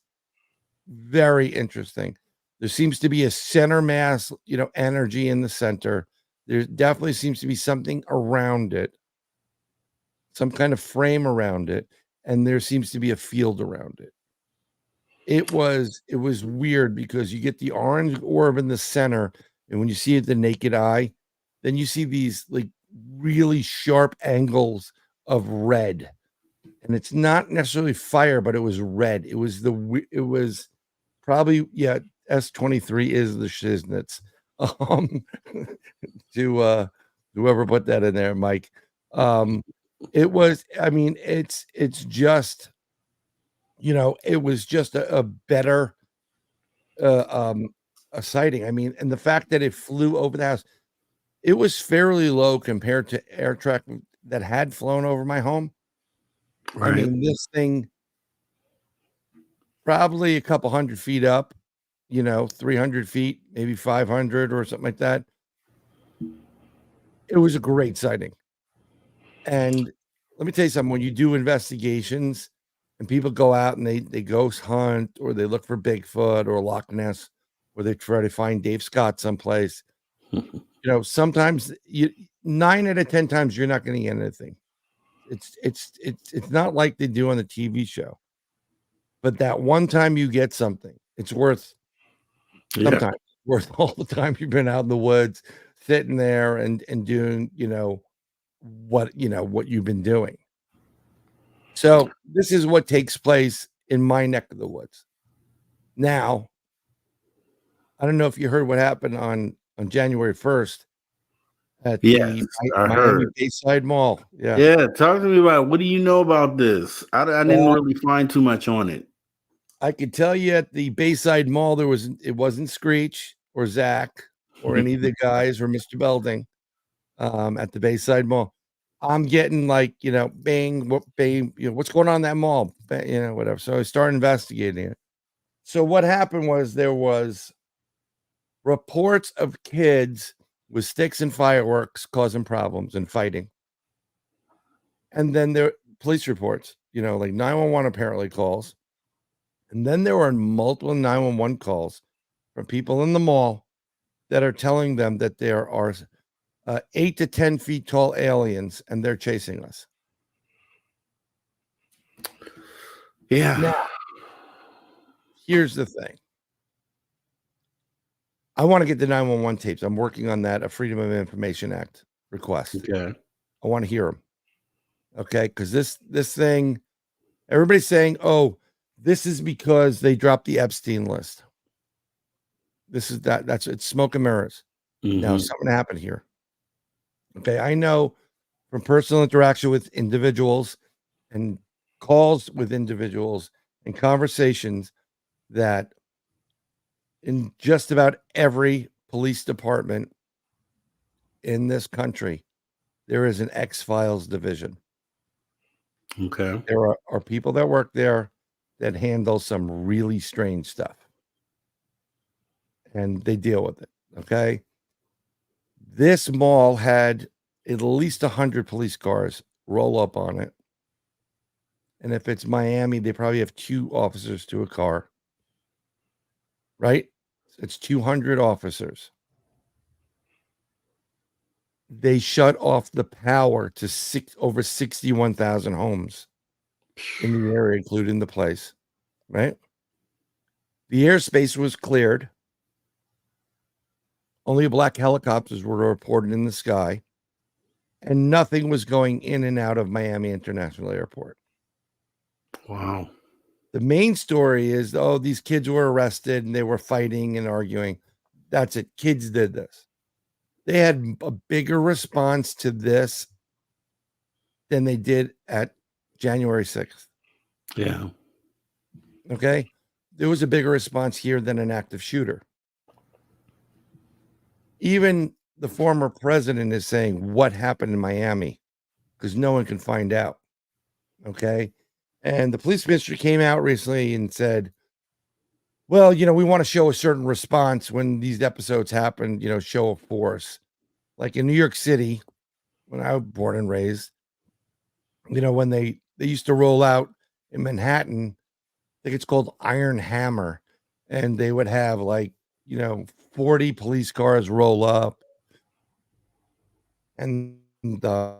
Speaker 10: very interesting. There seems to be a center mass, energy in the center. There definitely seems to be something around it, some kind of frame around it, and there seems to be a field around it. It was weird because you get the orange orb in the center, and when you see it the naked eye, then you see these like really sharp angles of red, and it's not necessarily fire, but it was red. It was probably, yeah, S23 is the shiznits. To whoever put that in there, Mike. It was, I mean, it's just, it was just a better a sighting. I mean, and the fact that it flew over the house, it was fairly low compared to air traffic that had flown over my home.
Speaker 1: Right.
Speaker 10: I mean, this thing probably a couple hundred feet up, 300 feet, maybe 500 or something like that. It was a great sighting. And let me tell you something, when you do investigations and people go out and they ghost hunt, or they look for Bigfoot or Loch Ness, or they try to find Dave Scott someplace, sometimes 9 out of 10 times you're not going to get anything. It's not like they do on the TV show. But that one time you get something, it's worth sometimes worth all the time you've been out in the woods, sitting there and doing, what you've been doing. So this is what takes place in my neck of the woods. Now, I don't know if you heard what happened on January 1st at the Miami
Speaker 1: heard.
Speaker 10: Bayside Mall.
Speaker 1: Yeah. Talk to me about, what do you know about this? I didn't really find too much on it.
Speaker 10: I could tell you at the Bayside Mall, it wasn't Screech or Zach or any of the guys or Mr. Belding at the Bayside Mall. I'm getting like, bang, what's going on in that mall? Whatever. So I started investigating it. So what happened was there was reports of kids with sticks and fireworks causing problems and fighting. And then there police reports. like 911 apparently calls. And then there were multiple 911 calls from people in the mall that are telling them that there are 8 to 10 feet tall aliens and they're chasing us.
Speaker 1: Yeah.
Speaker 10: Now, here's the thing. I want to get the 911 tapes. I'm working on that, a Freedom of Information Act request.
Speaker 1: Okay.
Speaker 10: I want to hear them. Okay, because this thing, everybody's saying, oh, this is because they dropped the Epstein list. It's smoke and mirrors. Now, something happened here. Okay, I know from personal interaction with individuals and calls with individuals and conversations that in just about every police department in this country, there is an X-Files division.
Speaker 1: Okay.
Speaker 10: There are people that work there that handle some really strange stuff. And they deal with it. Okay. This mall had at least 100 police cars roll up on it. And if it's Miami, they probably have 2 officers to a car. Right? It's 200 officers. They shut off the power to over 61,000 homes in the area, including the place. Right? The airspace was cleared. Only black helicopters were reported in the sky, and nothing was going in and out of Miami International Airport.
Speaker 1: Wow.
Speaker 10: The main story is, oh, these kids were arrested and they were fighting and arguing. That's it. Kids did this. They had a bigger response to this than they did at January 6th.
Speaker 1: Yeah.
Speaker 10: Okay. There was a bigger response here than an active shooter. Even the former president is saying what happened in Miami because no one can find out. Okay. And the police ministry came out recently and said, well, we want to show a certain response when these episodes happen, show of force. Like in New York City, when I was born and raised, when they used to roll out in Manhattan, I think it's called Iron Hammer. And they would have 40 police cars roll up. And the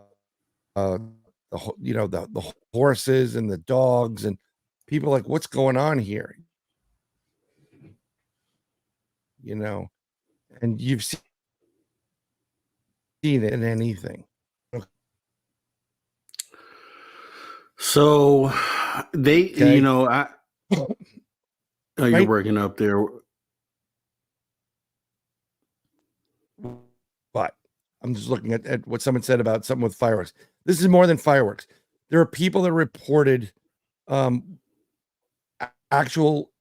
Speaker 10: horses and the dogs and people like, what's going on here? And you've seen it in anything.
Speaker 1: So they,
Speaker 10: Okay.
Speaker 1: oh, you're
Speaker 10: Right.
Speaker 1: working up there.
Speaker 10: But I'm just looking at what someone said about something with fireworks. This is more than fireworks. There are people that reported actual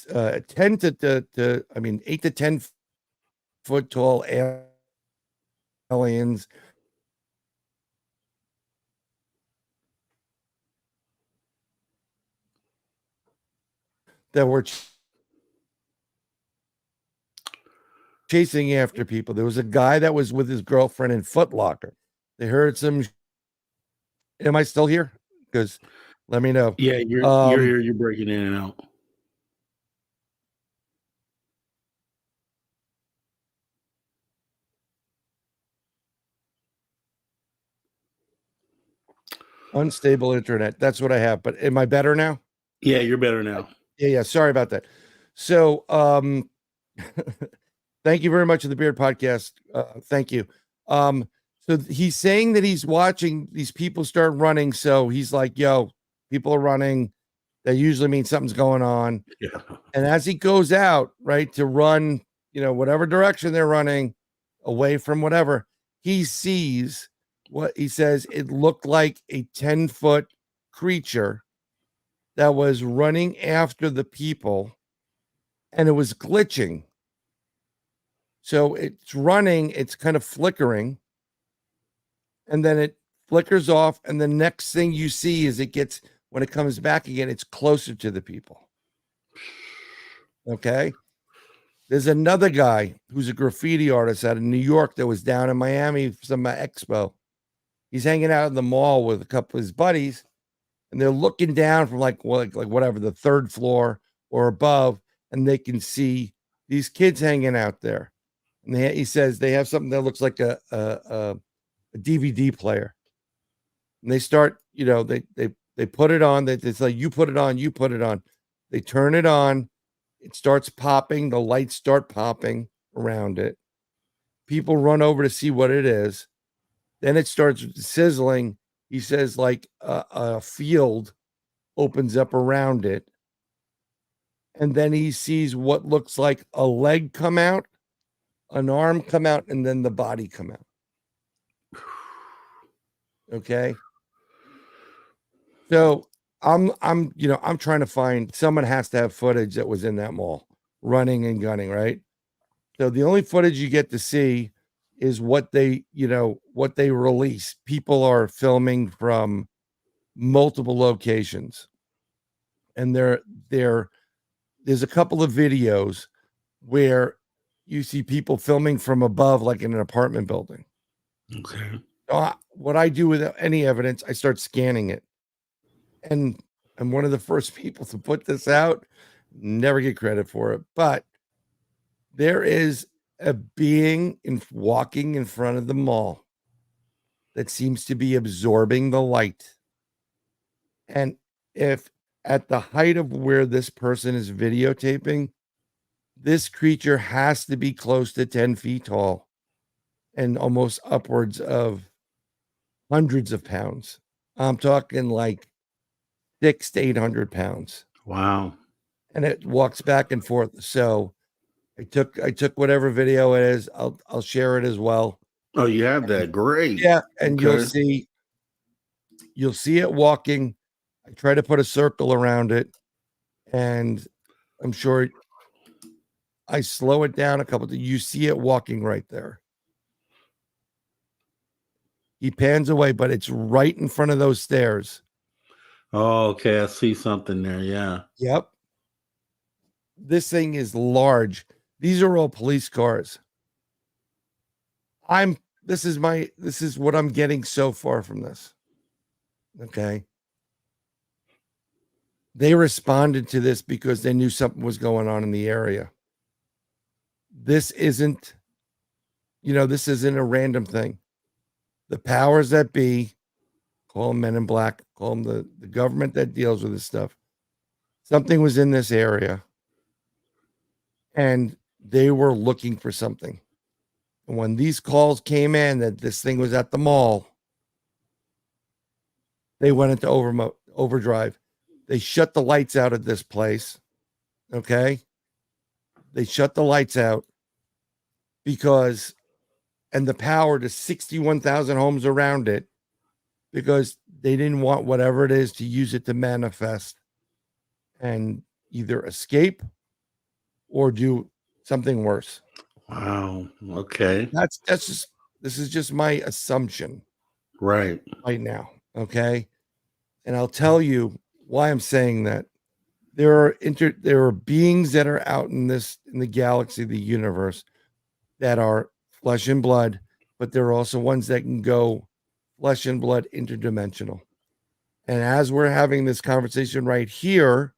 Speaker 10: 8 to 10 foot tall aliens that were chasing after people. There was a guy that was with his girlfriend in Foot Locker. They heard some. Am I still here? Because let me know.
Speaker 1: Yeah, you're here. You're breaking in and out.
Speaker 10: Unstable internet. That's what I have. But am I better now?
Speaker 1: Yeah, you're better now.
Speaker 10: Yeah. Sorry about that. So, thank you very much for the Beard Podcast. Thank you. So he's saying that he's watching these people start running. So he's like, yo, people are running. That usually means something's going on.
Speaker 1: Yeah.
Speaker 10: And as he goes out, right, to run, whatever direction they're running away from whatever, he sees what he says it looked like a 10-foot creature that was running after the people, and it was glitching. So it's running, it's kind of flickering, and then it flickers off, and the next thing you see is when it comes back again, it's closer to the people. Okay? There's another guy who's a graffiti artist out of New York that was down in Miami for some expo. He's hanging out in the mall with a couple of his buddies, and they're looking down from like whatever, the third floor or above, and they can see these kids hanging out there. And he says they have something that looks like a DVD player. And they start, they put it on. It's like, you put it on, you put it on. They turn it on. It starts popping. The lights start popping around it. People run over to see what it is. Then it starts sizzling. He says like a field opens up around it. And then he sees what looks like a leg come out, an arm come out, and then the body come out. Okay. So I'm trying to find, someone has to have footage that was in that mall running and gunning, right? So the only footage you get to see is what they release. People are filming from multiple locations. And there's a couple of videos where you see people filming from above, like in an apartment building.
Speaker 1: Okay.
Speaker 10: What I do with any evidence, I start scanning it. And I'm one of the first people to put this out. Never get credit for it. But there is a being walking in front of the mall that seems to be absorbing the light. And if at the height of where this person is videotaping, this creature has to be close to 10 feet tall and almost upwards of hundreds of pounds. I'm talking like 600 to 800 pounds.
Speaker 1: Wow.
Speaker 10: And it walks back and forth. So I took whatever video it is. I'll share it as well.
Speaker 1: Oh, you have that. Great.
Speaker 10: Yeah. And
Speaker 1: Okay.
Speaker 10: you'll see it walking. I try to put a circle around it, and I'm sure I slow it down a couple. You see it walking right there. He pans away, but it's right in front of those stairs.
Speaker 1: Oh, okay. I see something there. Yeah.
Speaker 10: Yep. This thing is large. These are all police cars. This is what I'm getting so far from this. Okay. They responded to this because they knew something was going on in the area. This isn't a random thing. The powers that be, call them Men in Black, call them the government that deals with this stuff. Something was in this area, and they were looking for something. And when these calls came in that this thing was at the mall, they went into overdrive. They shut the lights out at this place. Okay. They shut the lights out and the power to 61,000 homes around it, because they didn't want whatever it is to use it to manifest and either escape or do something worse.
Speaker 1: Wow. Okay.
Speaker 10: This is just my assumption
Speaker 1: Right
Speaker 10: now. Okay. And I'll tell you why I'm saying that. There are beings that are out in the galaxy, the universe, that are flesh and blood, but there are also ones that can go flesh and blood interdimensional. And as we're having this conversation right here,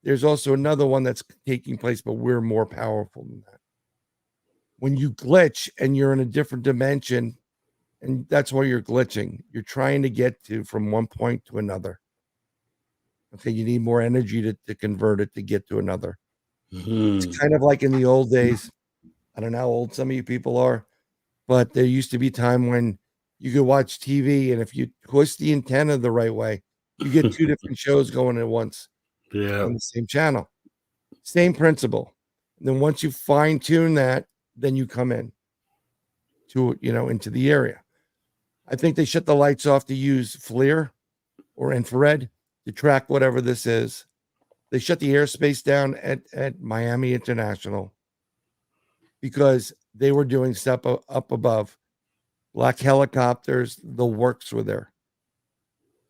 Speaker 10: there's also another one that's taking place, but we're more powerful than that. When you glitch and you're in a different dimension, and that's why you're glitching, you're trying to get from one point to another. Okay, you need more energy to convert it to get to another. It's kind of like in the old days. I don't know how old some of you people are, but there used to be a time when you could watch TV, and if you twist the antenna the right way, you get two different shows going at once.
Speaker 1: Yeah.
Speaker 10: On the same channel. Same principle. And then once you fine tune that, then you come in into the area. I think they shut the lights off to use FLIR or infrared to track whatever this is. They shut the airspace down at Miami International because they were doing stuff up above. Black helicopters, the works were there.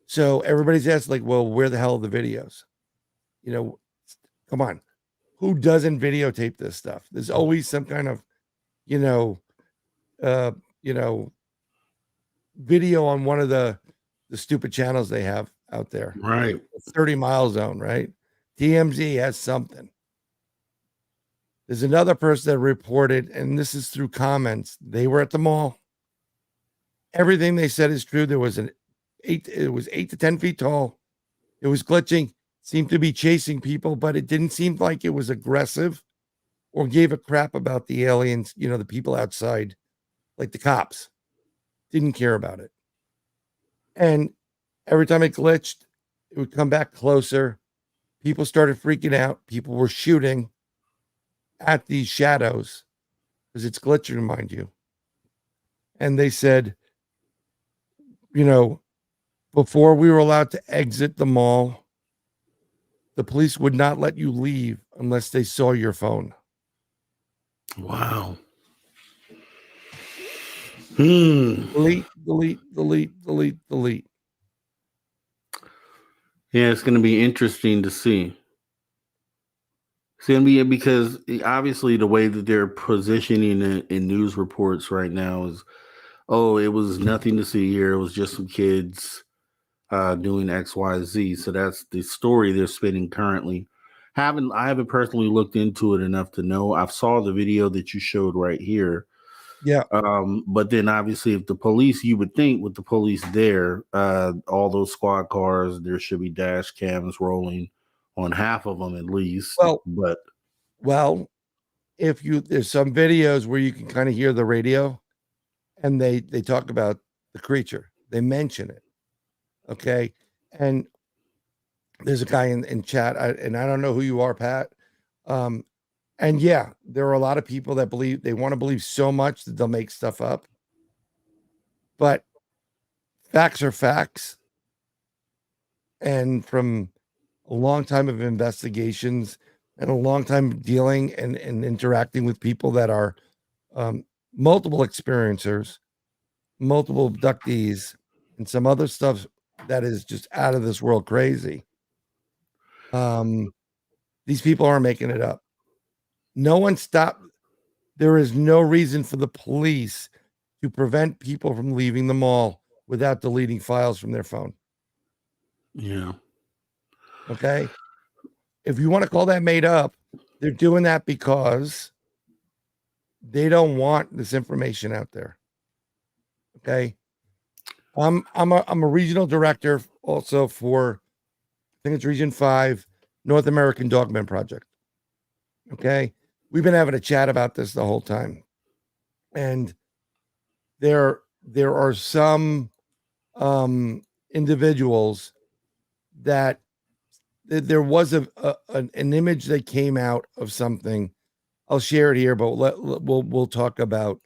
Speaker 10: So everybody's asked, like, well, where the hell are the videos? Come on. Who doesn't videotape this stuff? There's always some kind of, video on one of the stupid channels they have out there.
Speaker 1: Right.
Speaker 10: 30-mile zone, right? TMZ has something. There's another person that reported, and this is through comments. They were at the mall. Everything they said is true. There was it was 8 to 10 feet tall. It was glitching, seemed to be chasing people, but it didn't seem like it was aggressive or gave a crap about the aliens, the people outside, like the cops. Didn't care about it. And every time it glitched, it would come back closer. People started freaking out. People were shooting at these shadows because it's glitching, mind you. And they said, before we were allowed to exit the mall, the police would not let you leave unless they saw your phone.
Speaker 1: Wow.
Speaker 10: Delete, delete, delete, delete, delete.
Speaker 1: Yeah, it's going to be interesting to see. It's going to be because obviously the way that they're positioning it in news reports right now is, oh, it was nothing to see here. It was just some kids doing X, Y, Z. So that's the story they're spinning currently. I haven't personally looked into it enough to know. I've saw the video that you showed right here.
Speaker 10: Yeah.
Speaker 1: But then obviously if the police, you would think with the police there, all those squad cars, there should be dash cams rolling on half of them at least.
Speaker 10: Well, there's some videos where you can kind of hear the radio and they talk about the creature. They mention it. Okay. And there's a guy in chat, and I don't know who you are, Pat. And yeah, there are a lot of people that they want to believe so much that they'll make stuff up. But facts are facts. And from a long time of investigations and a long time dealing and interacting with people that are multiple experiencers, multiple abductees, and some other stuff that is just out of this world crazy. These people aren't making it up. No one stopped. There is no reason for the police to prevent people from leaving the mall without deleting files from their phone.
Speaker 1: Yeah.
Speaker 10: Okay. If you want to call that made up, they're doing that because they don't want this information out there. Okay. I'm a regional director also for, I think it's Region 5, North American Dogman Project. Okay. We've been having a chat about this the whole time. And there are some individuals that there was an image that came out of something. I'll share it here, but we'll talk about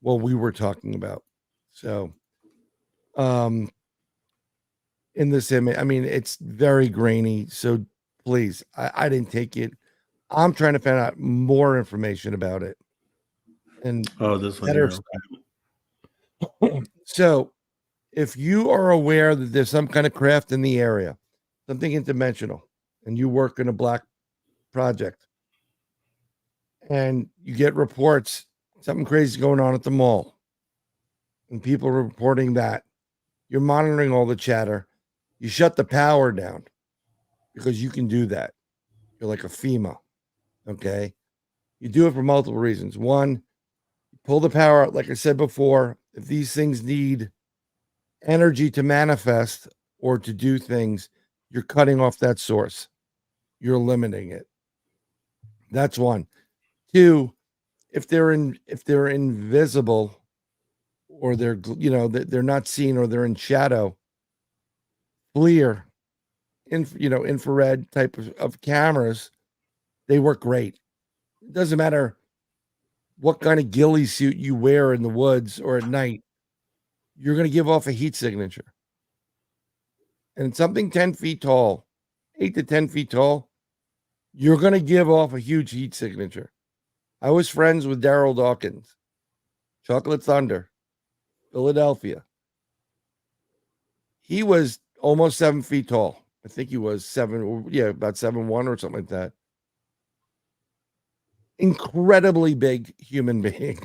Speaker 10: what we were talking about. So, in this image, I mean, it's very grainy. So please, I didn't take it. I'm trying to find out more information about it. And
Speaker 1: this one here.
Speaker 10: So, if you are aware that there's some kind of craft in the area, something interdimensional, and you work in a black project, and you get reports, something crazy going on at the mall, and people are reporting that, you're monitoring all the chatter, you shut the power down because you can do that. You're like a FEMA. Okay. You do it for multiple reasons. One, pull the power out. Like I said before, if these things need energy to manifest or to do things, you're cutting off that source. You're limiting it. That's one. Two, if they're invisible or they're not seen or they're in shadow, FLIR, infrared type of cameras, they work great. It doesn't matter what kind of ghillie suit you wear in the woods or at night, you're going to give off a heat signature. And something 10 feet tall, 8 to 10 feet tall, you're going to give off a huge heat signature. I was friends with Daryl Dawkins, Chocolate Thunder, Philadelphia. He was almost 7 feet tall. I think he was about 7'1" or something like that. Incredibly big human being.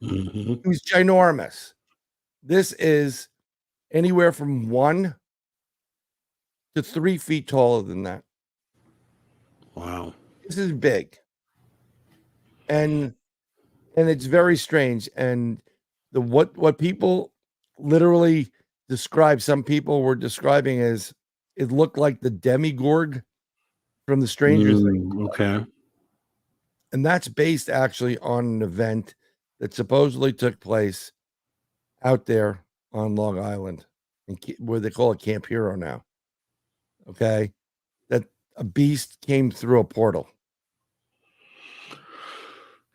Speaker 1: Mm-hmm.
Speaker 10: He was ginormous. This is anywhere from 1 to 3 feet taller than that.
Speaker 1: Wow.
Speaker 10: This is big. And it's very strange. And what people literally describe, some people were describing as it looked like the demigorg from the Stranger Things.
Speaker 1: Okay.
Speaker 10: And that's based actually on an event that supposedly took place out there on Long Island, where they call it Camp Hero now. Okay. That a beast came through a portal.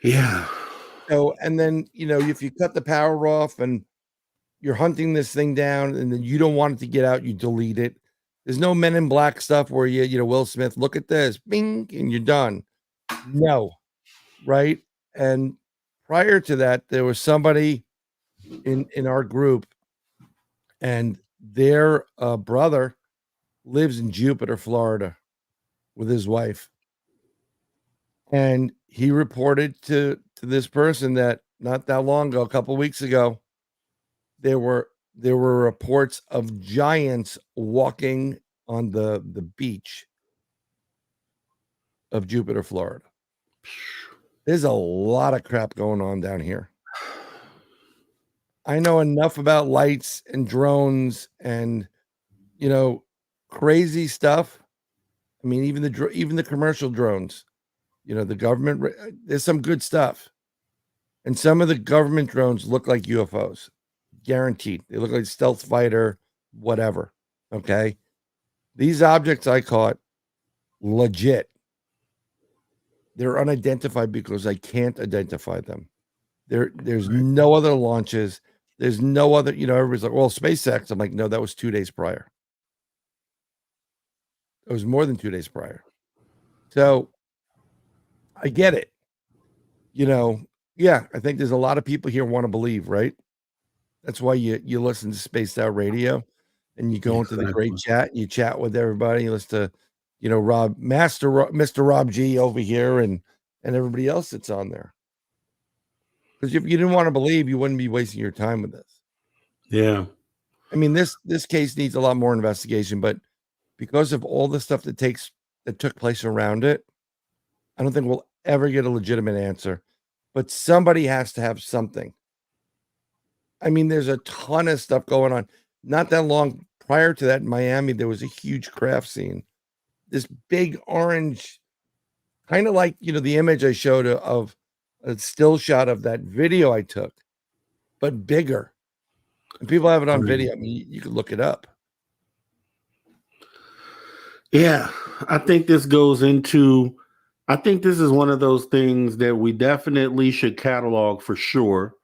Speaker 1: Yeah.
Speaker 10: So, and then, if you cut the power off and you're hunting this thing down and then you don't want it to get out, you delete it. There's no Men in Black stuff where Will Smith, look at this, bing, and you're done. No. Right. And prior to that, there was somebody in our group, and their brother lives in Jupiter, Florida, with his wife. And he reported to this person that not that long ago, a couple of weeks ago, there were reports of giants walking on the beach of Jupiter, Florida. There's a lot of crap going on down here. I know enough about lights and drones and crazy stuff. I mean, even the commercial drones, the government, there's some good stuff. And some of the government drones look like UFOs, guaranteed. They look like stealth fighter, whatever. Okay. These objects I caught, legit. They're unidentified because I can't identify them. There's no other launches. There's no other, everybody's like, well, SpaceX. I'm like, no, that was 2 days prior. It was more than 2 days prior. So I get it. Yeah, I think there's a lot of people here want to believe, right? That's why you listen to Spaced Out Radio and you go into the great chat, you chat with everybody, you listen to, Mr. Rob G over here and everybody else that's on there. Because if you didn't want to believe, you wouldn't be wasting your time with this.
Speaker 1: Yeah.
Speaker 10: I mean, this case needs a lot more investigation, but because of all the stuff that took place around it, I don't think we'll ever get a legitimate answer. But somebody has to have something. I mean, there's a ton of stuff going on. Not that long prior to that in Miami, there was a huge craft scene. This big orange, kind of like, the image I showed of a still shot of that video I took, but bigger. And people have it on video. I mean, you can look it up.
Speaker 1: Yeah, I think this is one of those things that we definitely should catalog for sure,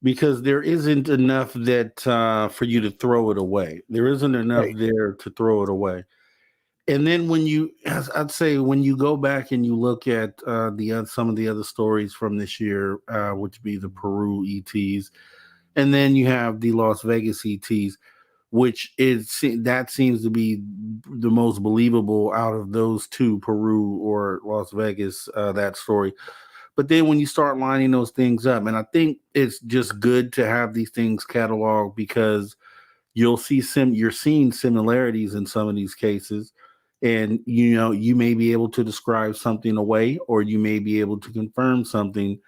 Speaker 1: because there isn't enough that for you to throw it away. There isn't enough there to throw it away. And then I'd say when you go back and you look at some of the other stories from this year, which be the Peru ETs, and then you have the Las Vegas ETs, which that seems to be the most believable out of those two, Peru or Las Vegas, that story. But then when you start lining those things up, and I think it's just good to have these things cataloged, because you're seeing similarities in some of these cases. And, you may be able to describe something away, or you may be able to confirm something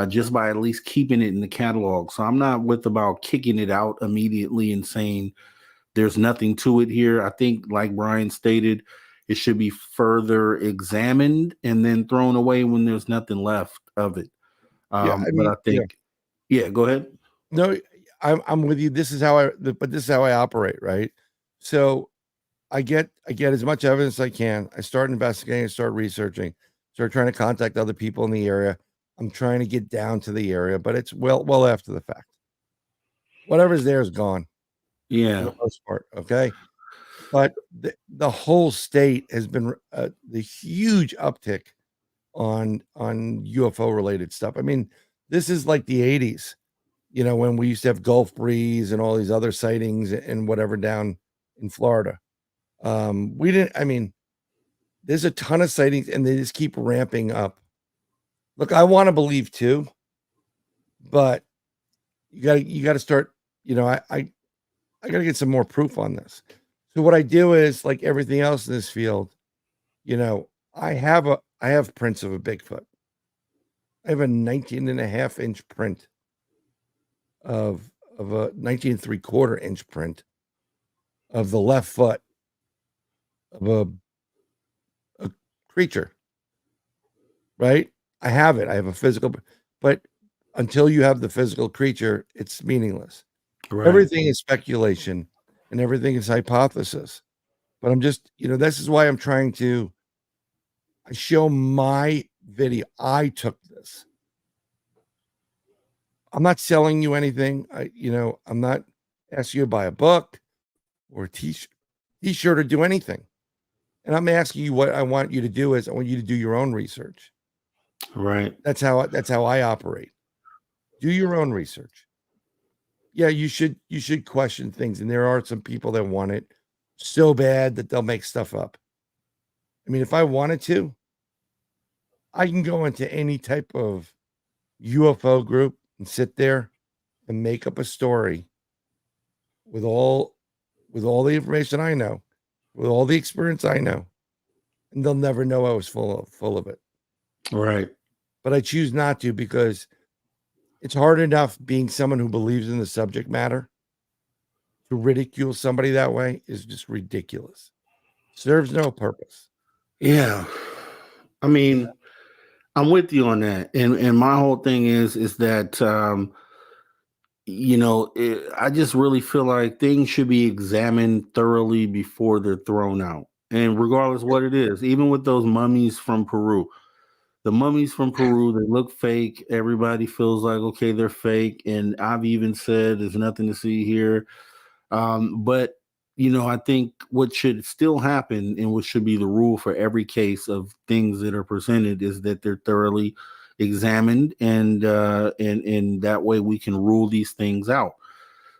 Speaker 1: just by at least keeping it in the catalog. So I'm not about kicking it out immediately and saying there's nothing to it here. I think, like Brian stated, it should be further examined and then thrown away when there's nothing left of it. But I think, go ahead.
Speaker 10: No, I'm with you. This is how I operate, right? So I get as much evidence as I can. I start investigating, start researching, start trying to contact other people in the area. I'm trying to get down to the area, but it's well after the fact. Whatever's there is gone.
Speaker 1: Yeah,
Speaker 10: for the most part. Okay, but the whole state has been the huge uptick on UFO related stuff. I mean, this is like the 80s, when we used to have Gulf Breeze and all these other sightings and whatever down in Florida. We didn't. I mean, there's a ton of sightings, and they just keep ramping up. Look, I want to believe too, but you got to start I got to get some more proof on this. So what I do is, like everything else in this field, I have prints of a Bigfoot. I have a 19.5-inch print of a 19.75-inch print of the left foot of a creature. Right? I have it. I have a physical, but until you have the physical creature, it's meaningless.
Speaker 1: Right.
Speaker 10: Everything is speculation and everything is hypothesis. But I'm just, this is why I'm trying to show my video. I took this. I'm not selling you anything. I'm not asking you to buy a book or a t-shirt or do anything. And I'm asking you, what I want you to do is I want you to do your own research.
Speaker 1: Right.
Speaker 10: That's how I operate. Do your own research. Yeah, you should question things. And there are some people that want it so bad that they'll make stuff up. I mean, if I wanted to, I can go into any type of UFO group and sit there and make up a story with all the information I know, with all the experience I know, and they'll never know I was full of it.
Speaker 1: Right.
Speaker 10: But I choose not to, because it's hard enough being someone who believes in the subject matter. To ridicule somebody that way is just ridiculous. Serves no purpose.
Speaker 1: Yeah. I mean, I'm with you on that. And my whole thing is that, I just really feel like things should be examined thoroughly before they're thrown out. And regardless of what it is, even with those mummies from Peru, the mummies from Peru, they look fake. Everybody feels like, okay, they're fake. And I've even said there's nothing to see here. But I think what should still happen, and what should be the rule for every case of things that are presented, is that they're thoroughly examined, and that way we can rule these things out.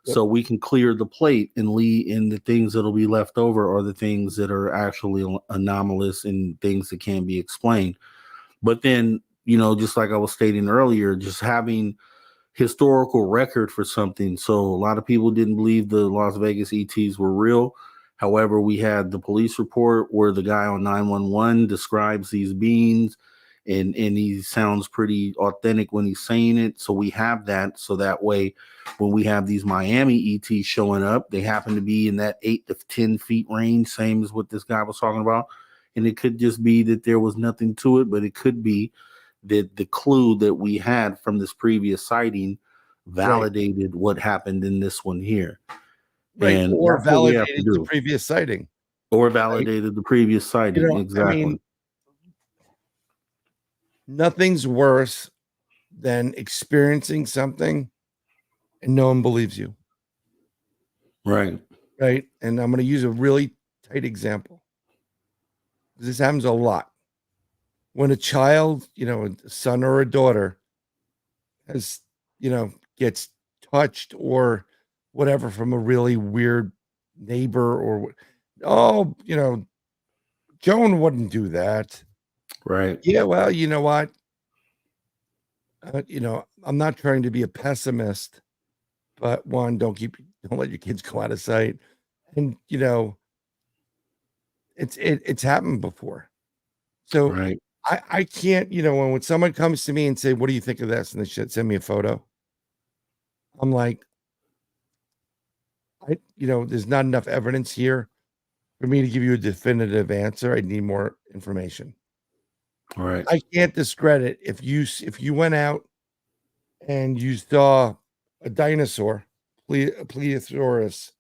Speaker 10: Yep.
Speaker 1: So we can clear the plate, and the things that'll be left over are the things that are actually anomalous and things that can't be explained. But then, just like I was stating earlier, just having historical record for something. So a lot of people didn't believe the Las Vegas ETs were real. However, we had the police report where the guy on 911 describes these beings, and he sounds pretty authentic when he's saying it. So we have that. So that way, when we have these Miami ETs showing up, they happen to be in that 8 to 10 feet range, same as what this guy was talking about. And it could just be that there was nothing to it, but it could be that the clue that we had from this previous sighting validated what happened in this one here.
Speaker 10: Right.
Speaker 1: And
Speaker 10: Or
Speaker 1: that's what we have to
Speaker 10: validated the
Speaker 1: do.
Speaker 10: previous sighting.
Speaker 1: Or validated the previous sighting. Exactly.
Speaker 10: I mean, nothing's worse than experiencing something and no one believes you.
Speaker 1: Right.
Speaker 10: Right. And I'm going to use a really tight example. This happens a lot. When a child, a son or a daughter has, gets touched or whatever from a really weird neighbor, or, Joan wouldn't do that.
Speaker 1: Right.
Speaker 10: Yeah. Well, you know what? I'm not trying to be a pessimist, but one, don't let your kids go out of sight. And, it's happened before. So
Speaker 1: right.
Speaker 10: I can't, when someone comes to me and say, what do you think of this? And they should send me a photo. I'm like, there's not enough evidence here for me to give you a definitive answer. I need more information.
Speaker 1: Right.
Speaker 10: I can't discredit if you went out and you saw a dinosaur, Plesiosaurus,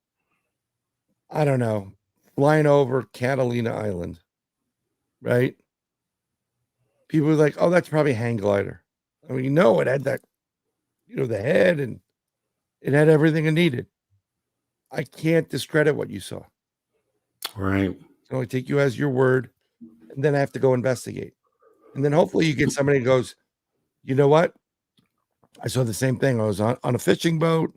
Speaker 10: I don't know, flying over Catalina Island, right? People are like, oh, that's probably a hang glider. I mean, no, it had that, the head, and it had everything it needed. I can't discredit what you saw.
Speaker 1: Right.
Speaker 10: I can only take you as your word, and then I have to go investigate. And then hopefully you get somebody who goes, you know what? I saw the same thing. I was on a fishing boat,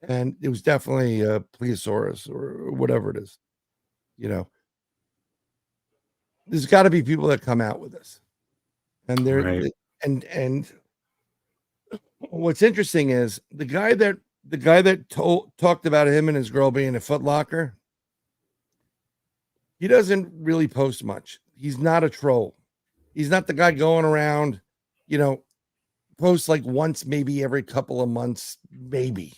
Speaker 10: and it was definitely a Plesiosaurus or whatever it is. There's got to be people that come out with this. And and what's interesting is the guy that the guy that talked about him and his girl being a Foot Locker, he doesn't really post much. He's not a troll. He's not the guy going around, post like once, maybe every couple of months, maybe.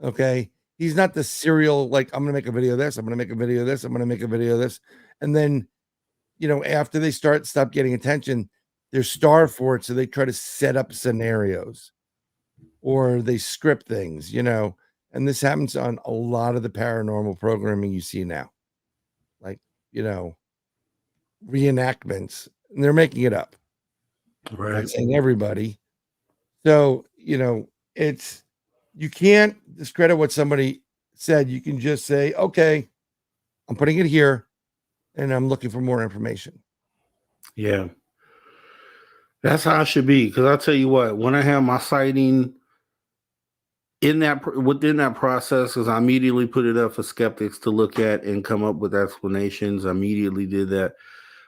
Speaker 10: Okay. He's not the serial, like, I'm going to make a video of this. I'm going to make a video of this. I'm going to make a video of this. And then, after they stop getting attention, they're starved for it. So they try to set up scenarios or they script things, and this happens on a lot of the paranormal programming you see now. Like, reenactments, and they're making it up.
Speaker 1: Right.
Speaker 10: I'm saying everybody. So, you can't discredit what somebody said. You can just say, okay, I'm putting it here and I'm looking for more information.
Speaker 1: Yeah. That's how it should be. Because I'll tell you what, when I have my sighting within that process, because I immediately put it up for skeptics to look at and come up with explanations. I immediately did that.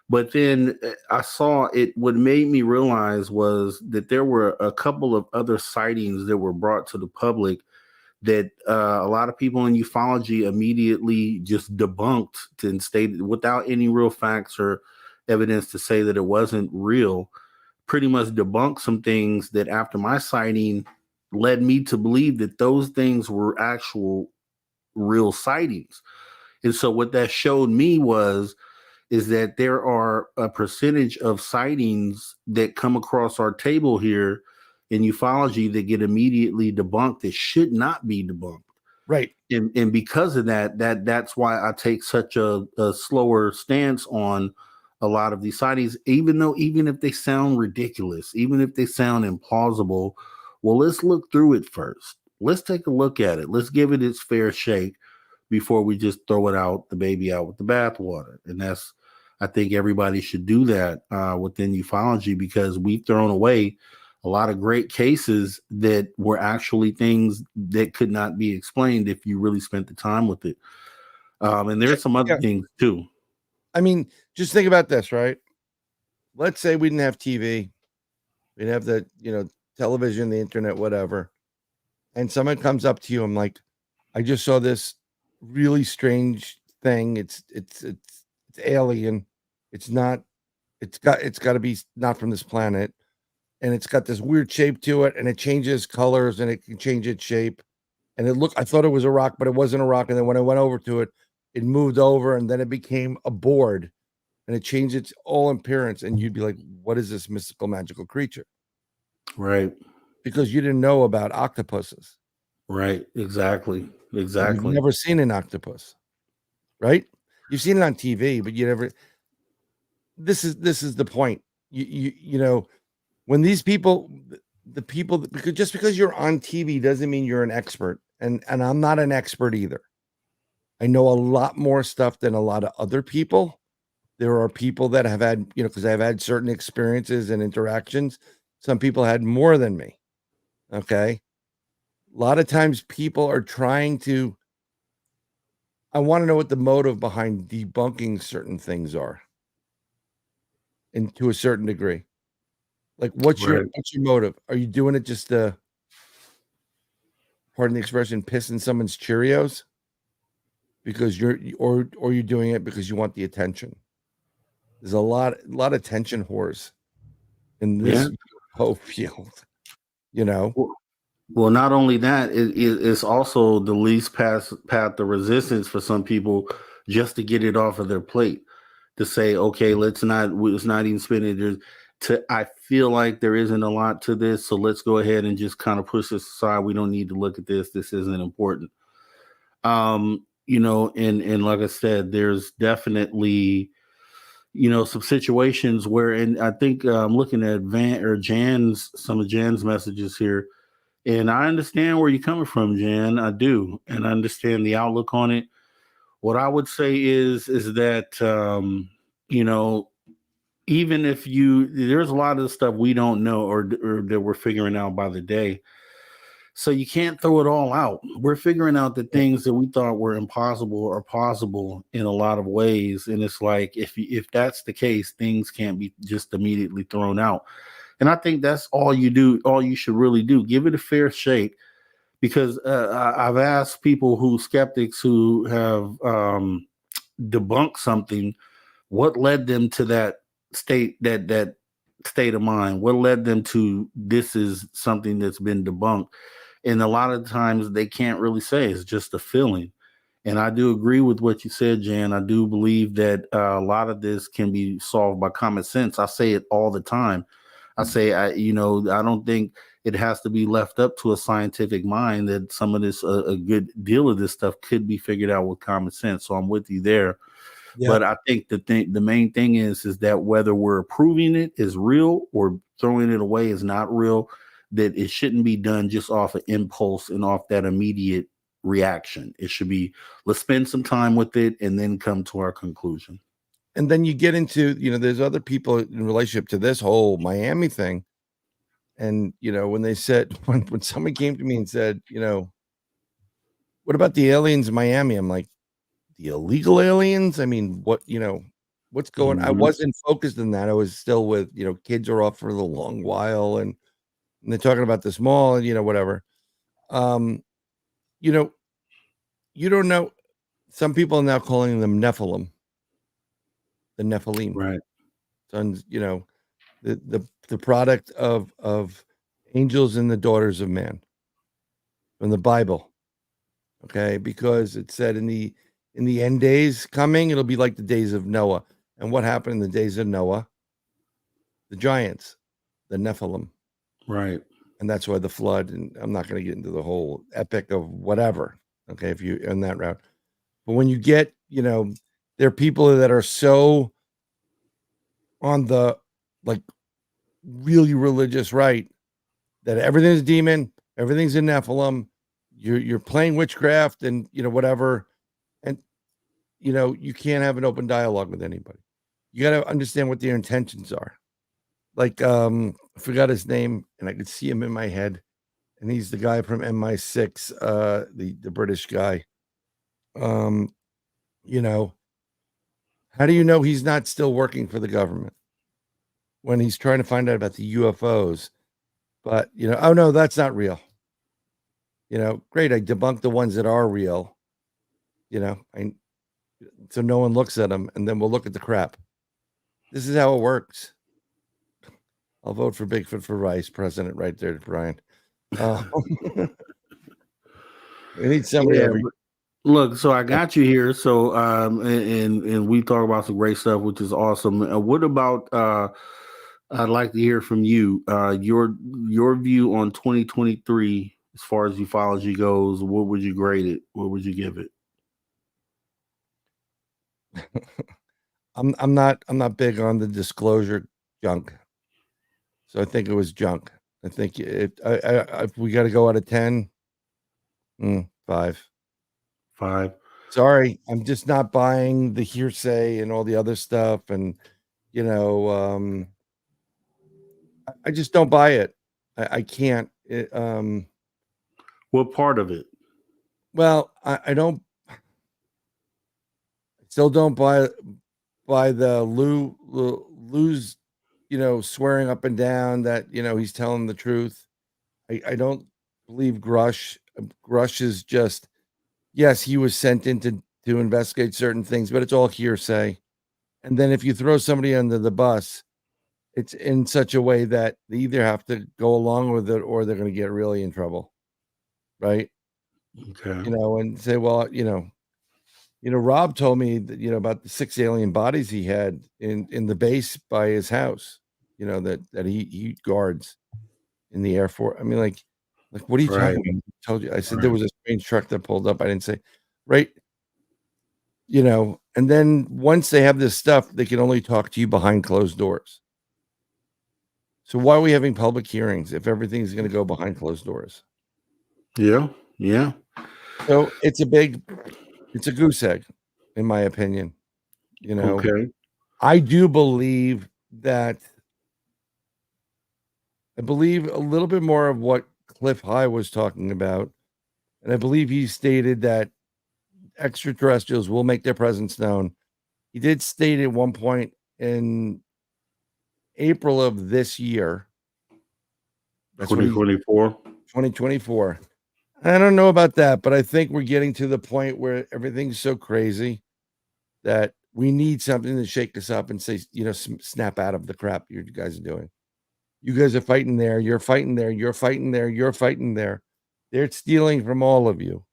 Speaker 1: But then I saw it. What made me realize was that there were a couple of other sightings that were brought to the public that a lot of people in ufology immediately just debunked and stated without any real facts or evidence to say that it wasn't real. Pretty much debunked some things that after my sighting led me to believe that those things were actual real sightings. And so what that showed me is that there are a percentage of sightings that come across our table here in ufology that get immediately debunked that should not be debunked.
Speaker 10: Right.
Speaker 1: And because of that's why I take such a slower stance on a lot of these sightings, even if they sound ridiculous, even if they sound implausible. Well, let's look through it first. Let's take a look at it. Let's give it its fair shake before we just throw it out, the baby out with the bathwater. And I think everybody should do that within ufology, because we've thrown away a lot of great cases that were actually things that could not be explained if you really spent the time with it. And there's some other things too.
Speaker 10: I mean, just think about this, right? Let's say we didn't have TV. We didn't have the, television, the internet, whatever. And someone comes up to you. I'm like, I just saw this really strange thing. It's alien. It's got to be not from this planet. And it's got this weird shape to it, and it changes colors and it can change its shape. And I thought it was a rock, but it wasn't a rock. And then when I went over to it, it moved over and then it became a board and it changed its all appearance. And you'd be like, what is this mystical, magical creature?
Speaker 1: Right.
Speaker 10: Because you didn't know about octopuses.
Speaker 1: Right. Exactly.
Speaker 10: You've never seen an octopus, right? You've seen it on TV, but you never. This is the point. When these people, because you're on TV doesn't mean you're an expert, and I'm not an expert either. I know a lot more stuff than a lot of other people. There are people that have had, because I've had certain experiences and interactions. Some people had more than me. Okay. A lot of times people are trying to. I want to know what the motive behind debunking certain things are. And to a certain degree. Like, what's your motive? Are you doing it just to, pardon the expression, pissing someone's Cheerios? Because you're doing it because you want the attention. There's a lot of attention whores in this whole field.
Speaker 1: Well, not only that, it's also the least path of resistance for some people just to get it off of their plate. To say, okay, let's not even spend it. I feel like there isn't a lot to this, so let's go ahead and just kind of push this aside. We don't need to look at this. This isn't important. And like I said, there's definitely, some situations where, and I think I'm looking at some of Jan's messages here, and I understand where you're coming from, Jan. I do, and I understand the outlook on it. What I would say is that even if there's a lot of stuff we don't know or that we're figuring out by the day. So you can't throw it all out. We're figuring out the things that we thought were impossible are possible in a lot of ways. And it's like, if that's the case, things can't be just immediately thrown out. And I think that's all you should really do. Give it a fair shake, because I've asked people skeptics who have debunked something, what led them to that state of mind? What led them to this is something that's been debunked? And a lot of times they can't really say. It's just a feeling. And I do agree with what you said, Jan. I do believe that a lot of this can be solved by common sense. I say it all the time. I say, I don't think it has to be left up to a scientific mind, that some of this, a good deal of this stuff could be figured out with common sense. So I'm with you there.
Speaker 10: Yeah.
Speaker 1: But I think the main thing is that whether we're proving it is real or throwing it away is not real, that it shouldn't be done just off of impulse and off that immediate reaction. It should be, let's spend some time with it and then come to our conclusion.
Speaker 10: And then you get into, there's other people in relationship to this whole Miami thing. And, when they said, when someone came to me and said, what about the aliens in Miami? I'm like, the illegal aliens? I mean, what's going, I wasn't focused on that. I was still with, kids are off for the long while and they're talking about this mall and, whatever. You don't know. Some people are now calling them Nephilim, the Nephilim.
Speaker 1: Right.
Speaker 10: Sons, the product of angels and the daughters of man from the Bible. Okay, because it said in the end days coming, it'll be like the days of Noah. And what happened in the days of Noah? The giants, the Nephilim.
Speaker 1: Right.
Speaker 10: And that's why the flood, and I'm not going to get into the whole epic of whatever. Okay, if you on that route. But when you get, there are people that are so on the really religious right that everything's demon, everything's a Nephilim, you're playing witchcraft and whatever, and you can't have an open dialogue with anybody. You got to understand what their intentions are. I forgot his name and I could see him in my head, and he's the guy from MI6, the British guy. How do you know he's not still working for the government when he's trying to find out about the UFOs? But, oh no, that's not real. Great. I debunked the ones that are real, so no one looks at them, and then we'll look at the crap. This is how it works. I'll vote for Bigfoot for vice president right there, Brian. We need somebody.
Speaker 1: Yeah, look, so I got you here. So, and we talk about some great stuff, which is awesome. What about, I'd like to hear from you, your view on 2023 as far as ufology goes. What would you grade it? What would you give it?
Speaker 10: I'm not big on the disclosure junk, so I think it was junk. I think if we got to go out of 10, 5.
Speaker 1: 5.
Speaker 10: Sorry, I'm just not buying the hearsay and all the other stuff, and I just don't buy it. I can't.
Speaker 1: What part of it?
Speaker 10: Well, I don't. Still don't buy the Lou's, swearing up and down that he's telling the truth. I don't believe Grush. Grush is just, yes, he was sent in to investigate certain things, but it's all hearsay. And then if you throw somebody under the bus, it's in such a way that they either have to go along with it or they're going to get really in trouble, right?
Speaker 1: Okay.
Speaker 10: And say, well, Rob told me that, about the 6 alien bodies he had in the base by his house, that he guards in the Air Force. I mean, like, what are you talking about? I told you. I said there was a strange truck that pulled up. I didn't say, right. And then once they have this stuff, they can only talk to you behind closed doors. So why are we having public hearings if everything's going to go behind closed doors?
Speaker 1: Yeah. Yeah.
Speaker 10: So it's a goose egg, in my opinion.
Speaker 1: Okay.
Speaker 10: I do believe that. I believe a little bit more of what Cliff High was talking about. And I believe he stated that extraterrestrials will make their presence known. He did state at one point in April of this year. That's
Speaker 1: 2024.
Speaker 10: 2024. I don't know about that, but I think we're getting to the point where everything's so crazy that we need something to shake us up and say, snap out of the crap you guys are doing. You guys are fighting there. You're fighting there. You're fighting there. You're fighting there. They're stealing from all of you.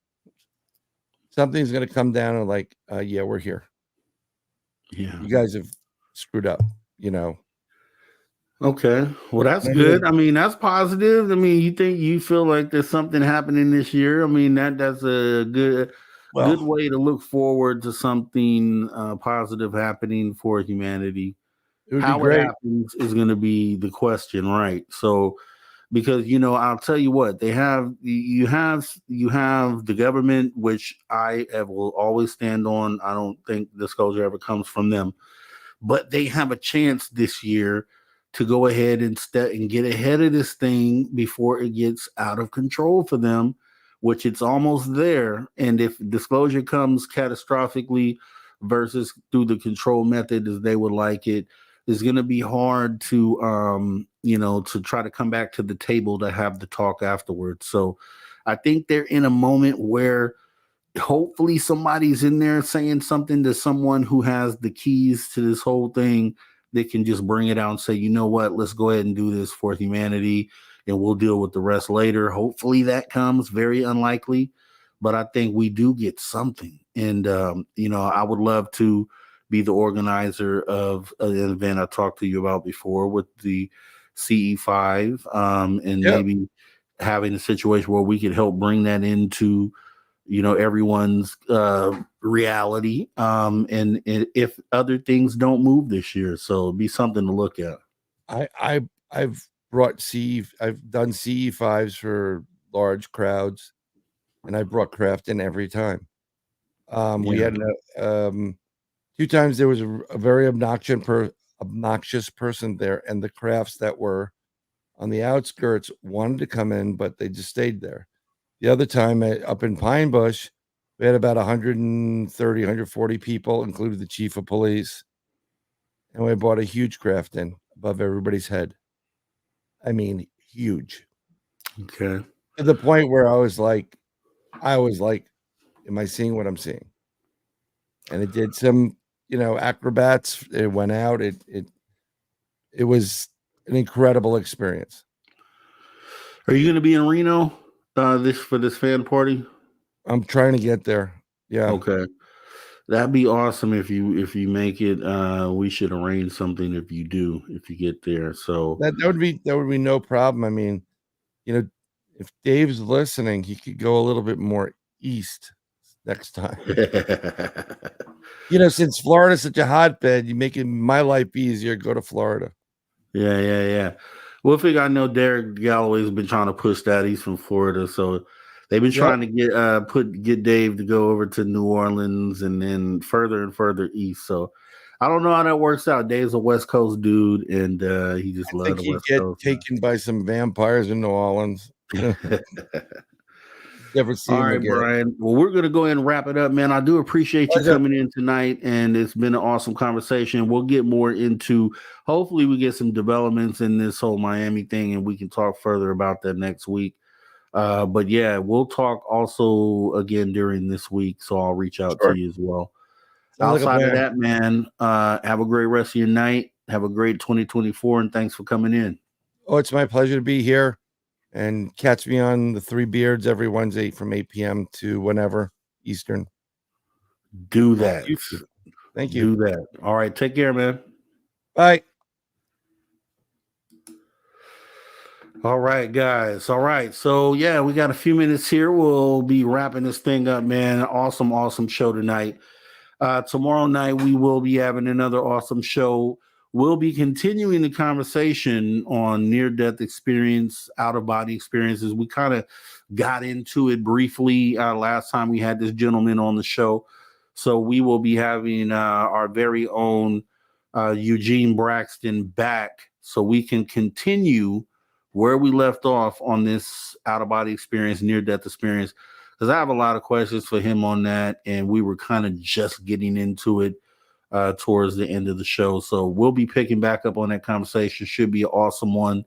Speaker 10: Something's going to come down and like, yeah, we're here.
Speaker 1: Yeah.
Speaker 10: You guys have screwed up,
Speaker 1: Okay. Well, that's good. I mean, that's positive. I mean, you feel like there's something happening this year. I mean, that's a good way to look forward to something positive happening for humanity.
Speaker 10: It would be
Speaker 1: How
Speaker 10: great.
Speaker 1: it happens is going to be the question, right? So, because I'll tell you what, you have the government, which will always stand on. I don't think disclosure ever comes from them, but they have a chance this year to go ahead and get ahead of this thing before it gets out of control for them, which it's almost there. And if disclosure comes catastrophically versus through the control method as they would like it, it's going to be hard to to try to come back to the table to have the talk afterwards. So I think they're in a moment where hopefully somebody's in there saying something to someone who has the keys to this whole thing that can just bring it out and say, you know what, let's go ahead and do this for humanity and we'll deal with the rest later. Hopefully that comes. Very unlikely, but I think we do get something. And I would love to be the organizer of an event I talked to you about before with the CE5, and maybe having a situation where we could help bring that into everyone's reality, and if other things don't move this year, so it'd be something to look at.
Speaker 10: I've done CE5s for large crowds, and I brought craft in every time. We had 2 times there was a very obnoxious person there, and the crafts that were on the outskirts wanted to come in, but they just stayed there. The other time up in Pine Bush, we had about 130, 140 people, including the chief of police. And we bought a huge craft in above everybody's head. I mean, huge.
Speaker 1: Okay.
Speaker 10: To the point where I was like, am I seeing what I'm seeing? And it did some, acrobats. It went out. It was an incredible experience.
Speaker 1: Are you going to be in Reno for this fan party?
Speaker 10: I'm trying to get there. Yeah.
Speaker 1: Okay. That'd be awesome if you make it. We should arrange something if you get there. So
Speaker 10: that would be no problem. I mean, if Dave's listening, he could go a little bit more east next time. Since Florida's such a hotbed, you're making my life easier. Go to Florida.
Speaker 1: Yeah. Well, I know Derek Galloway's been trying to push that. He's from Florida, so they've been trying to get Dave to go over to New Orleans and then further and further east. So I don't know how that works out. Dave's a West Coast dude, and he just loves the West Coast.
Speaker 10: Taken by some vampires in New Orleans. Never seen
Speaker 1: All right,
Speaker 10: again.
Speaker 1: Brian. Well, we're going to go ahead and wrap it up, man. I do appreciate you coming in tonight, and it's been an awesome conversation. We'll get more into, hopefully we get some developments in this whole Miami thing, and we can talk further about that next week. But yeah, we'll talk also again during this week, so I'll reach out to you as well. Outside of that, man, have a great rest of your night. Have a great 2024, and thanks for coming in.
Speaker 10: Oh, it's my pleasure to be here. And catch me on the Three Beards every Wednesday from 8 p.m. to whenever Eastern.
Speaker 1: Do that.
Speaker 10: Thank you.
Speaker 1: Do that. All right. Take care, man.
Speaker 10: Bye.
Speaker 1: All right, guys. All right. So, yeah, we got a few minutes here. We'll be wrapping this thing up, man. Awesome show tonight. Tomorrow night, we will be having another awesome show. We'll be continuing the conversation on near-death experience, out-of-body experiences. We kind of got into it briefly last time we had this gentleman on the show. So we will be having our very own Eugene Braxton back so we can continue where we left off on this out-of-body experience, near-death experience, because I have a lot of questions for him on that, and we were kind of just getting into it towards the end of the show. So we'll be picking back up on that conversation. Should be an awesome one.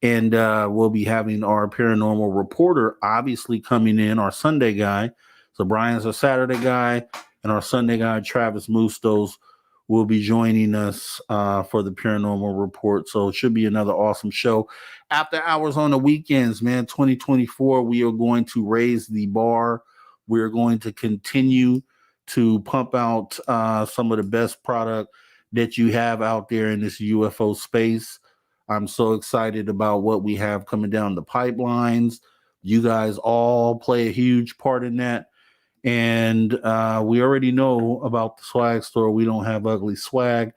Speaker 1: And we'll be having our paranormal reporter obviously coming in, our Sunday guy. So Brian's our Saturday guy, and our Sunday guy, Travis Mustos, will be joining us for the paranormal report. So it should be another awesome show. After hours on the weekends, man, 2024, we are going to raise the bar. We're going to continue to pump out some of the best product that you have out there in this UFO space. I'm so excited about what we have coming down the pipelines. You guys all play a huge part in that. And we already know about the swag store. We don't have ugly swag.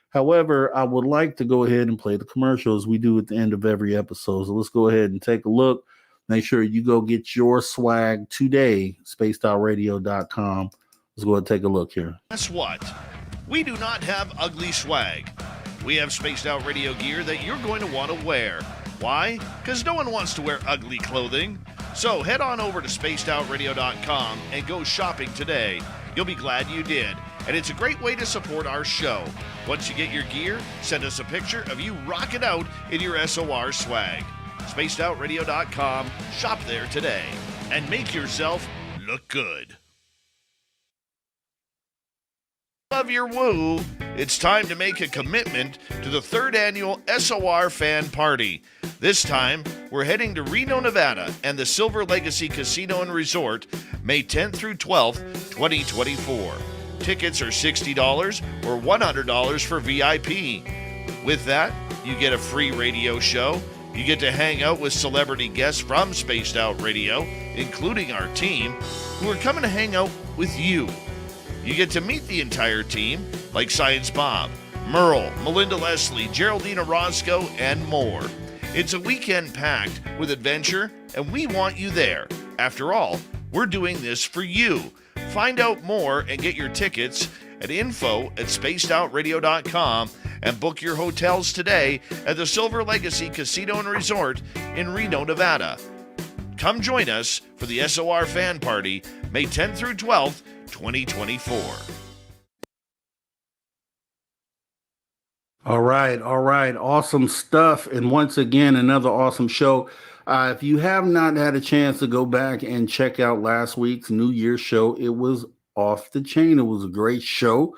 Speaker 1: However, I would like to go ahead and play the commercials we do at the end of every episode. So let's go ahead and take a look. Make sure you go get your swag today, spacedoutradio.com. Let's go ahead and take a look here.
Speaker 2: Guess what? We do not have ugly swag. We have Spaced Out Radio gear that you're going to want to wear. Why? Because no one wants to wear ugly clothing. So head on over to spacedoutradio.com and go shopping today. You'll be glad you did. And it's a great way to support our show. Once you get your gear, send us a picture of you rocking out in your S.O.R. swag. spacedoutradio.com. Shop there today and make yourself look good. Love your woo. It's time to make a commitment to the 3rd annual S.O.R. fan party. This time, we're heading to Reno, Nevada and the Silver Legacy Casino and Resort, May 10th through 12th, 2024. Tickets are $60 or $100 for VIP. With that, you get a free radio show. You get to hang out with celebrity guests from Spaced Out Radio, including our team, who are coming to hang out with you. You get to meet the entire team, like Science Bob, Merle, Melinda Leslie, Geraldine Orozco, and more. It's a weekend packed with adventure, and we want you there. After all, we're doing this for you. Find out more and get your tickets at info@spacedoutradio.com and book your hotels today at the Silver Legacy Casino and Resort in Reno, Nevada. Come join us for the S.O.R. fan party, May 10th through 12th, 2024.
Speaker 1: All right. Awesome stuff. And once again, another awesome show. If you have not had a chance to go back and check out last week's New Year's show, it was off the chain. It was a great show.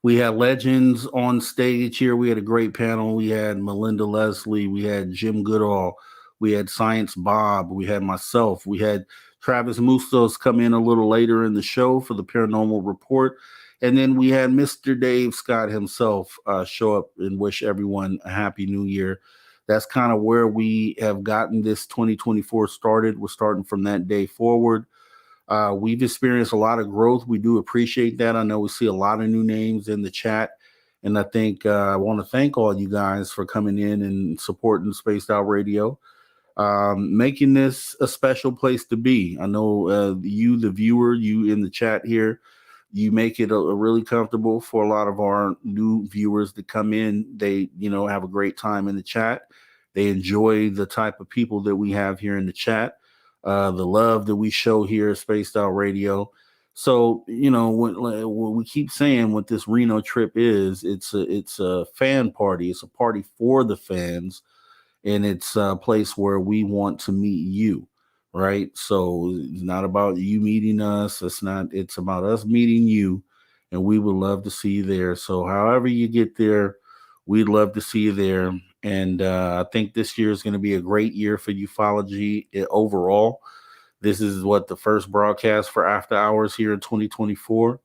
Speaker 1: We had legends on stage here. We had a great panel. We had Melinda Leslie. We had Jim Goodall. We had Science Bob. We had myself. We had Travis Mustos come in a little later in the show for the paranormal report. And then we had Mr. Dave Scott himself show up and wish everyone a happy new year. That's kind of where we have gotten this 2024 started. We're starting from that day forward. We've experienced a lot of growth. We do appreciate that. I know we see a lot of new names in the chat. And I think I want to thank all you guys for coming in and supporting Spaced Out Radio, making this a special place to be. I know you, the viewer, you in the chat here, you make it a really comfortable for a lot of our new viewers to come in. They, have a great time in the chat. They enjoy the type of people that we have here in the chat, the love that we show here at Spaced Out Radio. So, what we keep saying what this Reno trip is, it's a fan party. It's a party for the fans, and it's a place where we want to meet you. Right. So it's not about you meeting us. It's about us meeting you, and we would love to see you there. So however you get there, we'd love to see you there. And I think this year is going to be a great year for ufology overall. This is the first broadcast for After Hours here in 2024.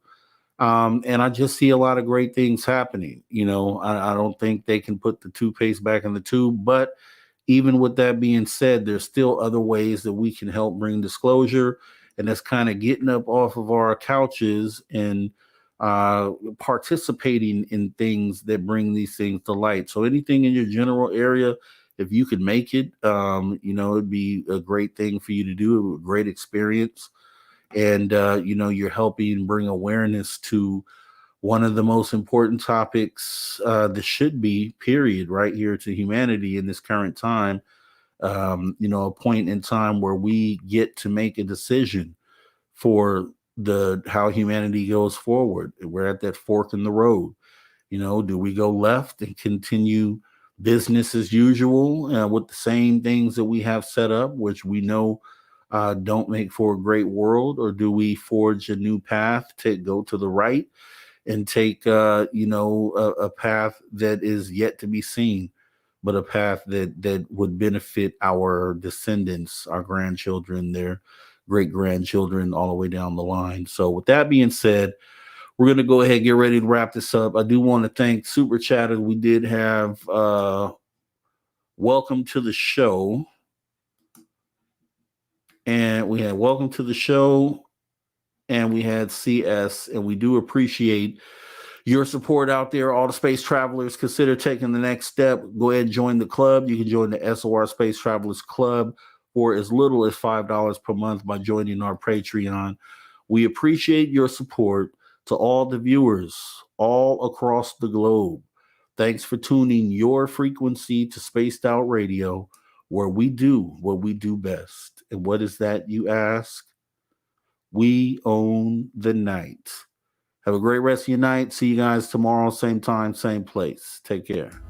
Speaker 1: And I just see a lot of great things happening. I don't think they can put the toothpaste back in the tube, but even with that being said, there's still other ways that we can help bring disclosure, and that's kind of getting up off of our couches and participating in things that bring these things to light. So anything in your general area, if you could make it, it'd be a great thing for you to do, a great experience. And, you're helping bring awareness to one of the most important topics that should be, period, right here to humanity in this current time, a point in time where we get to make a decision for how humanity goes forward. We're at that fork in the road. Do we go left and continue business as usual with the same things that we have set up, which we know don't make for a great world, or do we forge a new path to go to the right and take a path that is yet to be seen, but a path that would benefit our descendants, our grandchildren, their great grandchildren, all the way down the line. So with that being said, we're going to go ahead and get ready to wrap this up. I do want to thank Super Chatter. We did have welcome to the show. And we had welcome to the show. And we had CS. And we do appreciate your support out there. All the space travelers, consider taking the next step. Go ahead and join the club. You can join the S.O.R. Space Travelers Club for as little as $5 per month by joining our Patreon. We appreciate your support. To all the viewers all across the globe, thanks for tuning your frequency to Spaced Out Radio, where we do what we do best. And what is that, you ask? We own the night. Have a great rest of your night. See you guys tomorrow, same time, same place. Take care.